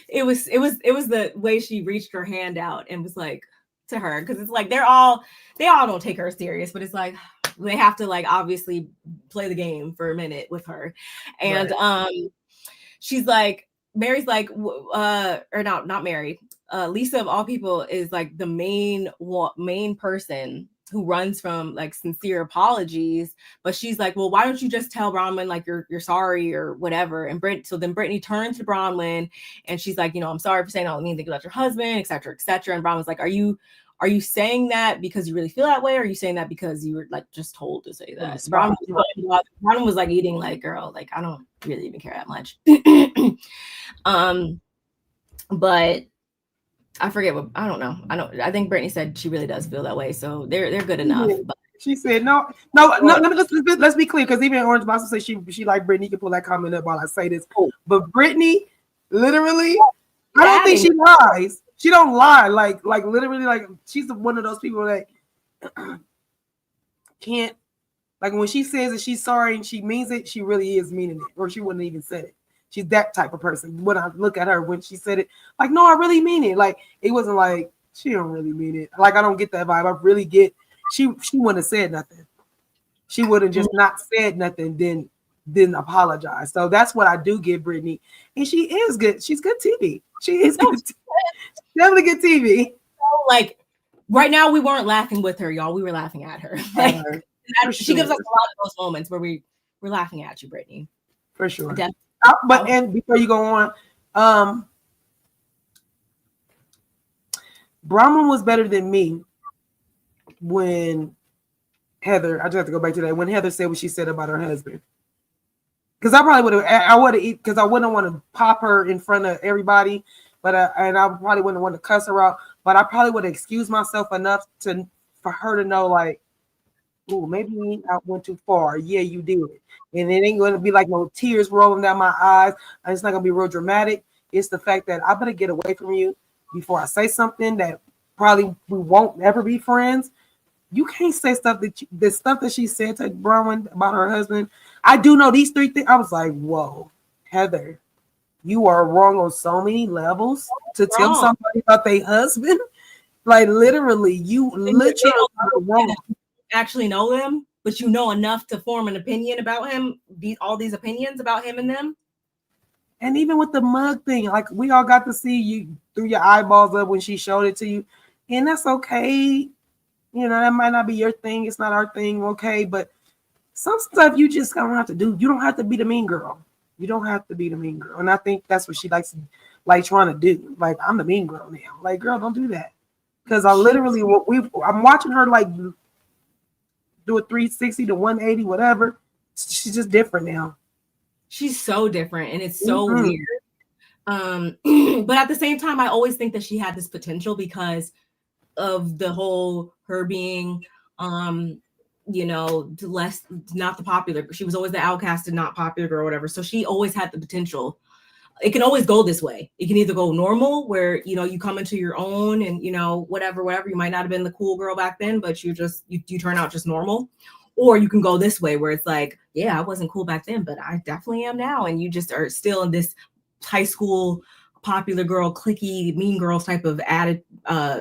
It was the way she reached her hand out and was like, to her, because it's like they all don't take her serious, but it's like they have to, like, obviously play the game for a minute with her. And right. She's like, Mary's like, or not Mary, Lisa of all people is like the main person who runs from like sincere apologies, but she's like, well, why don't you just tell Bronwyn like you're sorry or whatever? And so then Brittany turns to Bronwyn and she's like, I'm sorry for saying all the mean things about your husband, et cetera, et cetera. And Bronwyn's like, are you saying that because you really feel that way, or are you saying that because you were like just told to say that? Bronwyn was like eating like, girl, like I don't really even care that much. But I forget what, I don't know. I think Brittany said she really does feel that way, so they're good enough. But she said no. Let's be clear, because even Orange Blossom said she like Brittany. You can pull that comment up while I say this. But Brittany, literally, I don't think she lies. She don't lie. Like literally, like she's one of those people that can't, like when she says that she's sorry and she means it, she really is meaning it, or she wouldn't even said it. She's that type of person. When I look at her when she said it, like, no, I really mean it. Like, it wasn't like she don't really mean it. Like, I don't get that vibe. I really get she wouldn't have said nothing. She would have just not said nothing, then apologize. So that's what I do give Brittany. And she is good. She's good TV. She is good. Definitely good TV. Like right now, we weren't laughing with her, y'all. We were laughing at her. Like, she gives us a lot of those moments where we're laughing at you, Brittany. For sure. But and before you go on, Bronwyn was better than me when Heather. I just have to go back to that. When Heather said what she said about her husband, because I probably would have. I would have, because I wouldn't want to pop her in front of everybody, but and I probably wouldn't want to cuss her out. But I probably would have excused myself enough for her to know, like, oh, maybe I went too far. Yeah, you did. And it ain't going to be like no tears rolling down my eyes. And it's not going to be real dramatic. It's the fact that I better get away from you before I say something that probably we won't ever be friends. You can't say stuff the stuff that she said to Bronwyn about her husband. I do know these three things. I was like, whoa, Heather, you are wrong on so many levels to tell somebody about their husband. Like literally, you literally are wrong. Actually know them, but you know enough to form an opinion about him, all these opinions about him and them. And even with the mug thing, like we all got to see you through your eyeballs up when she showed it to you. And that's okay. You know, that might not be your thing. It's not our thing. Okay. But some stuff you just don't have to do. You don't have to be the mean girl. You don't have to be the mean girl. And I think that's what she likes, like trying to do. Like, I'm the mean girl now. Like, girl, don't do that. Because I literally, I'm watching her like do a 360 to 180, whatever. She's just different now. She's so different, and it's so weird. But at the same time, I always think that she had this potential because of the whole her being, not the popular. She was always the outcasted, not popular girl, or whatever. So she always had the potential. It can always go this way. It can either go normal, where you come into your own, and whatever. You might not have been the cool girl back then, but you turn out just normal. Or you can go this way, where it's like, yeah, I wasn't cool back then, but I definitely am now, and you just are still in this high school popular girl, cliquey, mean girls type of added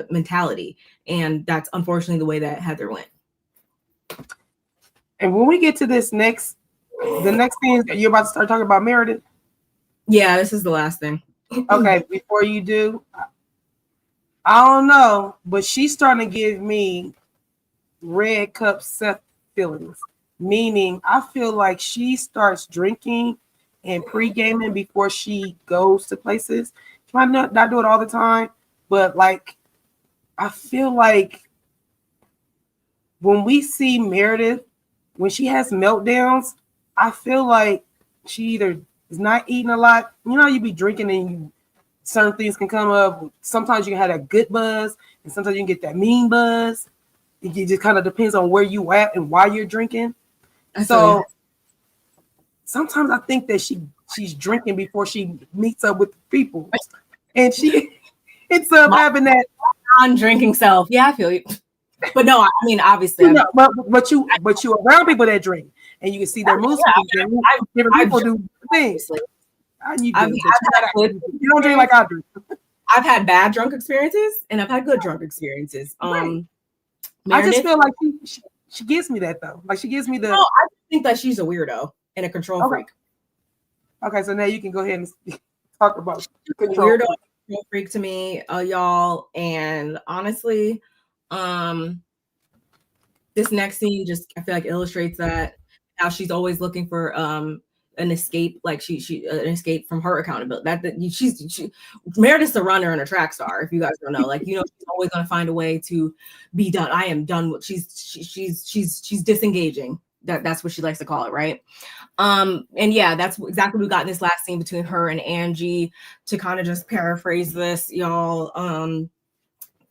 mentality, and that's unfortunately the way that Heather went. And when we get to the next thing, you're about to start talking about Meredith. Yeah, this is the last thing. Okay, before you do, I don't know, but she's starting to give me red cup Seth feelings. Meaning, I feel like she starts drinking and pre-gaming before she goes to places. She might not do it all the time, but like, I feel like when we see Meredith, when she has meltdowns, I feel like she either is not eating a lot. You be drinking and certain things can come up. Sometimes you can have that good buzz, and sometimes you can get that mean buzz. It just kind of depends on where you at and why you're drinking. So sometimes I think that she's drinking before she meets up with people, and she ends up having that non-drinking self. Yeah, I feel you. But no, I mean, obviously, but you around people that drink, and you can see their mood swings. Different people do things. You don't drink like I do. I've had bad drunk experiences, and I've had good drunk experiences. Right. I just feel like she gives me that though. Like she gives me the. No, I think that she's a weirdo and a control freak. Okay, so now you can go ahead and talk about control freak to me, y'all. And honestly, this next scene just I feel like illustrates that how she's always looking for an escape, like she an escape from her accountability. She Meredith's a runner and a track star. If you guys don't know, like she's always gonna find a way to be done. I am done with. She's disengaging. That's what she likes to call it, right? And yeah, that's exactly what we got in this last scene between her and Angie. To kind of just paraphrase this, y'all.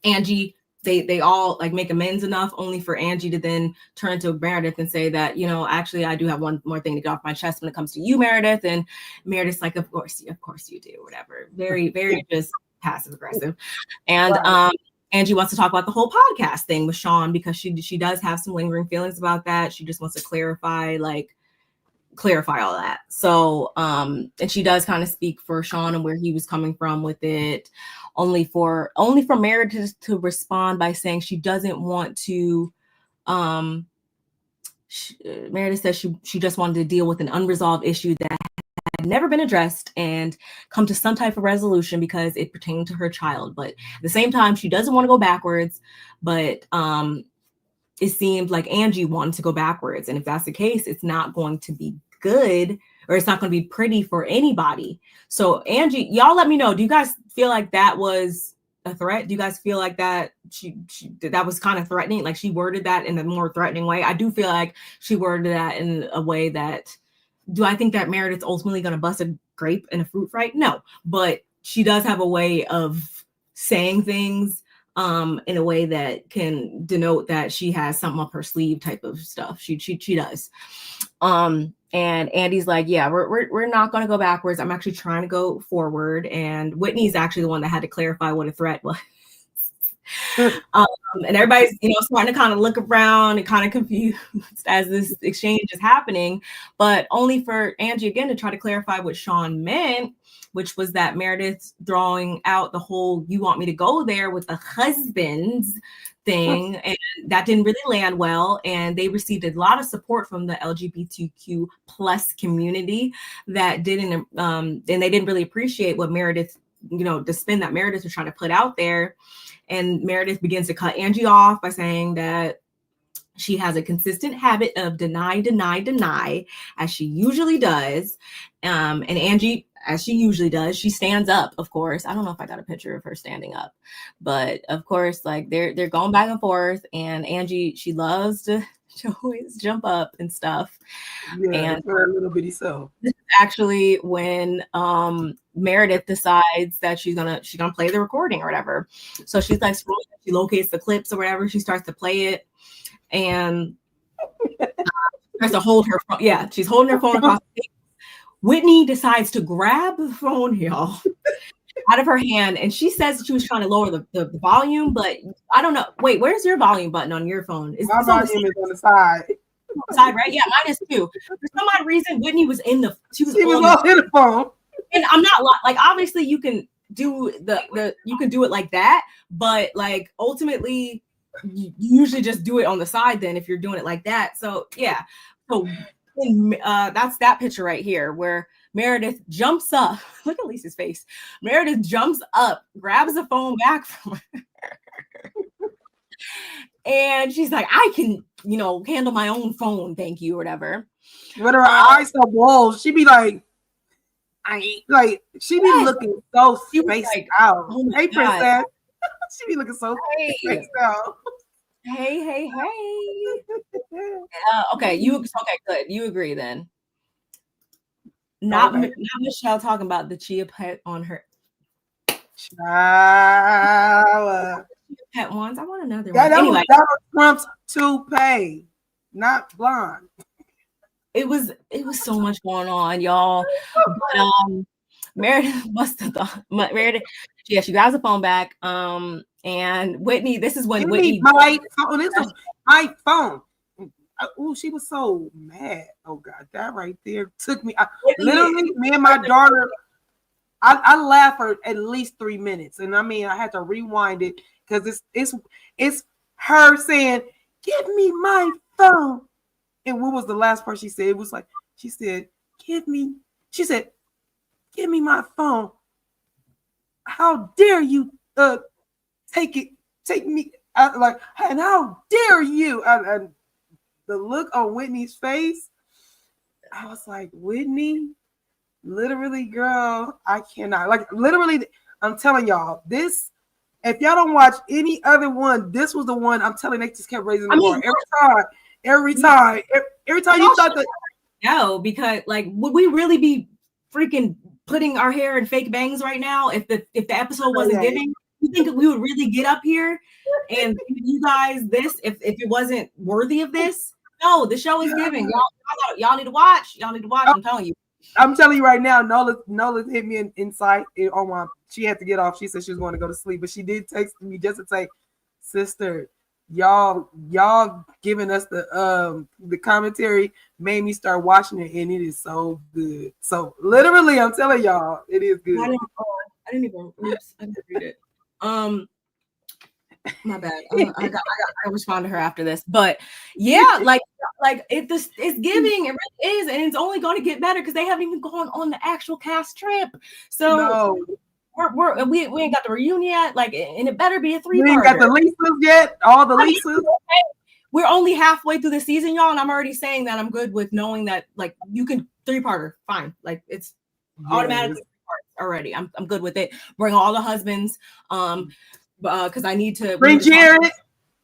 Angie, they all like make amends enough only for Angie to then turn to Meredith and say that, actually I do have one more thing to get off my chest when it comes to you, Meredith. And Meredith's like, of course you do, whatever. Very, very just passive aggressive. And Angie wants to talk about the whole podcast thing with Sean because she does have some lingering feelings about that. She just wants to clarify all that. So and she does kind of speak for Sean and where he was coming from with it, only for Meredith to respond by saying she doesn't want to Meredith says she just wanted to deal with an unresolved issue that had never been addressed and come to some type of resolution because it pertained to her child. But at the same time, she doesn't want to go backwards, but it seemed like Angie wanted to go backwards. And if that's the case, it's not going to be good, or it's not going to be pretty for anybody. So Angie, y'all let me know. Do you guys feel like that was a threat? Do you guys feel like that that was kind of threatening? Like she worded that in a more threatening way? I do feel like she worded that in a way that, do I think that Meredith's ultimately going to bust a grape in a fruit fight? No, but she does have a way of saying things in a way that can denote that she has something up her sleeve type of stuff. She does. And Andy's like, yeah, we're not going to go backwards. I'm actually trying to go forward. And Whitney's actually the one that had to clarify what a threat was. And everybody's, starting to kind of look around and kind of confused as this exchange is happening, but only for Angie again to try to clarify what Sean meant, which was that Meredith throwing out the whole "you want me to go there" with the husbands thing, and that didn't really land well. And they received a lot of support from the LGBTQ plus community that didn't, and they didn't really appreciate what Meredith, the spin that Meredith was trying to put out there. And Meredith begins to cut Angie off by saying that she has a consistent habit of deny, as she usually does. And Angie, as she usually does, she stands up, of course. I don't know if I got a picture of her standing up, but of course, like they're going back and forth. And Angie, she loves to always jump up and stuff. Yeah, and for a little bitty self. This is actually when Meredith decides that she's gonna play the recording or whatever. So she's like, she locates the clips or whatever. She starts to play it, and tries to hold her phone. Yeah, she's holding her phone across the table. Whitney decides to grab the phone, y'all, out of her hand, and she says that she was trying to lower the volume, but I don't know. Wait, where's your volume button on your phone? My volume is on the side. Side, right? Yeah, mine is too. For some odd reason, Whitney was in the. She was on the phone. And I'm not like, obviously you can do you can do it like that, but like ultimately you usually just do it on the side then if you're doing it like that. So yeah, so that's that picture right here where Meredith jumps up. Look at Lisa's face. Meredith jumps up, grabs the phone back from her. And she's like, I can, handle my own phone, thank you, or whatever. But her eyes so bold, she'd be like, she be looking so spaced out. Oh hey, princess. She be looking so spaced out. Hey. Okay, good. You agree then? Not Michelle talking about the chia pet on her. Pet ones. I want another one. Anyway, that was Trump's toupee, not blonde. It was so much going on, y'all. But Meredith must have thought she grabs the phone back. And Whitney, this is when Whitney my phone. This is my phone. Oh, she was so mad. Oh God, that right there took me. Literally, me and my daughter. I laughed for at least 3 minutes, and I mean, I had to rewind it because it's her saying, "Give me my phone." And what was the last part she said? It was like she said, "Give me." She said, "Give me my phone. How dare you take me?" like, and how dare you? And the look on Whitney's face, I was like, Whitney, literally, girl, I cannot. Like, literally, I'm telling y'all, this, if y'all don't watch any other one, this was the one. I'm telling you, they just kept raising the bar every time you thought that. No, because like, would we really be freaking putting our hair in fake bangs right now if the episode wasn't giving? You think we would really get up here and you guys this if it wasn't worthy of this? No, the show is giving. Y'all need to watch. Y'all need to watch. I'm telling you. I'm telling you right now, Nola hit me inside on my. She had to get off. She said she was going to go to sleep, but she did text me just to say, "Sister, y'all giving us the commentary made me start watching it, and it is so good. So literally, I'm telling y'all, it is good." I didn't even. Oops, I didn't read it. My bad. I respond to her after this, but yeah, like it's giving. It really is, and it's only going to get better because they haven't even gone on the actual cast trip. So we ain't got the reunion yet. Like, and it better be a 3-parter. We ain't got the Lisas yet. All the Lisas. We're only halfway through the season, y'all, and I'm already saying that I'm good with knowing that like you can 3-parter. Fine, like it's automatically 3 parts already. I'm good with it. Bring all the husbands. Because I need to bring Jared.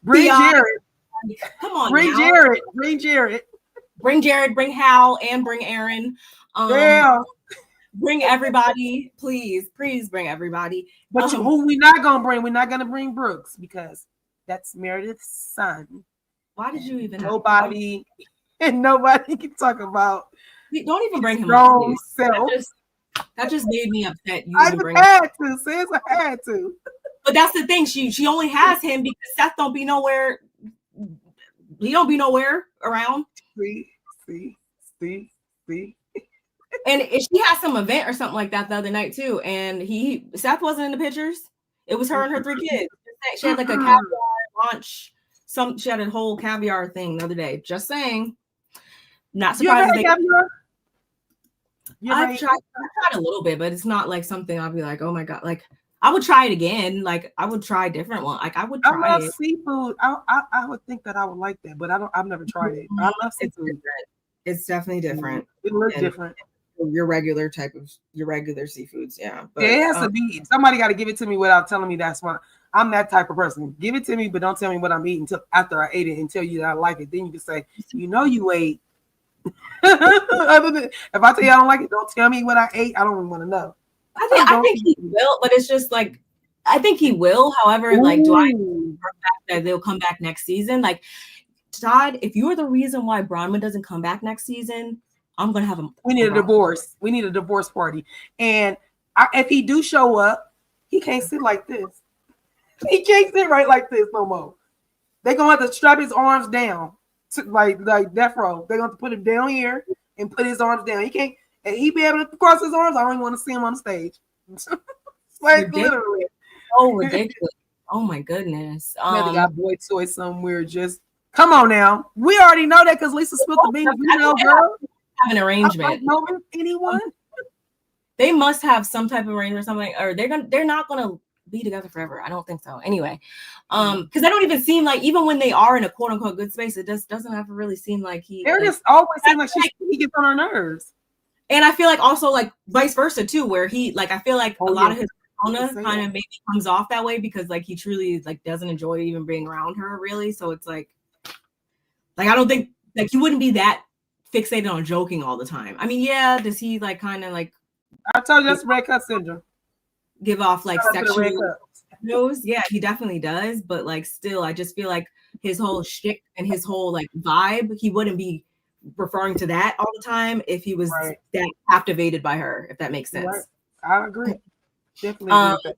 Bring Jared. Come on, bring now. Jared. Bring Jared. Bring Jared. Bring Hal and bring Aaron. Bring everybody, please bring everybody. But who we not gonna bring? We're not gonna bring Brooks because that's Meredith's son. Why did you even? Nobody can talk about. Don't even bring him up. That just made me upset. I had to, sis. I had to. But that's the thing. She only has him because Seth don't be nowhere. He don't be nowhere around. See. And if she had some event or something like that the other night too, and Seth wasn't in the pictures. It was her and her 3 kids. She had like a caviar lunch. She had a whole caviar thing the other day. Just saying. Not surprised. I've tried a little bit, but it's not like something I'll be like, oh my god, like. I would try it again. Like I would try a different one. Like I would try I love seafood. I would think that I would like that, but I've never tried it. I love seafood. It's definitely different. It looks different. Your regular seafoods, yeah. But, it has to be. Somebody got to give it to me without telling me that's what I'm that type of person. Give it to me, but don't tell me what I'm eating until after I ate it and tell you that I like it. Then you can say, you ate. Other than if I tell you I don't like it, don't tell me what I ate. I don't even want to know. I think he will, but it's just like I think he will. However, like, do I expect that they'll come back next season? Like, Todd, if you're the reason why Bronwyn doesn't come back next season, I'm gonna have him. We need a divorce. We need a divorce party. And if he do show up, he can't sit like this. He can't sit right like this no more. They're gonna have to strap his arms down, like death row. They're gonna have to put him down here and put his arms down. He can't. And he be able to cross his arms. I don't even want to see him on the stage. Like literally. Oh, ridiculous. Oh my goodness. Maybe got boy toy somewhere. Just come on now. We already know that because Lisa spilled the beans. You know, girl. Have an arrangement. Know anyone? They must have some type of arrangement or something, or they're not gonna be together forever. I don't think so. Anyway, because they don't even seem like, even when they are in a quote unquote good space, it just doesn't ever really seem like They're just always seem like he gets on her nerves. And I feel like also like vice versa too, where he like I feel like a lot of his persona kind of maybe comes off that way because like he truly like doesn't enjoy even being around her really. So it's like I don't think like he wouldn't be that fixated on joking all the time. I mean, yeah, does he like kind of like I told you that's red cup syndrome. Give off like sexual nose? Yeah, he definitely does. But like still, I just feel like his whole shtick and his whole like vibe, he wouldn't be referring to that all the time if he was that captivated by her, if that makes sense. Right. I agree. Definitely.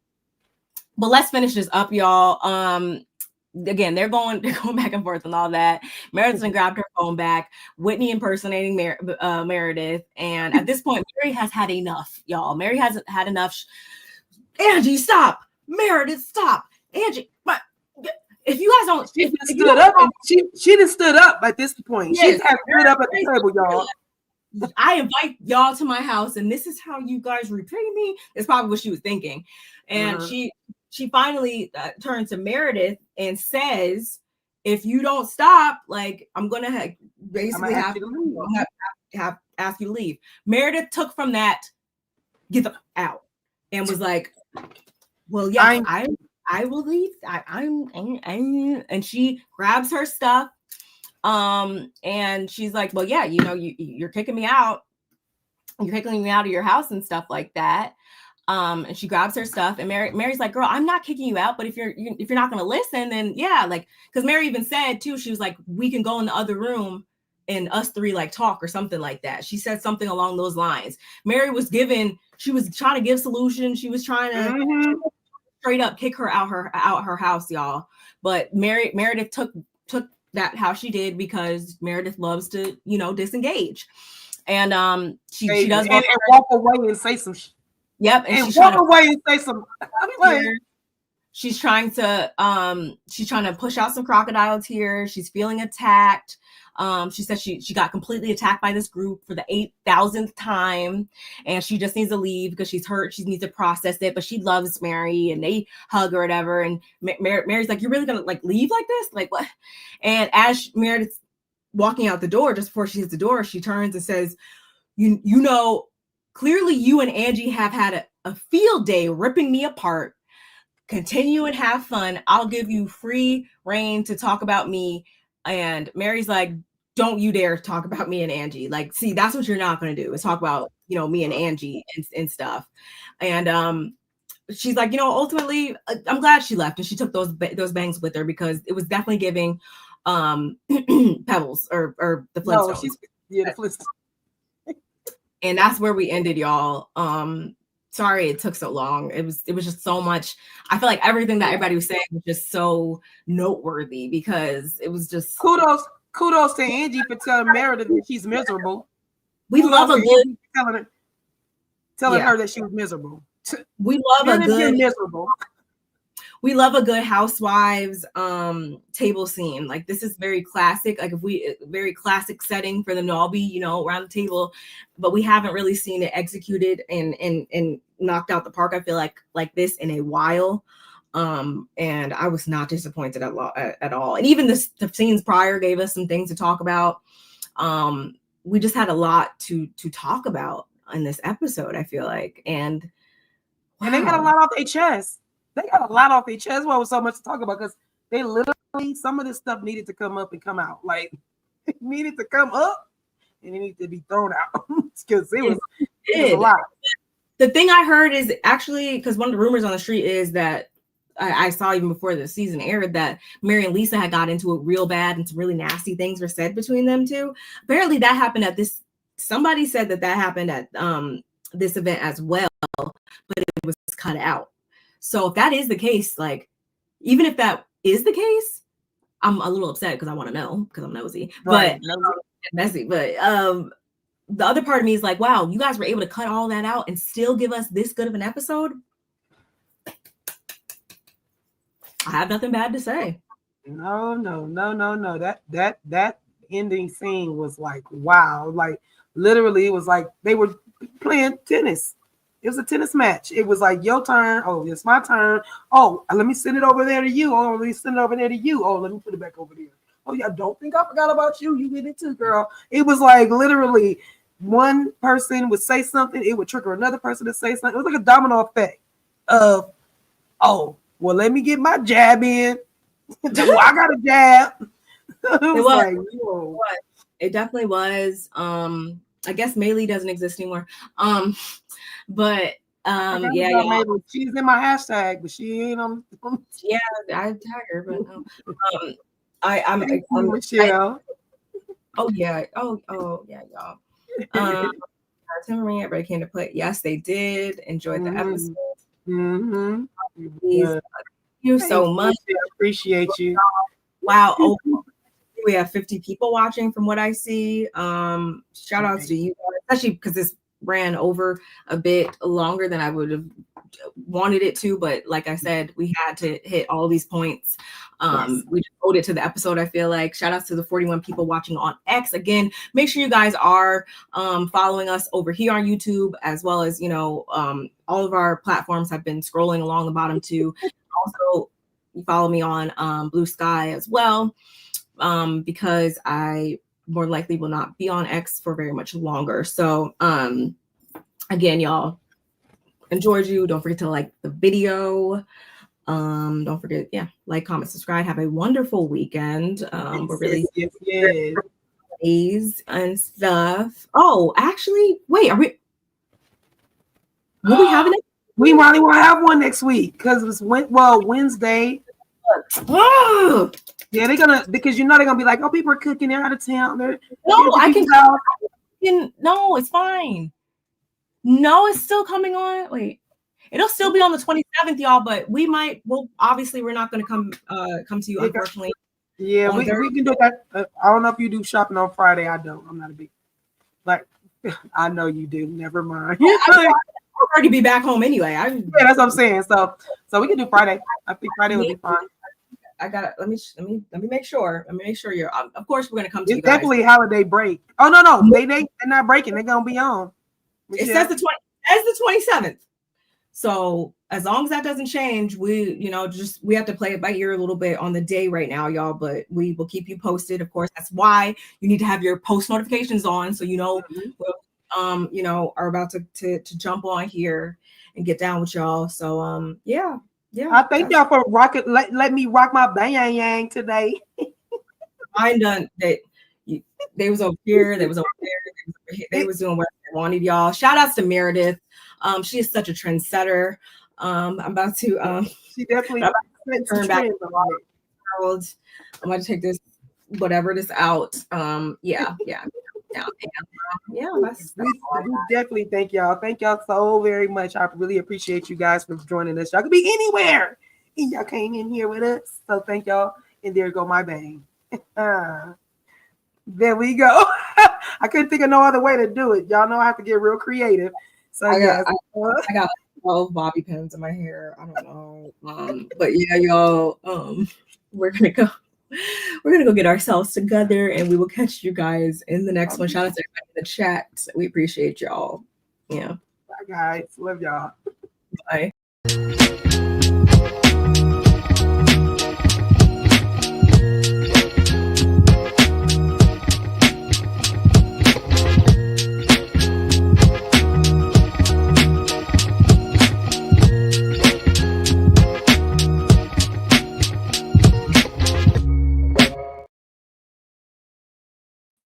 But let's finish this up, y'all. Again, they're going back and forth and all that. Meredith grabbed her phone back. Whitney impersonating Meredith, and at this point, Mary has had enough, y'all. Mary hasn't had enough. Angie, stop! Meredith, stop! Angie, but if you guys don't, she stood up and she just stood up at this point. Yes, she has stood up at the table, y'all. I invite y'all to my house, and this is how you guys repay me. That's probably what she was thinking, and she she finally turns to Meredith and says, if you don't stop, like, I'm going to basically have to ask you to leave. Meredith took from that, get the out, and was like, well, yes, I will leave. And she grabs her stuff. And she's like, well, yeah, you know, you're kicking me out. You're kicking me out of your house and stuff like that. And she grabs her stuff, and Mary's like, girl, I'm not kicking you out, but if you're not going to listen, then yeah, like, because Mary even said too, she was like, we can go in the other room and us three like talk or something like that. She said something along those lines. Mary was she was trying to give solutions. She was trying to straight up kick her out her house, y'all. But Meredith took that how she did, because Meredith loves to, you know, disengage. And she does and walk away and say some shit. Yep, and walk away and say some. She's trying to push out some crocodile tears. She's feeling attacked. She said she got completely attacked by this group for the 8,000th time, and she just needs to leave because she's hurt. She needs to process it, but she loves Mary, and they hug or whatever. And Mary's like, "You're really gonna like leave like this? Like what?" And as Meredith's walking out the door, just before she hits the door, she turns and says, "You know, clearly you and Angie have had a field day ripping me apart. Continue and have fun. I'll give you free reign to talk about me." And Mary's like, don't you dare talk about me and Angie. Like, see, that's what you're not going to do, is talk about, you know, me and Angie and stuff. And she's like, you know, ultimately, I'm glad she left and she took those bangs with her, because it was definitely giving Pebbles or the Flintstones. The Flintstones. And that's where we ended, y'all. Sorry it took so long. It was just so much. I feel like everything that everybody was saying was just so noteworthy, because it was just kudos to Angie for telling Meredith that she's miserable. We love a good telling her that she was miserable. We love a good miserable. We love a good Housewives table scene. Like, this is very classic. Like, very classic setting for them to all be, you know, around the table, but we haven't really seen it executed and knocked out the park, I feel like this in a while. And I was not disappointed at all. And even the scenes prior gave us some things to talk about. We just had a lot to talk about in this episode, I feel like. And wow. And they got a lot off their chest. They got a lot off their chest. What was so much to talk about, because they literally, some of this stuff needed to come up and come out. Like, it needed to come up and it needed to be thrown out, because it was a lot. The thing I heard is actually, because one of the rumors on the street is that I saw even before the season aired, that Mary and Lisa had got into it real bad and some really nasty things were said between them two. Apparently that happened at this, somebody said that happened at this event as well, but it was cut out. So if that is the case, like, even if that is the case, I'm a little upset because I want to know, because I'm nosy, right. But messy. But the other part of me is like, wow, you guys were able to cut all that out and still give us this good of an episode. I have nothing bad to say. No. That ending scene was like, wow. Like, literally, it was like they were playing tennis. It was a tennis match. It was like, your turn. Oh, it's my turn. Oh, let me send it over there to you. Oh, let me send it over there to you. Oh, let me put it back over there. Oh, yeah, don't think I forgot about you. You get it too, girl. It was like, literally, one person would say something, it would trigger another person to say something. It was like a domino effect of, oh, well, let me get my jab in. Well, I got a jab. It definitely was. I guess Maylee doesn't exist anymore. But yeah. She's in my hashtag, but she ain't on. Yeah, I tag her, but I'm Michelle. Oh yeah, y'all. Everybody came to play. Yes, they did. Enjoyed the episode. Mm-hmm. Thank you so much. I appreciate you. Wow. Oh, we have 50 people watching from what I see. Shout outs to you, especially because this ran over a bit longer than I would have wanted it to, but like I said, we had to hit all these points. We just owed it to the episode, I feel like. Shout outs to the 41 people watching on X. Again, make sure you guys are following us over here on YouTube, as well as, you know, all of our platforms have been scrolling along the bottom too. also follow me on Blue Sky as well, because I more likely will not be on X for very much longer. So again, y'all, enjoyed you. Don't forget to like the video. Don't forget, like, comment, subscribe. Have a wonderful weekend. We're really days and stuff. Oh, actually, wait, will we have it? We probably won't have one next week because it's Wednesday. Yeah, they're gonna, because they're gonna be like, oh, people are cooking, they're out of town. No, it's fine. No, it's still coming on. Wait, it'll still be on the 27th, y'all, but obviously we're not gonna come to you, unfortunately. Yeah, we can do that. I don't know if you do shopping on Friday. I don't. I'm not a big, like, I know you do. Never mind. I'll already be back home anyway. Yeah, that's what I'm saying. So we can do Friday. I think Friday will be fine. I got. Let me make sure. Let me make sure you're. Of course, we're gonna come to you you guys. Definitely holiday break. Oh no, they're not breaking. They're gonna be on. It says the 27th. So as long as that doesn't change, we have to play it by ear a little bit on the day right now, y'all. But we will keep you posted. Of course, that's why you need to have your post notifications on, so are about to jump on here and get down with y'all. So yeah. I thank y'all for rocking. Let me rock my bang yang today. I done that. They was over here. They was over there. They was doing what they wanted, y'all. Shout outs to Meredith. She is such a trendsetter. I'm about to she definitely turn back to the world. I'm about to take this out. Yeah. We definitely thank y'all. Thank y'all so very much. I really appreciate you guys for joining us. Y'all could be anywhere, and y'all came in here with us. So thank y'all. And there go my bang. There we go. I couldn't think of no other way to do it. Y'all know I have to get real creative. So I got 12 bobby pins in my hair. I don't know. But yeah, y'all, we're gonna go get ourselves together, and we will catch you guys in the next one. Shout out to everybody in the chat. We appreciate y'all. Yeah. Bye guys. Love y'all. Bye.